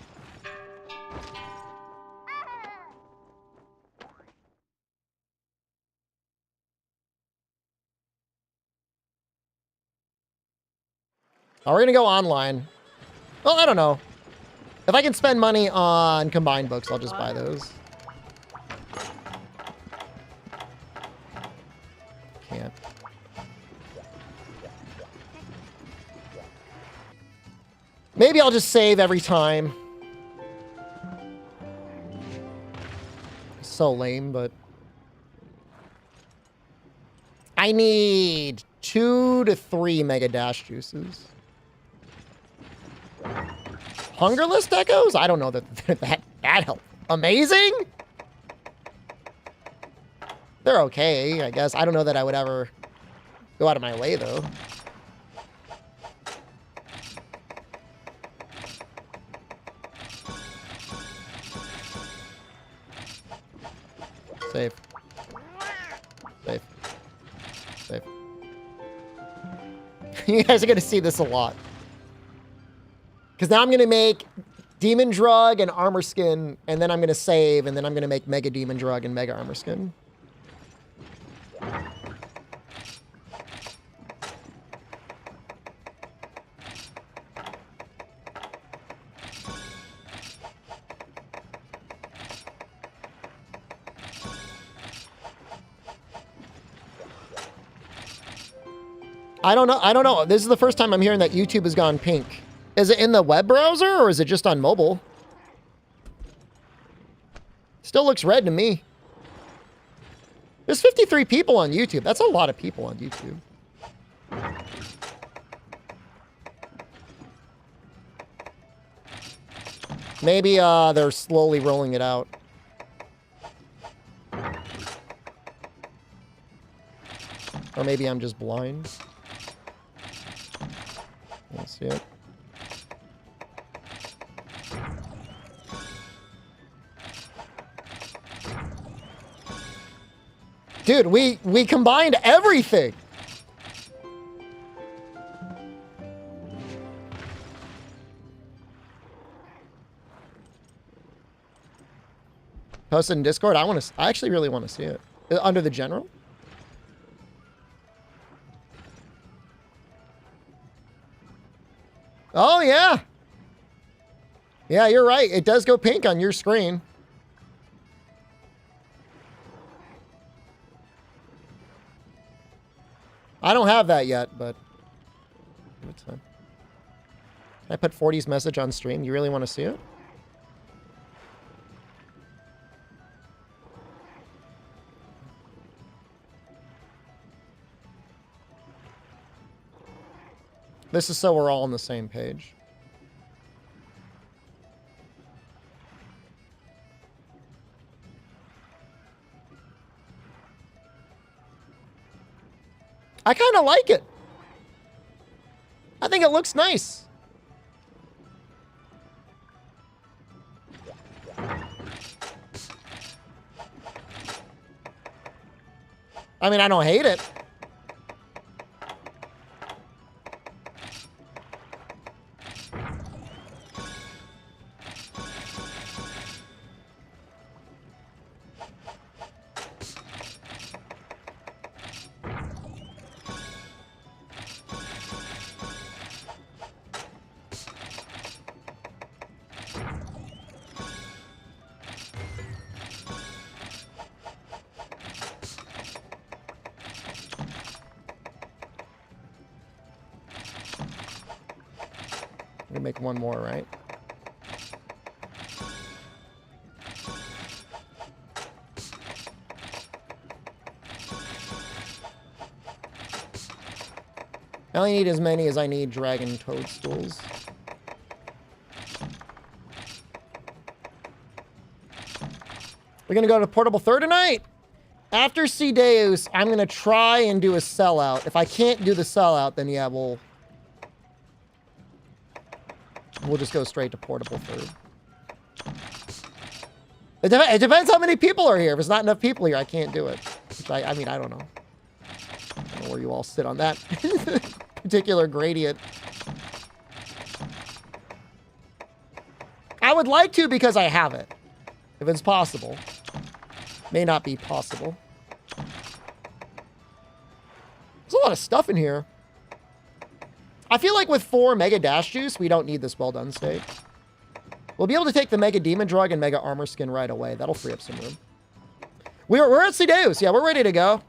Oh, we're gonna go online. Well, I don't know. If I can spend money on combined books, I'll just buy those. Can't. Maybe I'll just save every time. So lame, but... I need 2 to 3 Mega Dash juices. Hungerless Decos? I don't know that that help. Amazing? They're okay, I guess. I don't know that I would ever go out of my way, though. Safe. Safe. Safe. You guys are going to see this a lot. Because now I'm going to make Demon Drug and Armor Skin, and then I'm going to save, and then I'm going to make Mega Demon Drug and Mega Armor Skin. I don't know. I don't know. This is the first time I'm hearing that YouTube has gone pink. Is it in the web browser or is it just on mobile? Still looks red to me. There's 53 people on YouTube. That's a lot of people on YouTube. Maybe they're slowly rolling it out. Or maybe I'm just blind. Let's see it. Dude, we combined everything. Post it in Discord. I actually really want to see it. Under the general? Oh, yeah. Yeah, you're right. It does go pink on your screen. I don't have that yet, but it's fine. Can I put 40's message on stream? You really want to see it? This is so we're all on the same page. I kind of like it. I think it looks nice. I mean, I don't hate it. Make one more, right? I only need as many as I need dragon toadstools. We're going to go to Portable Third tonight. After Ceadeus, I'm going to try and do a sellout. If I can't do the sellout, then yeah, we'll just go straight to Portable Third. It depends how many people are here. If there's not enough people here, I can't do it. I mean, I don't know. I don't know where you all sit on that particular gradient. I would like to because I have it. If it's possible. May not be possible. There's a lot of stuff in here. I feel like with 4 Mega Dash Juice, we don't need this well done state. We'll be able to take the Mega Demon Drug and Mega Armor Skin right away. That'll free up some room. We're at Ceadeus. Yeah, we're ready to go.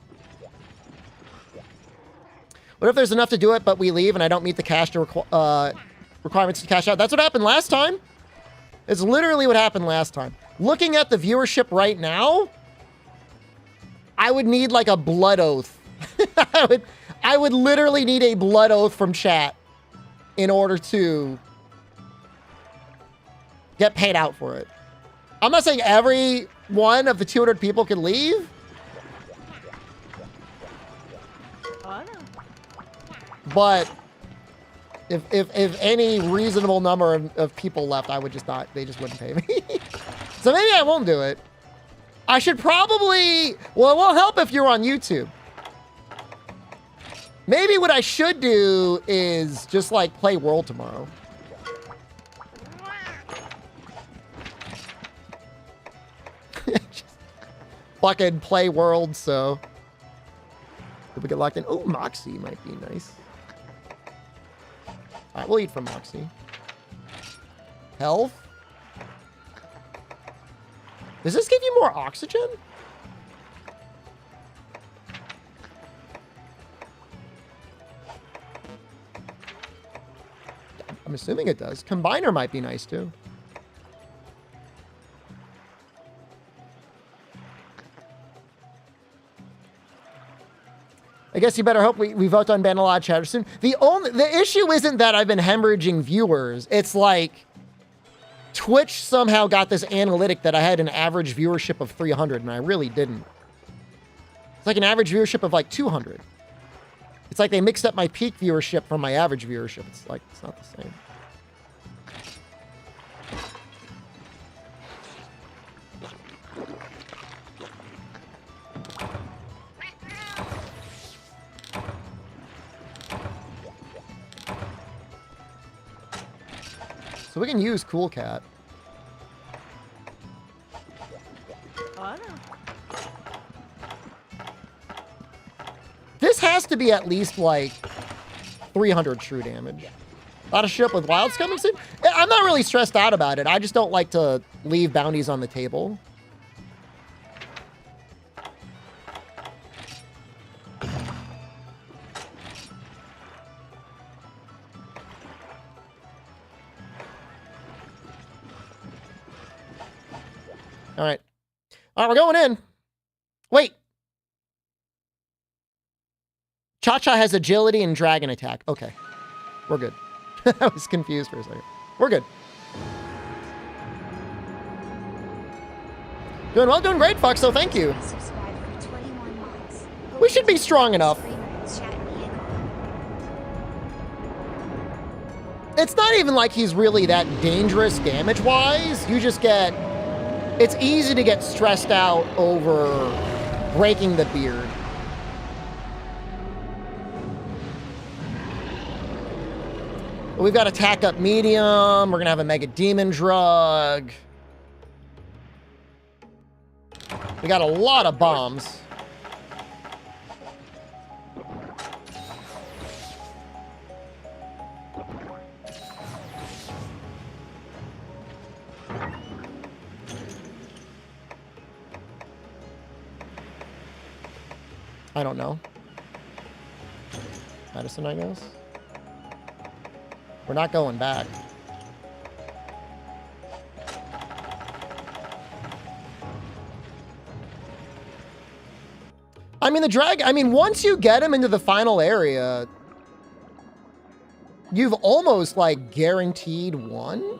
What if there's enough to do it, but we leave and I don't meet the cash requirements to cash out? That's what happened last time. It's literally what happened last time. Looking at the viewership right now, I would need like a blood oath. I would literally need a blood oath from chat in order to get paid out for it. I'm not saying every one of the 200 people can leave. But if any reasonable number of people left, I would just not, they just wouldn't pay me. So maybe I won't do it. I should probably, well, it won't help if you're on YouTube. Maybe what I should do is just like play World tomorrow. Just fucking play World, so. Did we get locked in? Oh, Moxie might be nice. All right, we'll eat from Moxie. Health. Does this give you more oxygen? I'm assuming it does. Combiner might be nice too. I guess you better hope we vote on ban a lot of chatter soon. The issue isn't that I've been hemorrhaging viewers. It's like Twitch somehow got this analytic that I had an average viewership of 300, and I really didn't. It's like an average viewership of like 200. It's like they mixed up my peak viewership from my average viewership. It's like, it's not the same. So we can use Cool Cat. This has to be at least like 300 true damage. A lot of shit with wilds coming soon. I'm not really stressed out about it. I just don't like to leave bounties on the table. All right. All right, we're going in. Wait. Cha-Cha has agility and dragon attack. Okay. We're good. I was confused for a second. We're good. Doing well, doing great, Fox, so thank you. We should be strong enough. It's not even like he's really that dangerous damage-wise. You just get... It's easy to get stressed out over breaking the beard. But we've got attack up medium. We're going to have a Mega Demon Drug. We got a lot of bombs. I don't know. Medicine, I guess. We're not going back. I mean, once you get him into the final area, you've almost, like, guaranteed one.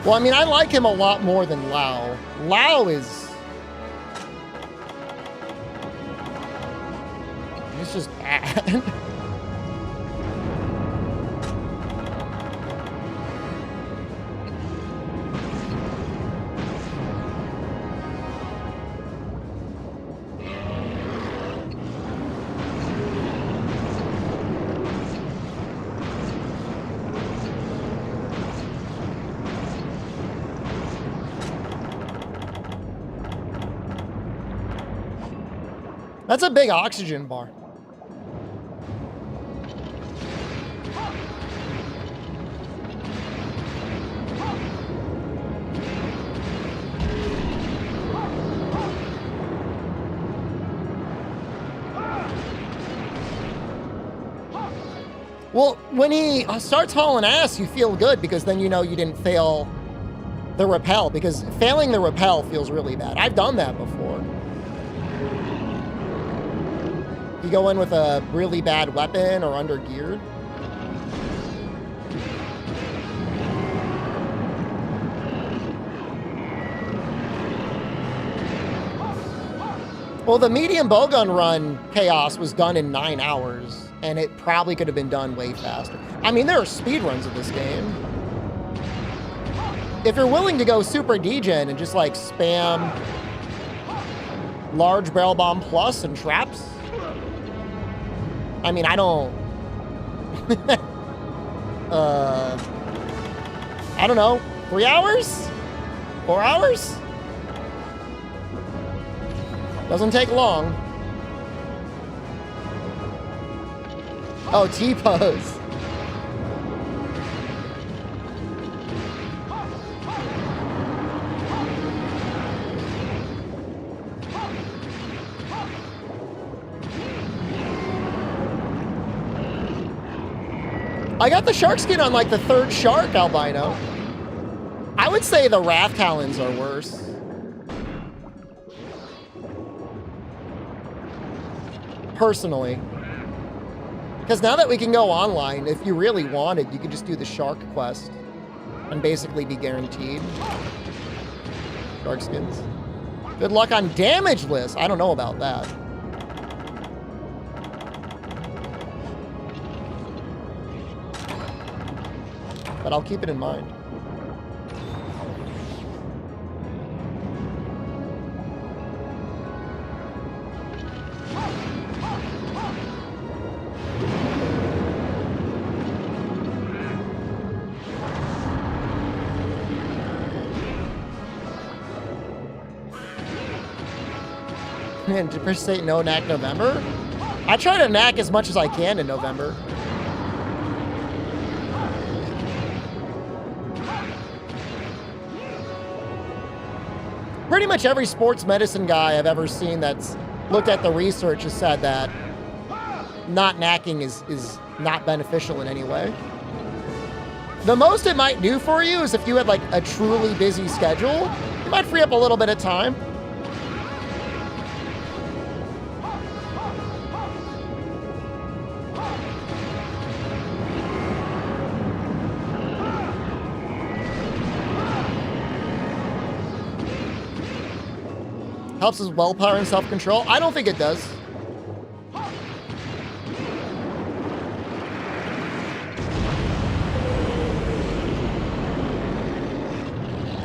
Well, I mean, I like him a lot more than Lao. Lao is... He's just bad. That's a big oxygen bar. Well, when he starts hauling ass, you feel good because then you know you didn't fail the rappel, because failing the rappel feels really bad. I've done that before. You go in with a really bad weapon or under geared. Well, the medium bowgun run chaos was done in 9 hours, and it probably could have been done way faster. I mean, there are speed runs of this game. If you're willing to go super degen and just like spam large barrel bomb plus and traps, I mean, I don't... I don't know. 3 hours? 4 hours? Doesn't take long. Oh, T-pose. I got the shark skin on like the 3rd shark albino. I would say the Rathalos are worse. Personally. Because now that we can go online, if you really wanted, you could just do the shark quest and basically be guaranteed shark skins. Good luck on damageless. I don't know about that. But I'll keep it in mind. And to participate no knack November? I try to knack as much as I can in November. Pretty much every sports medicine guy I've ever seen that's looked at the research has said that not knacking is not beneficial in any way. The most it might do for you is if you had like a truly busy schedule, it might free up a little bit of time. Helps with willpower and self-control? I don't think it does.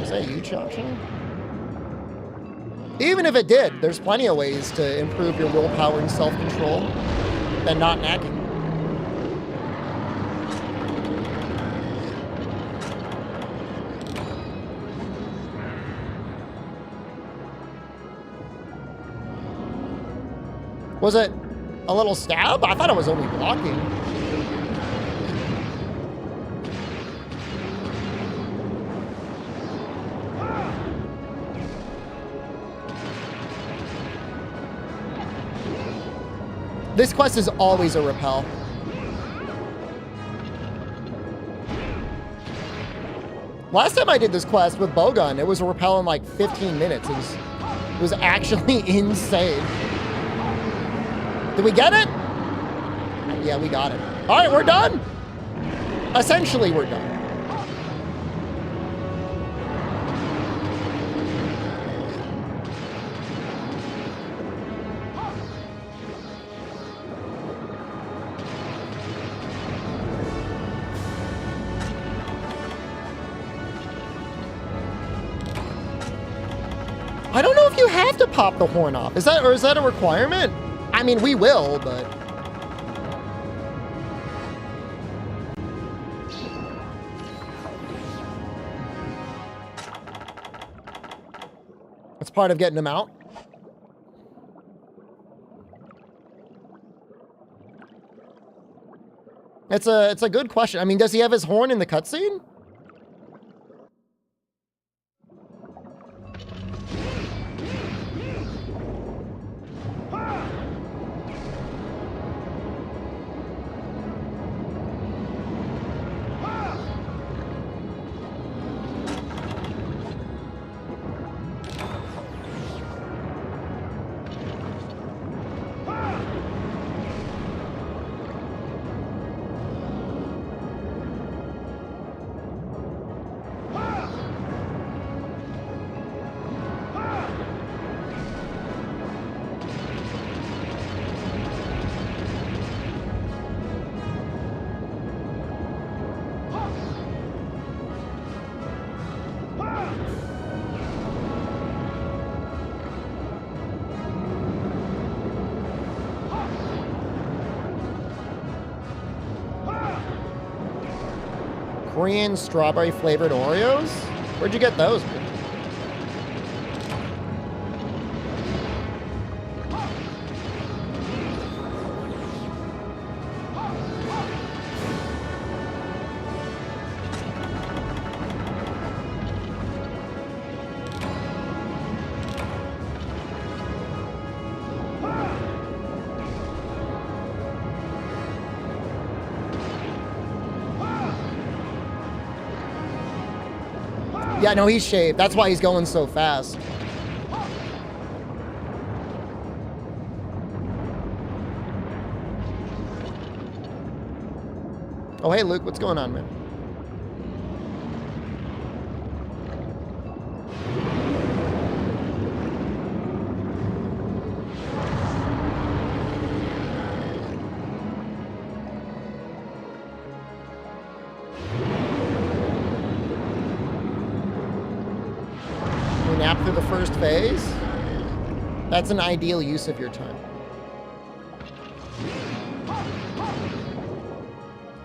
Is that a huge option? Even if it did, there's plenty of ways to improve your willpower and self-control than not knacking. Was it a little stab? I thought it was only blocking. This quest is always a repel. Last time I did this quest with Bowgun, it was a repel in like 15 minutes. It was actually insane. Did we get it? Yeah, we got it. All right, we're done. Essentially, we're done. if you have to pop the horn off. Is that a requirement? I mean, we will, but... It's part of getting him out. It's a good question. I mean, does he have his horn in the cutscene? Korean strawberry flavored Oreos? Where'd you get those, man? Yeah, no, he's shaved. That's why he's going so fast. Oh, hey, Luke, what's going on, man? Nap through the first phase. That's an ideal use of your time.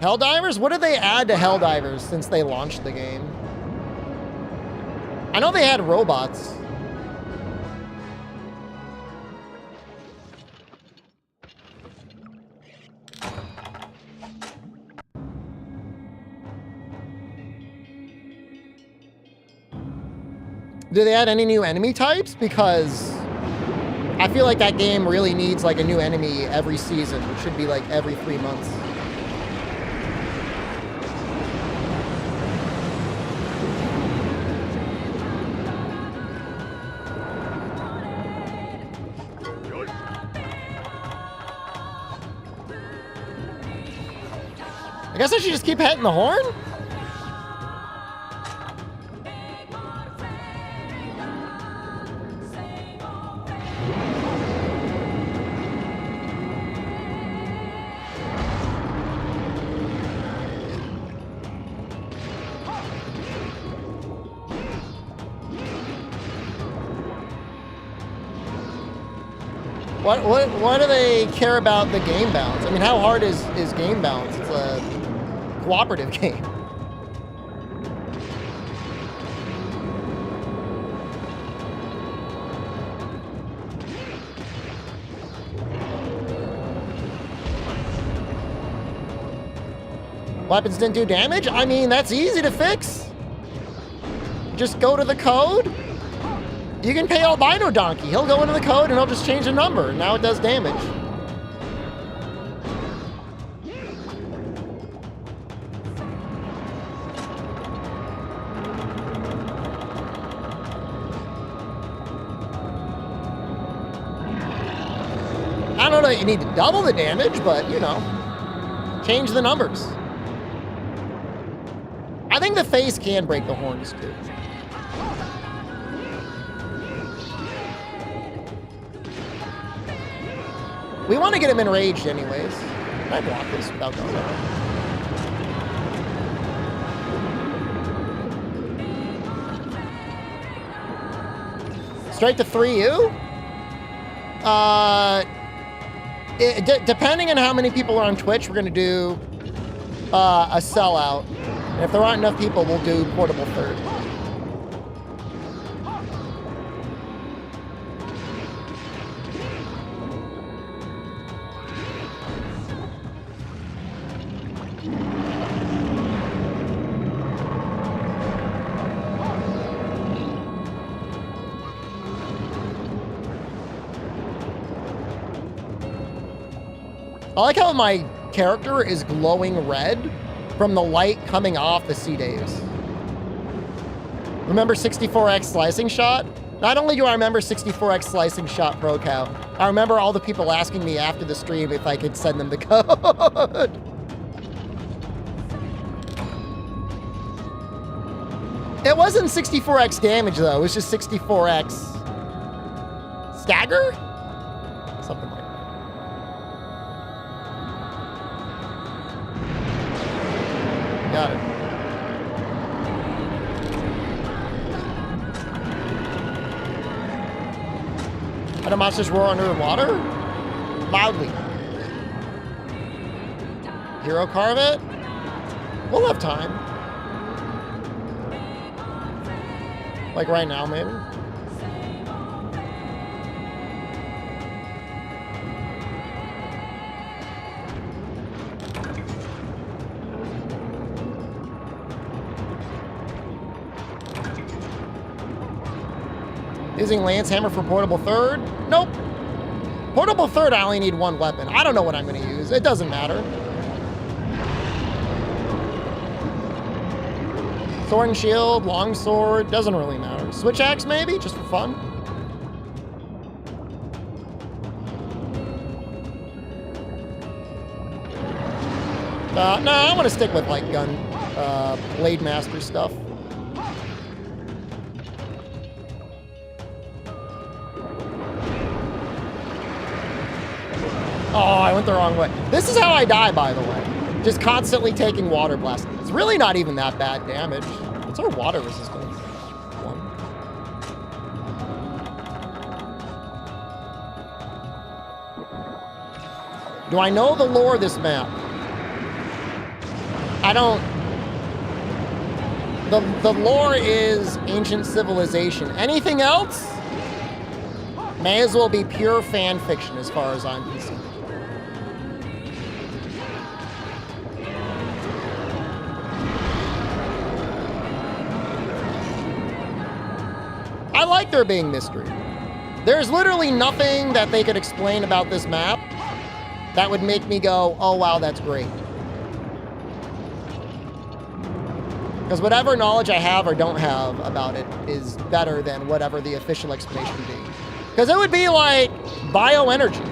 Helldivers? What did they add to Helldivers since they launched the game? I know they had robots. Do they add any new enemy types? Because I feel like that game really needs like a new enemy every season. It should be like every 3 months. I guess I should just keep hitting the horn? What do they care about the game balance? I mean, how hard is game balance? It's a cooperative game. Weapons didn't do damage? I mean, that's easy to fix. Just go to the code. You can pay Albino Donkey. He'll go into the code and he'll just change the number. Now it does damage. I don't know that you need to double the damage, but, you know, change the numbers. I think the face can break the horns, too. We want to get him enraged anyways. Can I block this without going out? Straight to 3U? Depending on how many people are on Twitch, we're going to do a sellout. And if there aren't enough people, we'll do portable third. I like how my character is glowing red from the light coming off the Ceadeus. Remember 64X slicing shot? Not only do I remember 64X slicing shot pro cow, I remember all the people asking me after the stream if I could send them the code. It wasn't 64X damage though, it was just 64X stagger? Something like that. Got it. How do monsters roar underwater? Loudly. Hero carve it? We'll have time. Like right now, maybe? Using Lance Hammer for portable third? Nope. Portable third, I only need one weapon. I don't know what I'm going to use. It doesn't matter. Sword and shield, long sword, doesn't really matter. Switch axe maybe, just for fun. No, I want to stick with like gun, blade master stuff. Oh, I went the wrong way. This is how I die, by the way. Just constantly taking water blast. It's really not even that bad damage. What's our water resistance? 1. Do I know the lore of this map? I don't. The lore is ancient civilization. Anything else may as well be pure fan fiction as far as I'm concerned. I like there being mystery. There's literally nothing that they could explain about this map that would make me go, oh wow, that's great. Because whatever knowledge I have or don't have about it is better than whatever the official explanation would be. Because it would be like bioenergy.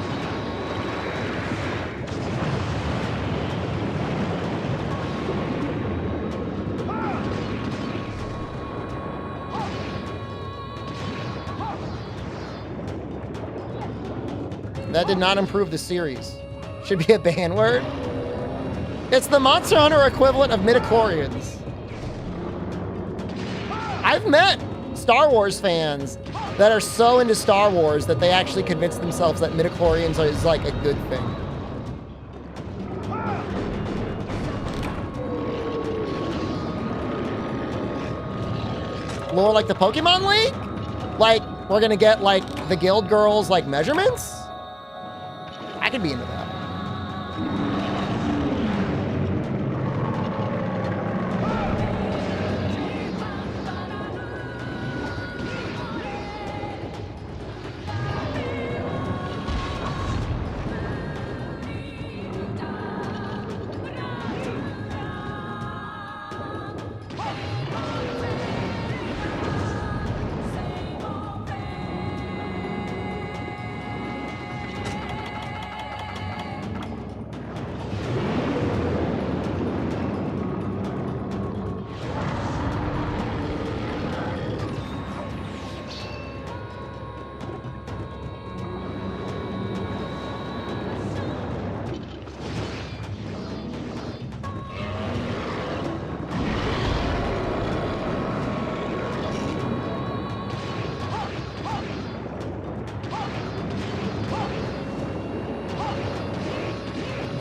That did not improve the series. Should be a ban word. It's the Monster Hunter equivalent of midichlorians. I've met Star Wars fans that are so into Star Wars that they actually convince themselves that midichlorians is like a good thing. Lore like the Pokemon League? Like, we're gonna get like the guild girls like measurements? I could be into that.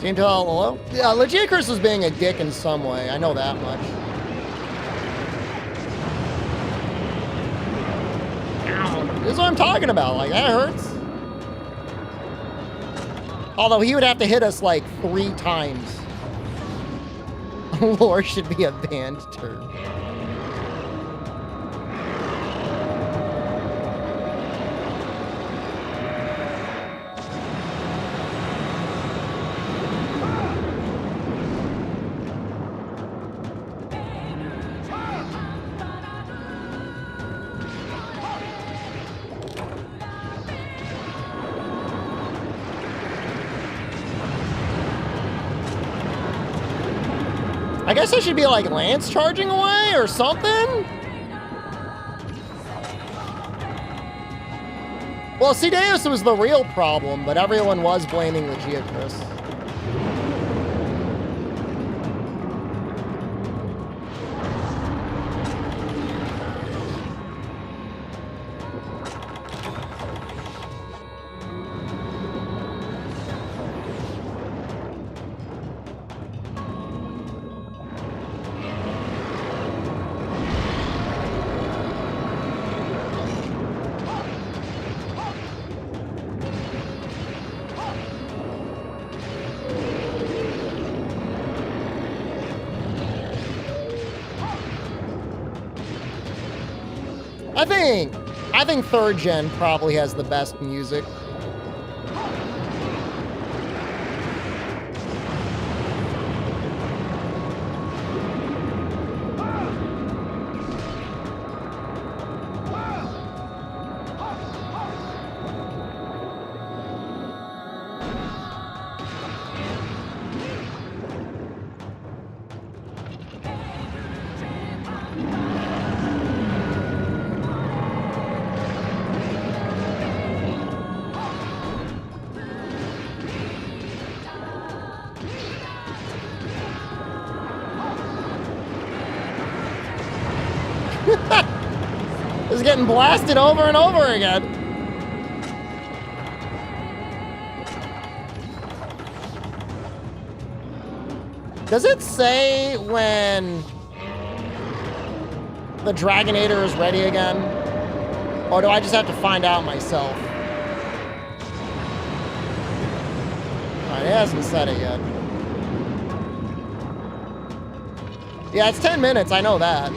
Can you tell hello? Yeah, Legicurus was being a dick in some way. I know that much. Ow. This is what I'm talking about. Like, that hurts. Although he would have to hit us like 3 times. Lore should be a banned term. I guess I should be like lance charging away or something? Well, Ceadeus was the real problem, but everyone was blaming Legicurus. I think 3rd gen probably has the best music. This is getting blasted over and over again. Does it say when the Dragonator is ready again? Or do I just have to find out myself? Alright, it hasn't said it yet. Yeah, it's 10 minutes, I know that.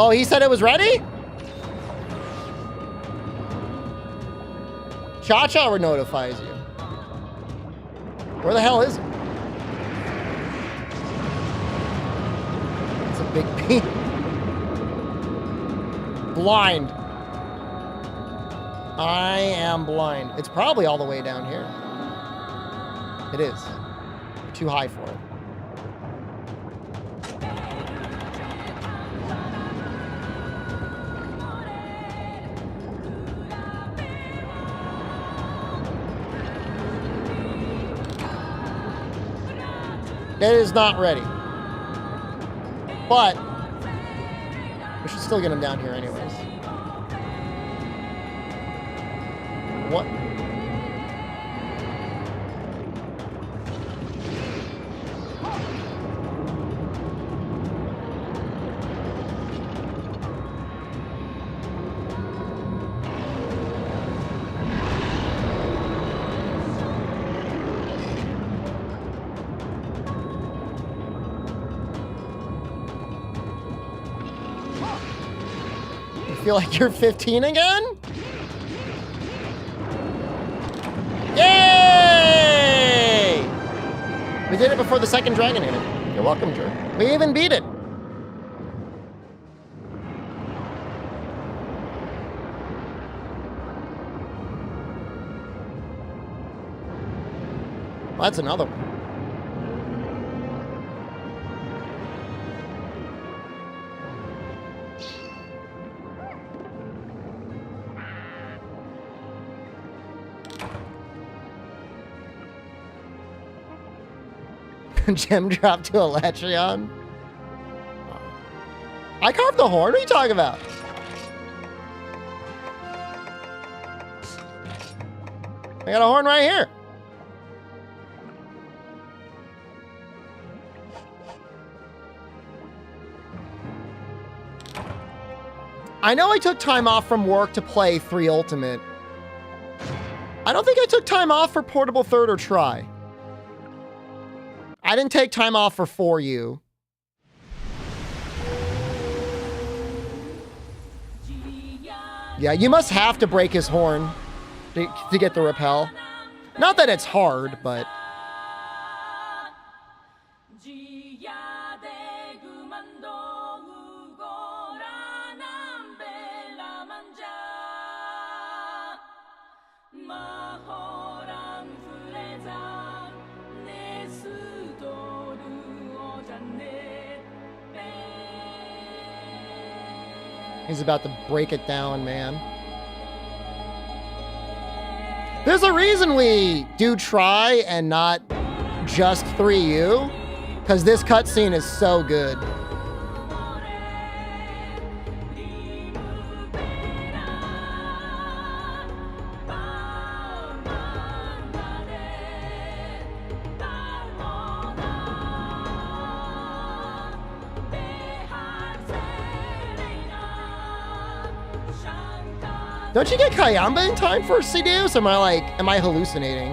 Oh, he said it was ready? Cha-Cha notifies you. Where the hell is it? It's a big beam. Blind. I am blind. It's probably all the way down here. It is. Too high for it. It is not ready. But we should still get him down here anyways. What? Feel like you're 15 again? Yay! We did it before the second dragon hit it. You're welcome, Drew. We even beat it. Well, that's another one. Gem drop to Electrion. I carved the horn? What are you talking about? I got a horn right here. I know I took time off from work to play 3 Ultimate. I don't think I took time off for Portable Third or Try. I didn't take time off for 4U. Yeah, you must have to break his horn to get the repel. Not that it's hard, but... He's about to break it down, man. There's a reason we do Try and not just 3U, because this cutscene is so good. Don't you get Kayamba in time for Ceadeus? Am I hallucinating?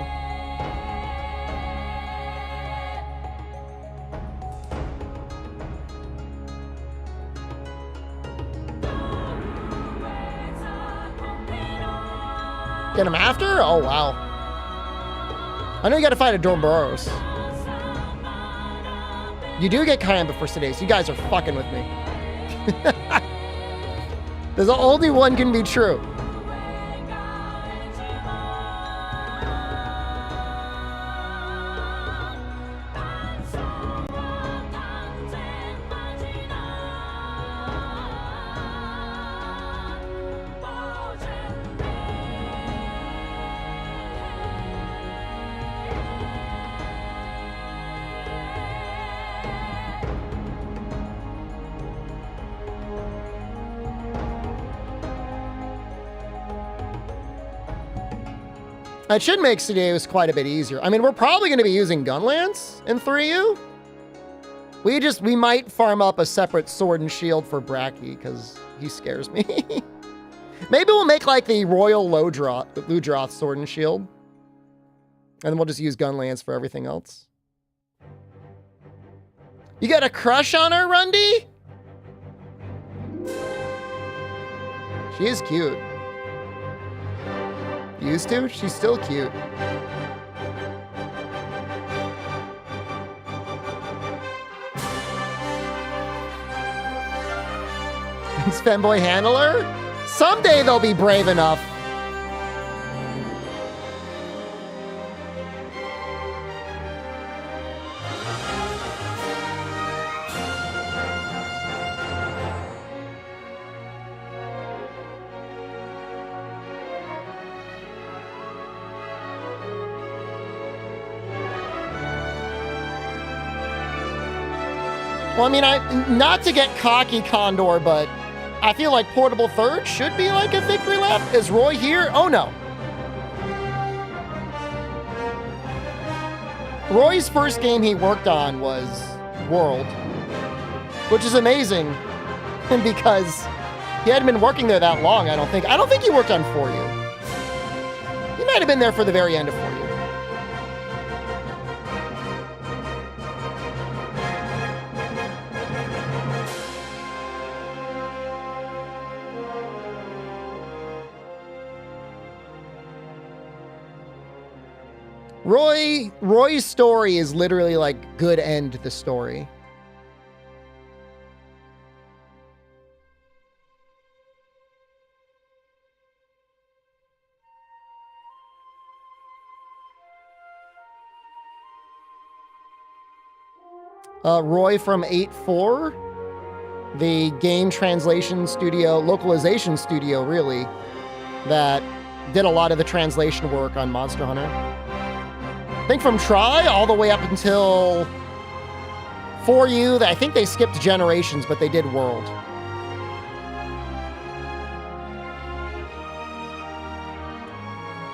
Get him after? Oh, wow. I know you gotta fight a Dormboros. You do get Kayamba for Ceadeus. You guys are fucking with me. There's only one can be true. That should make Ceadeus quite a bit easier. I mean, we're probably going to be using Gunlance in 3U. We might farm up a separate sword and shield for Baky because he scares me. Maybe we'll make like the Royal Ludroth sword and shield. And then we'll just use Gunlance for everything else. You got a crush on her, Rundy? She is cute. Used to? She's still cute. Femboy handler? Someday they'll be brave enough. Well, I mean, not to get cocky, Condor, but I feel like Portable Third should be like a victory lap. Is Roy here? Oh, no. Roy's first game he worked on was World, which is amazing because he hadn't been working there that long, I don't think. I don't think he worked on 4U. He might have been there for the very end of 4U. Roy's story is literally like good end to the story. Roy from 8.4, the game translation studio, localization studio, really, that did a lot of the translation work on Monster Hunter. I think from Try all the way up until For You, I think they skipped Generations, but they did World.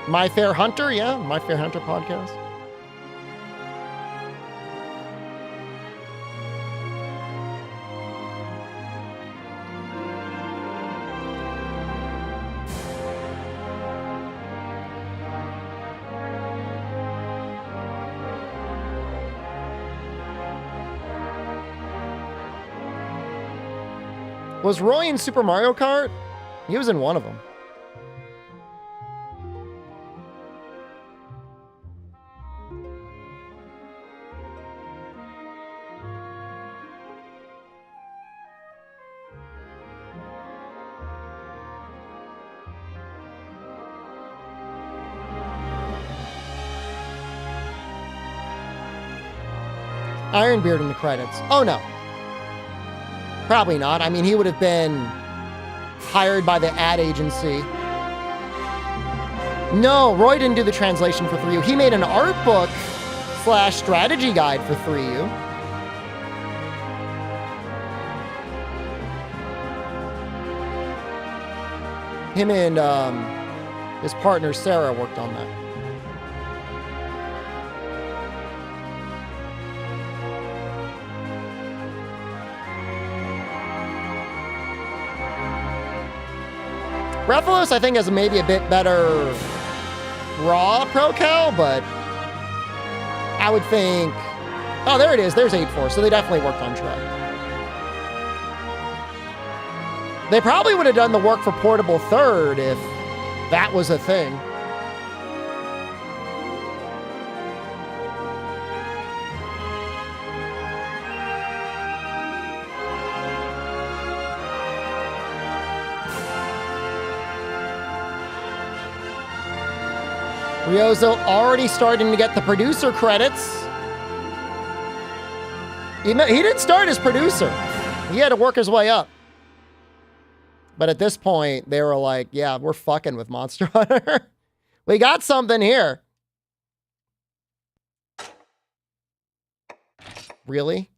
My Fair Hunter, yeah, My Fair Hunter podcast. Was Roy in Super Mario Kart? He was in one of them. Ironbeard in the credits. Oh, no. Probably not. I mean, he would have been hired by the ad agency. No, Roy didn't do the translation for 3U. He made an art book / strategy guide for 3U. Him and his partner, Sarah, worked on that. Rathalos, I think, has maybe a bit better raw pro-cal, but I would think... Oh, there it is. There's 8-4, so they definitely worked on track. They probably would have done the work for Portable Third if that was a thing. Ryozo already starting to get the producer credits. He didn't start as producer. He had to work his way up. But at this point, they were like, yeah, we're fucking with Monster Hunter. We got something here. Really?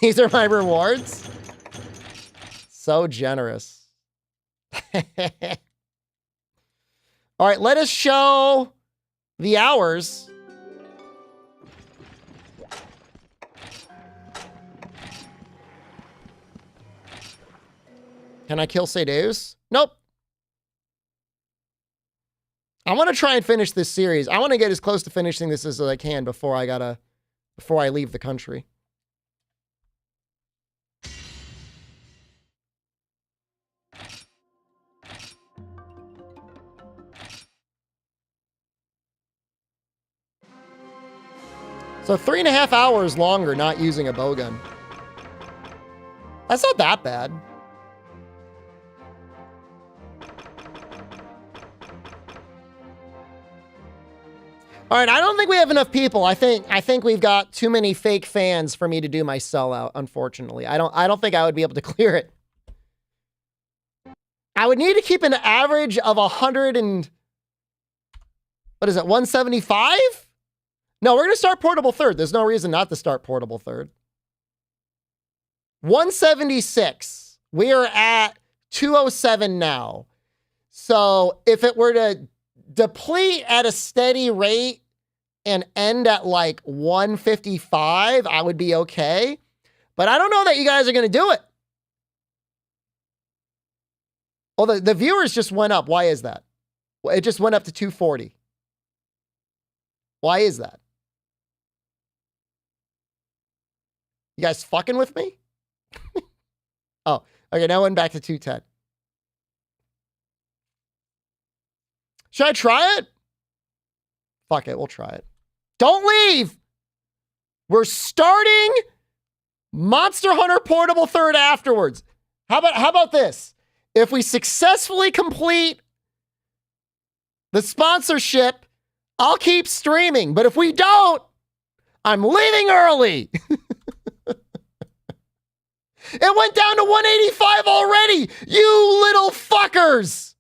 These are my rewards? So generous. All right, let us show the hours. Can I kill Ceadeus? Nope. I want to try and finish this series. I want to get as close to finishing this as I can before I leave the country. So 3.5 hours longer not using a bowgun. That's not that bad. All right, I don't think we have enough people. I think we've got too many fake fans for me to do my sellout, unfortunately. I don't think I would be able to clear it. I would need to keep an average of 100 and... What is it, 175? No, we're going to start Portable Third. There's no reason not to start Portable Third. 176. We are at 207 now. So if it were to deplete at a steady rate and end at like 155, I would be okay. But I don't know that you guys are going to do it. Well, the viewers just went up. Why is that? It just went up to 240. Why is that? You guys fucking with me? Oh, okay. Now I'm back to 210. Should I try it? Fuck it. We'll try it. Don't leave. We're starting Monster Hunter Portable Third afterwards. How about this? If we successfully complete the sponsorship, I'll keep streaming. But if we don't, I'm leaving early. It went down to 185 already, you little fuckers.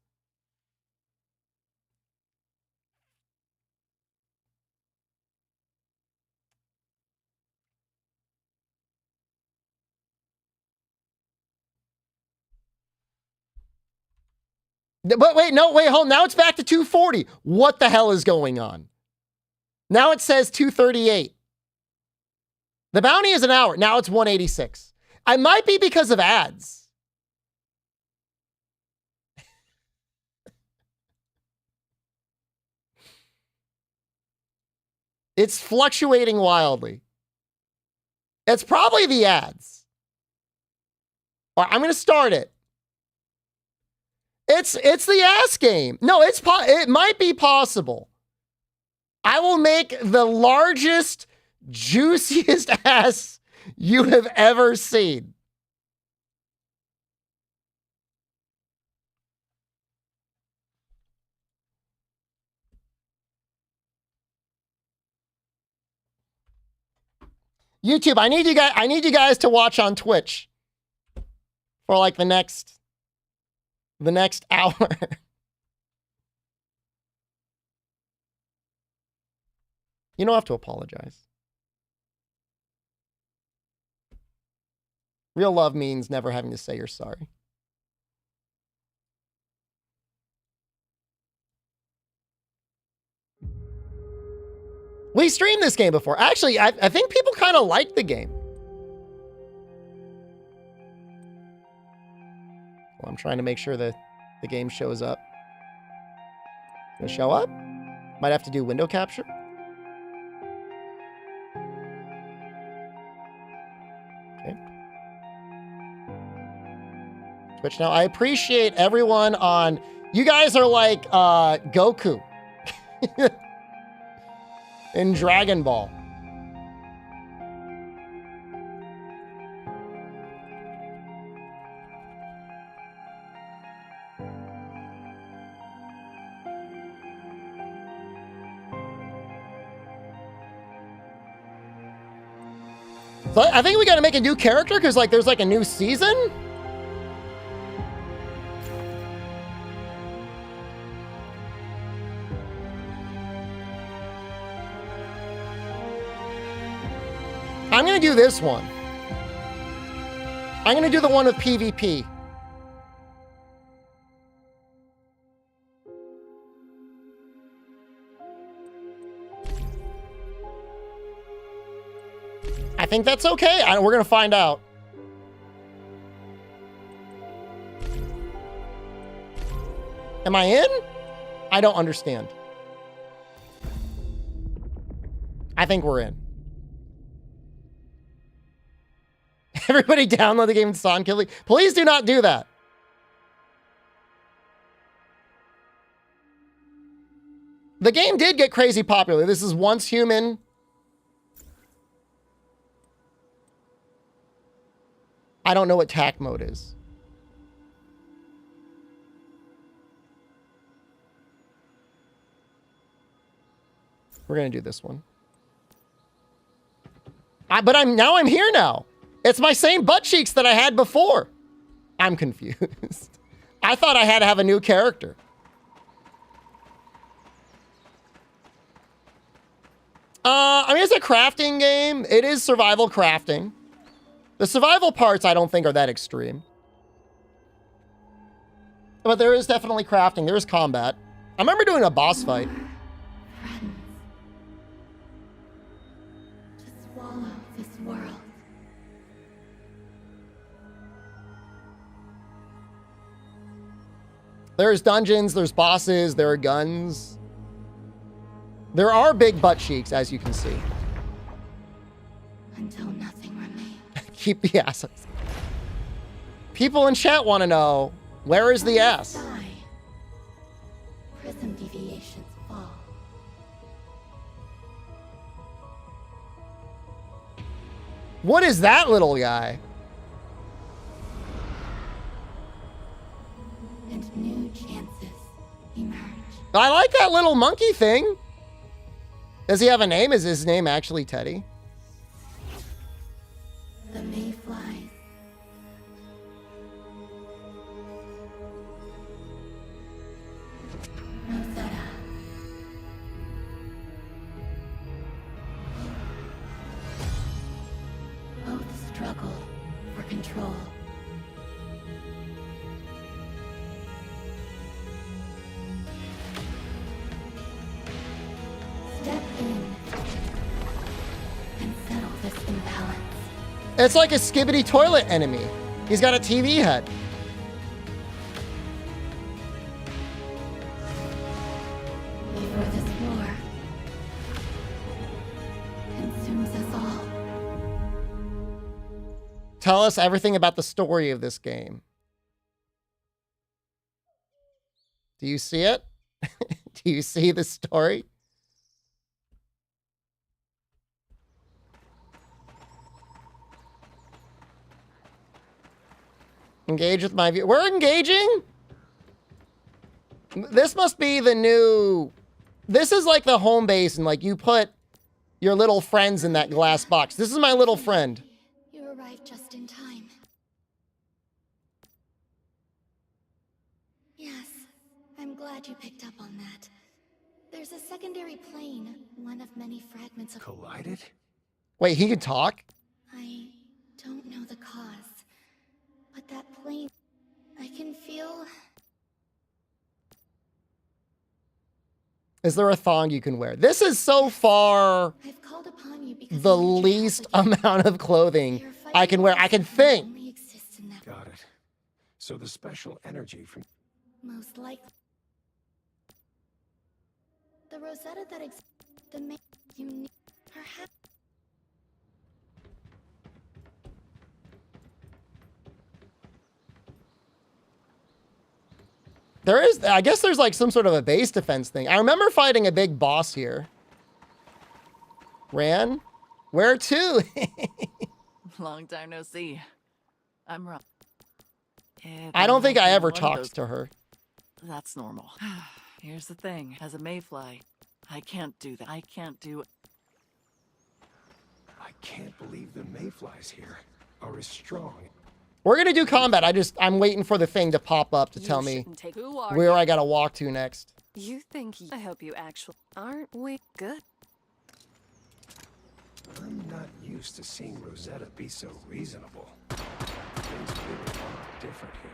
But wait, no, wait, hold on. Now it's back to 240. What the hell is going on? Now it says 238. The bounty is an hour. Now it's 186. I might be because of ads. It's fluctuating wildly. It's probably the ads. All right, I'm going to start it. It's the ass game. No, it might be possible. I will make the largest, juiciest ass you have ever seen. YouTube, I need you guys to watch on Twitch for like the next hour. You don't have to apologize. Real love means never having to say you're sorry. We streamed this game before. Actually, I think people kind of like the game. Well, I'm trying to make sure that the game shows up. Gonna show up? Might have to do window capture. Okay. Twitch now. I appreciate everyone on... You guys are like Goku. In Dragon Ball. So I think we got to make a new character because like there's like a new season. I'm going to do this one. I'm going to do the one with PvP. I think that's okay. We're going to find out. Am I in? I don't understand. I think we're in. Everybody download the game and Son Killing. Please do not do that. The game did get crazy popular. This is Once Human. I don't know what tack mode is. We're going to do this one. But I'm here now. It's my same butt cheeks that I had before. I'm confused. I thought I had to have a new character. I mean, it's a crafting game. It is survival crafting. The survival parts I don't think are that extreme. But there is definitely crafting. There is combat. I remember doing a boss fight. Friends, to swallow this world. There's dungeons, there's bosses, there are guns. There are big butt cheeks, as you can see. Until nothing remains. Keep the asses. People in chat want to know, where is the ass? Die. Prism deviations fall. What is that little guy? And new chances emerge. I like that little monkey thing. Does he have a name? Is his name actually Teddy? The mayflies. Rosetta. Both struggle for control. It's like a skibbity toilet enemy. He's got a TV head. Before this war consumes us all. Tell us everything about the story of this game. Do you see it? Do you see the story? Engage with my view. We're engaging? This must be the new... This is like the home base, and like you put your little friends in that glass box. This is my little friend. You arrived just in time. Yes, I'm glad you picked up on that. There's a secondary plane, one of many fragments of... Collided? Wait, he could talk? I don't know the cause, but that plane... I can feel... Is there a thong you can wear? This is so far I've called upon you because the I need your help least again. amount of clothing Your I can wear. I can think. only exists in that Got it. So the special energy from... most likely. The Rosetta that exists, the main you need, perhaps. There is, I guess there's like some sort of a base defense thing. I remember fighting a big boss here. Ran? Where to? Long time no see. I'm wrong. I don't think I ever talked to her. That's normal. Here's the thing. As a mayfly, I can't do that. I can't do... I can't believe the mayflies here are as strong. We're gonna do combat. I'm waiting for the thing to pop up to tell me Who are where I gotta walk to next. you? Think I hope you actually aren't we good? I'm not used to seeing Rosetta be so reasonable. Things really are different here.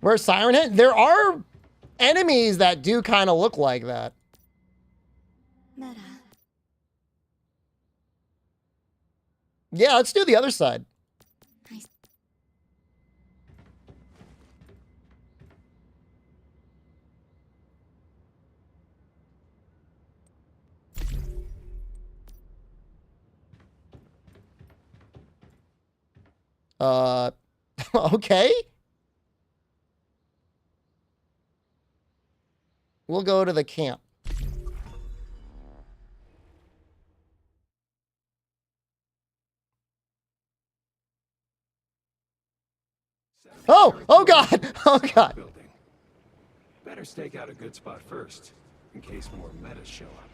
Where's Siren Head? There are enemies that do kind of look like that. Meta. Yeah, let's do the other side. I Okay. We'll go to the camp. Oh God, oh God. Building. Better stake out a good spot first, in case more metas show up.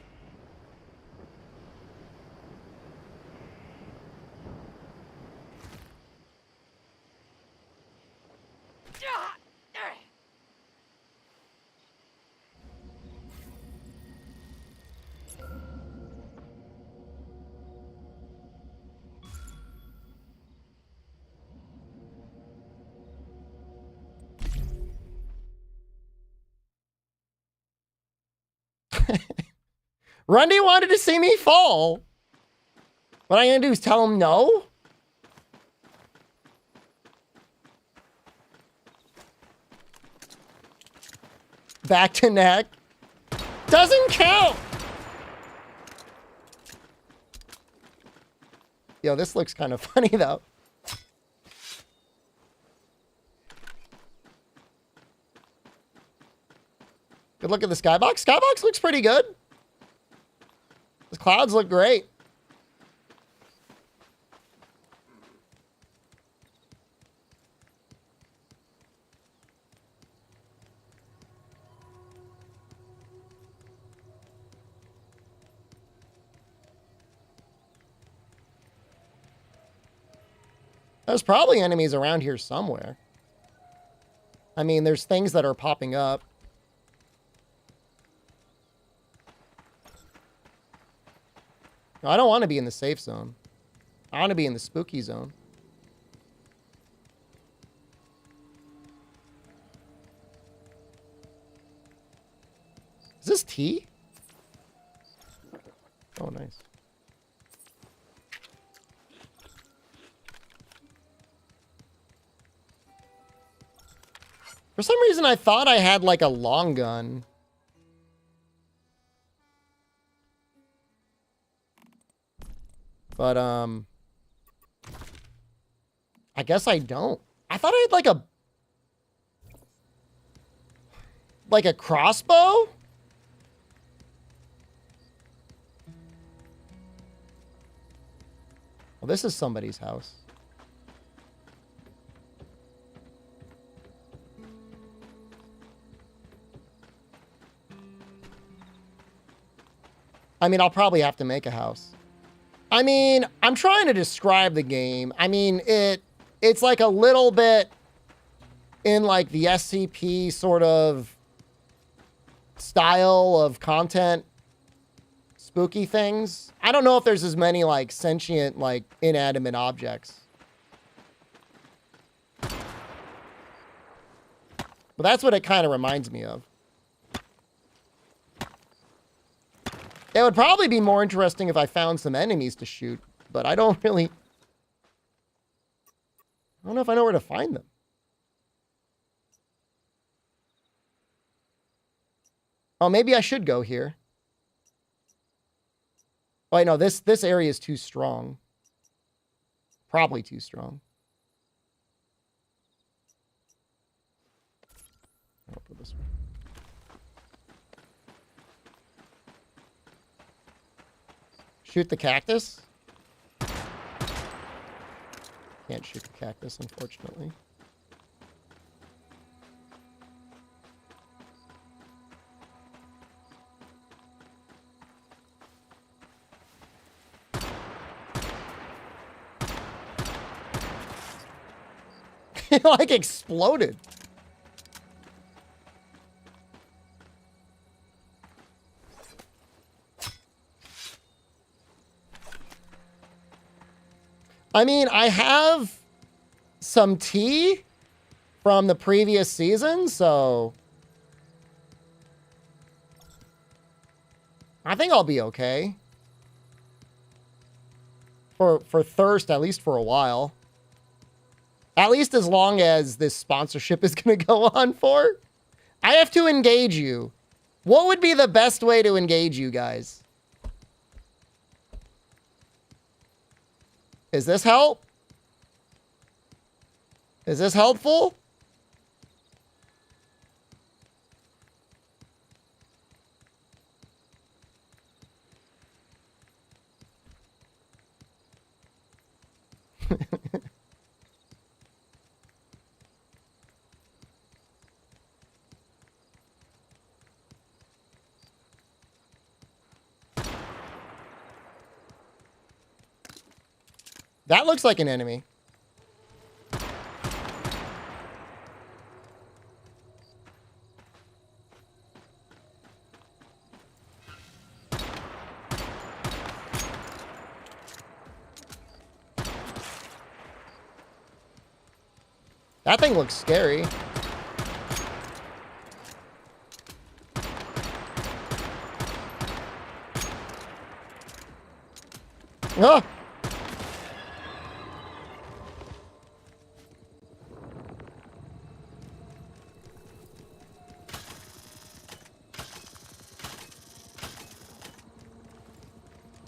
Rundy wanted to see me fall. What I'm gonna do is tell him no? Back to neck. Doesn't count. Yo, this looks kind of funny though. Good look at the skybox. Skybox looks pretty good. The clouds look great. There's probably enemies around here somewhere. I mean, there's things that are popping up. No, I don't want to be in the safe zone. I want to be in the spooky zone. Is this tea? Oh, nice. For some reason, I thought I had like a long gun. But, I guess I don't. I thought I had like a crossbow? Well, this is somebody's house. I mean, I'll probably have to make a house. I mean, I'm trying to describe the game. I mean, it's like a little bit in like the SCP sort of style of content, spooky things. I don't know if there's as many like sentient, like inanimate objects. But that's what it kind of reminds me of. It would probably be more interesting if I found some enemies to shoot, but I don't know if I know where to find them. Oh, maybe I should go here. Oh, wait, no, this area is too strong. Probably too strong. I'll put this one. Shoot the cactus? Can't shoot the cactus, unfortunately. It like exploded. I mean, I have some tea from the previous season, so I think I'll be okay. For thirst, at least for a while. At least as long as this sponsorship is going to go on for. I have to engage you. What would be the best way to engage you guys? Is this help? Is this helpful? That looks like an enemy. That thing looks scary. Ah!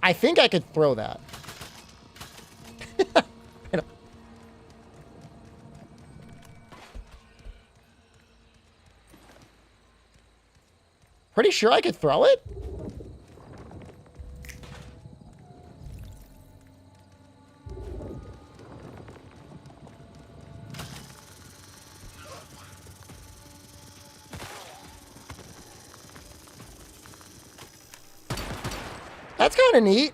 I think I could throw that. Pretty sure I could throw it. That's kind of neat.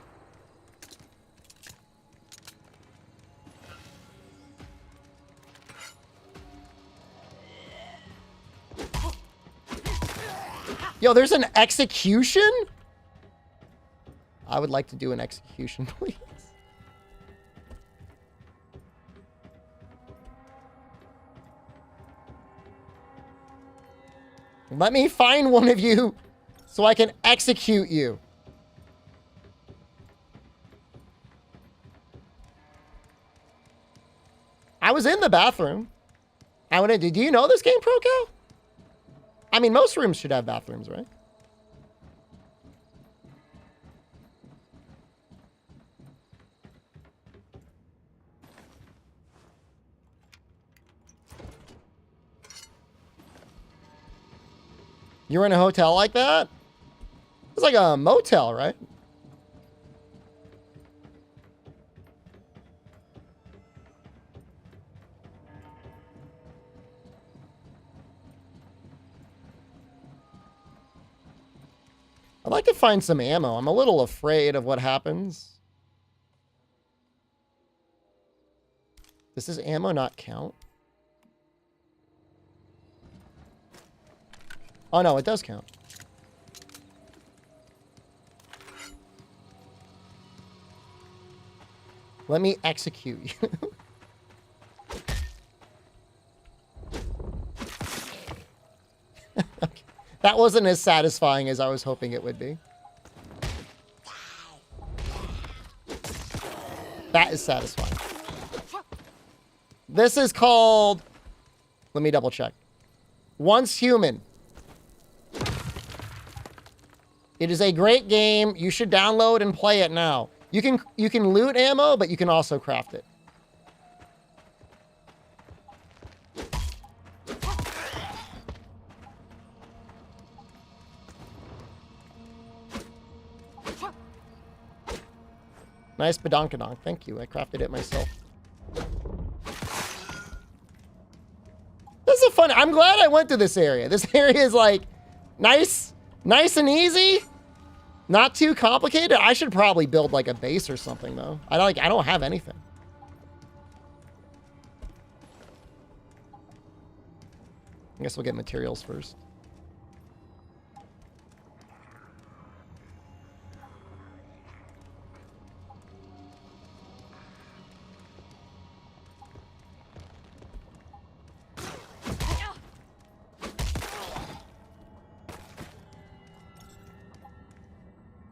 Yo, there's an execution? I would like to do an execution, please. Let me find one of you so I can execute you. I was in the bathroom. I went in. Do you know this game, ProCal? I mean, most rooms should have bathrooms, right? You're in a hotel like that? It's like a motel, right? I'd like to find some ammo. I'm a little afraid of what happens. Does this ammo not count? Oh, no, it does count. Let me execute you. Okay. That wasn't as satisfying as I was hoping it would be. That is satisfying. This is called... Let me double check. Once Human. It is a great game. You should download and play it now. You can loot ammo, but you can also craft it. Nice badonkadonk. Thank you. I crafted it myself. This is fun. I'm glad I went to this area. This area is like nice and easy. Not too complicated. I should probably build like a base or something though. I don't have anything. I guess we'll get materials first.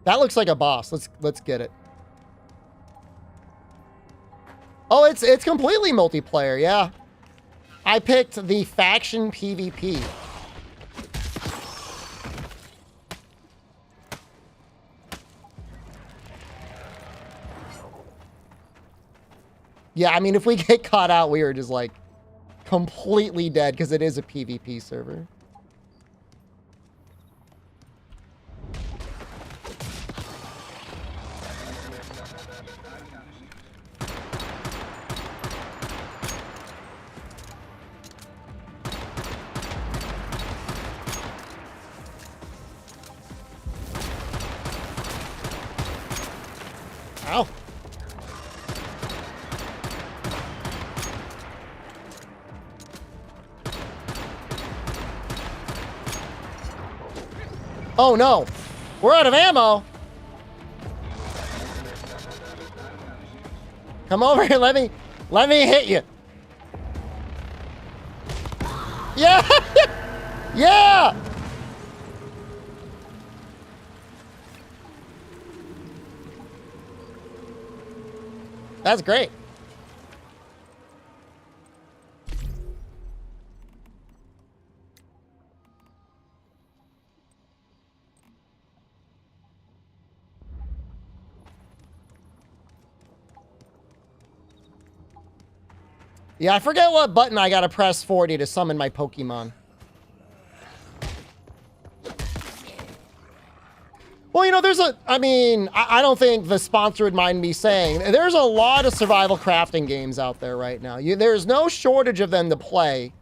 That looks like a boss. Let's get it. Oh, it's completely multiplayer, yeah. I picked the faction PvP. Yeah, I mean, if we get caught out, we are just like completely dead because it is a PvP server. Ow. Oh no, we're out of ammo. Come over here, let me hit you. Yeah, yeah. That's great. Yeah, I forget what button I gotta press 40 to summon my Pokemon. Well, you know, I don't think the sponsor would mind me saying, there's a lot of survival crafting games out there right now. There's no shortage of them to play.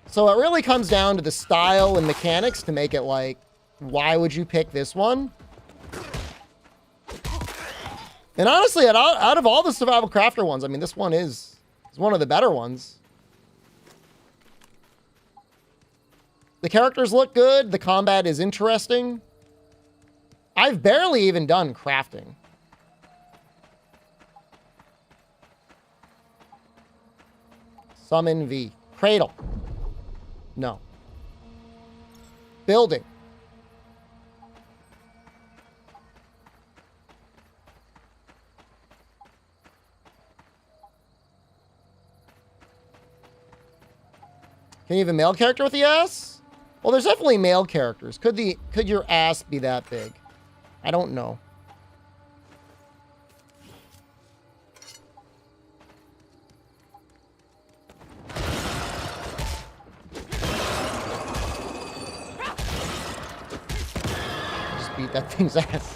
So it really comes down to the style and mechanics to make it like, why would you pick this one? And honestly, out of all the survival crafter ones, I mean, this one is one of the better ones. The characters look good. The combat is interesting. I've barely even done crafting. Summon V. Cradle. No. Building. Can you have a male character with the ass? Well, there's definitely male characters. Could your ass be that big? I don't know. Just beat that thing's ass.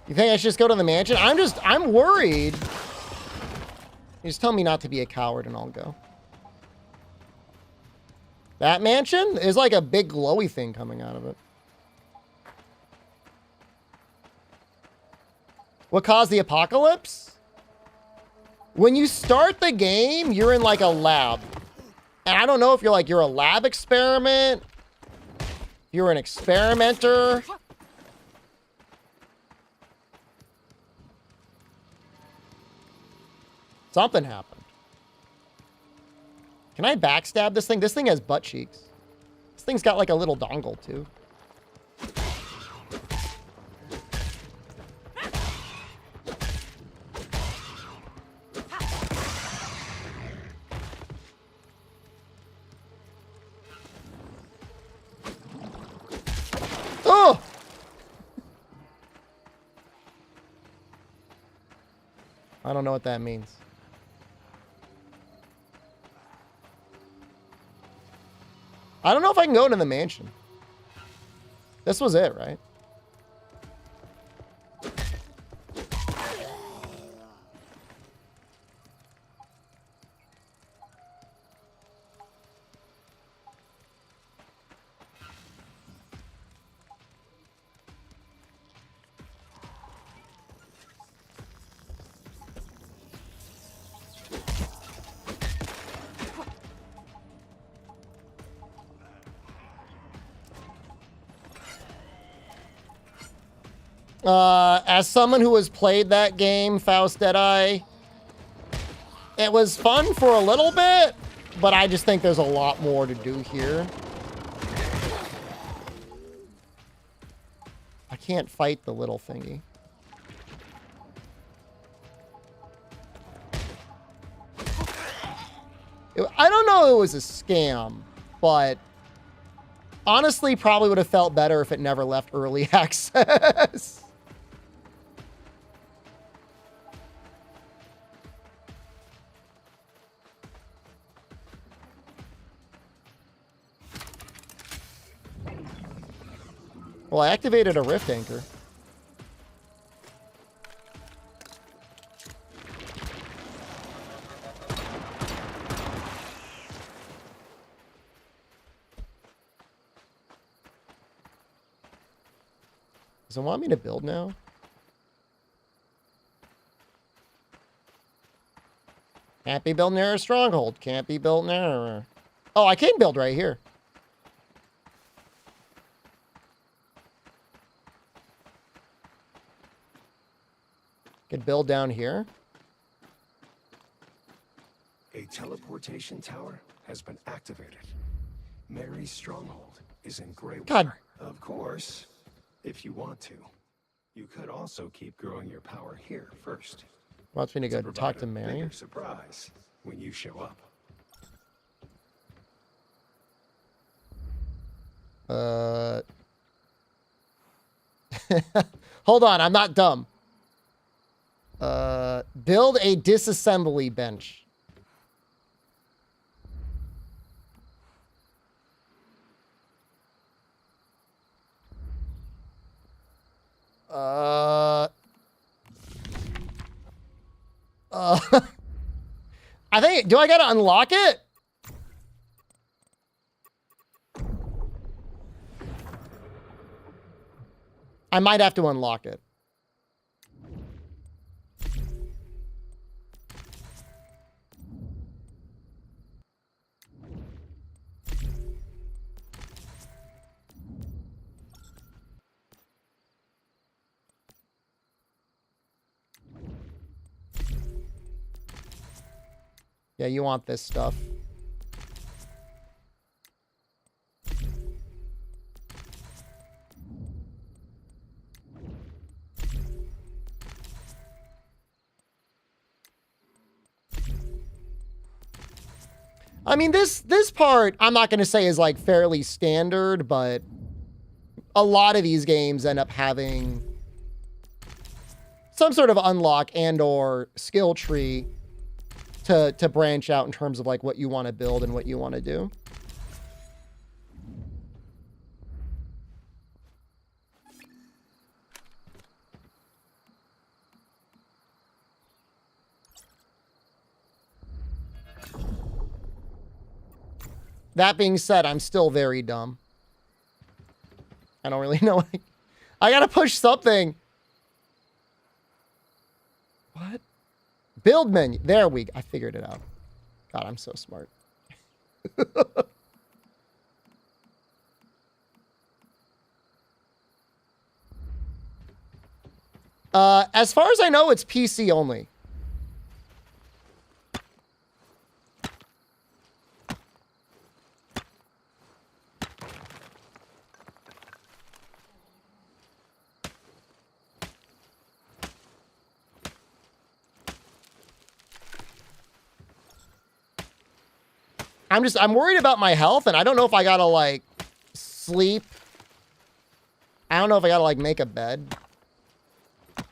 You think I should just go to the mansion? I'm worried. You just tell me not to be a coward and I'll go. That mansion is like a big glowy thing coming out of it. What caused the apocalypse? When you start the game, you're in like a lab. And I don't know if you're a lab experiment. You're an experimenter. Something happened. Can I backstab this thing? This thing has butt cheeks. This thing's got like a little dongle too. Oh! I don't know what that means. I don't know if I can go into the mansion. This was it, right? As someone who has played that game, Faust Deadeye, it was fun for a little bit, but I just think there's a lot more to do here. I can't fight the little thingy. I don't know it was a scam, but honestly, probably would have felt better if it never left early access. Well, I activated a rift anchor. Does it want me to build now? Can't be built near a stronghold. Can't be built near. Oh, I can build right here. Could build down here. A teleportation tower has been activated. Mary's stronghold is in Greywater. God. Of course, if you want to. You could also keep growing your power here first. Wants me to go provide talk to a Mary. bigger surprise when you show up. Hold on, I'm not dumb. Build a disassembly bench. I think, do I gotta unlock it? I might have to unlock it. Yeah, you want this stuff. I mean, this part, I'm not going to say is like fairly standard, but a lot of these games end up having some sort of unlock and or skill tree to branch out in terms of like what you want to build and what you want to do. That being said, I'm still very dumb. I don't really know. I gotta push something. What? Build menu. There I figured it out. God, I'm so smart. As far as I know, it's PC only. I'm worried about my health, and I don't know if I gotta, like, sleep. I don't know if I gotta, like, make a bed. Okay,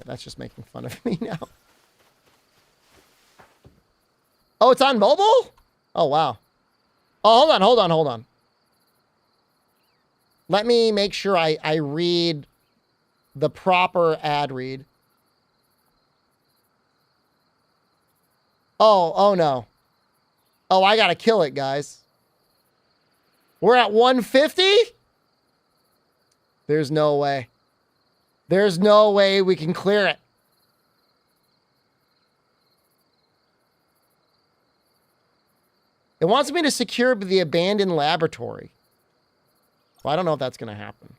that's just making fun of me now. Oh, it's on mobile? Oh, wow. Oh, hold on. Let me make sure I read the proper ad read. Oh no. Oh, I gotta kill it, guys. We're at 150? There's no way. There's no way we can clear it. It wants me to secure the abandoned laboratory. Well, I don't know if that's going to happen.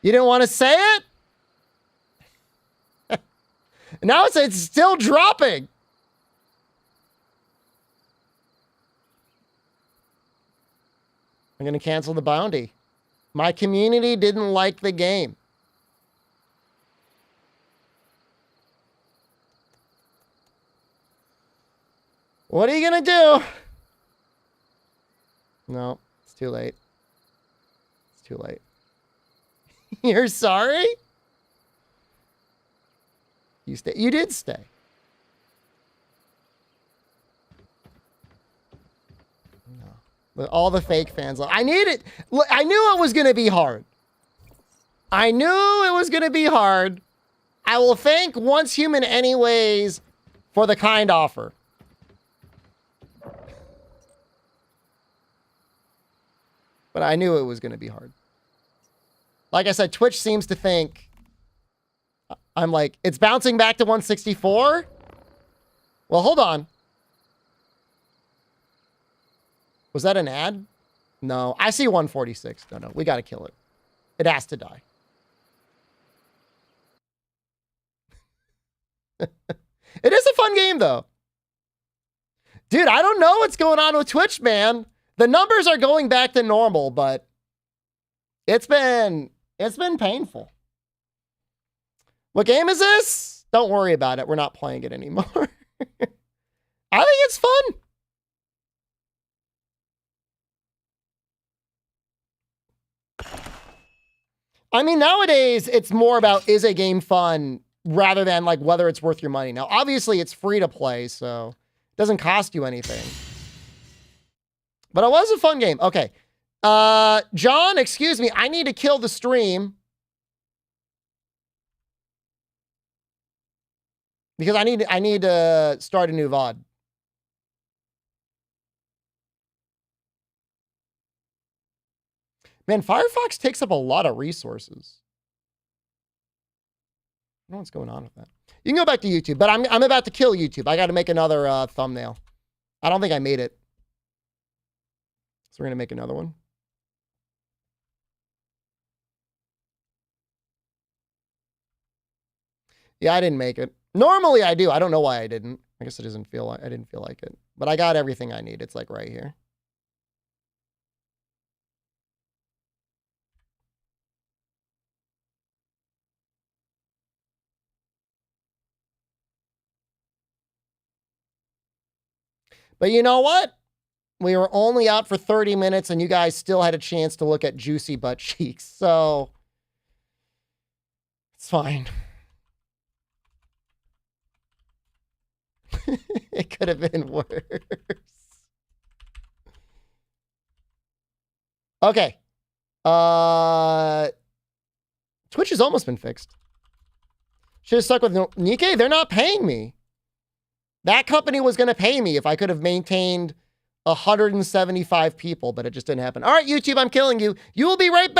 You didn't want to say it? Now it's still dropping. I'm going to cancel the bounty. My community didn't like the game. What are you going to do? No, it's too late. It's too late. You're sorry? You did stay. All the fake fans. I need it. I knew it was going to be hard. I knew it was going to be hard. I will thank Once Human anyways for the kind offer. But I knew it was going to be hard. Like I said, Twitch seems to think I'm like, it's bouncing back to 164? Well, hold on. Was that an ad? No, I see 146. No, we got to kill it. It has to die. It is a fun game, though. Dude, I don't know what's going on with Twitch, man. The numbers are going back to normal, but it's been painful. What game is this? Don't worry about it. We're not playing it anymore. I think it's fun. I mean, nowadays, it's more about, is a game fun rather than like whether it's worth your money. Now, obviously, it's free to play, so it doesn't cost you anything. But it was a fun game. Okay. John, excuse me. I need to kill the stream. Because I need to start a new VOD. Man, Firefox takes up a lot of resources. I don't know what's going on with that. You can go back to YouTube, but I'm about to kill YouTube. I got to make another thumbnail. I don't think I made it. So we're going to make another one. Yeah, I didn't make it. Normally I do. I don't know why I didn't. I guess it doesn't feel like I didn't feel like it. But I got everything I need. It's like right here. But you know what? We were only out for 30 minutes and you guys still had a chance to look at juicy butt cheeks. So it's fine. It could have been worse. Okay. Twitch has almost been fixed. Should have stuck with Nikkei. They're not paying me. That company was going to pay me if I could have maintained 175 people, but it just didn't happen. All right, YouTube, I'm killing you. You will be right back.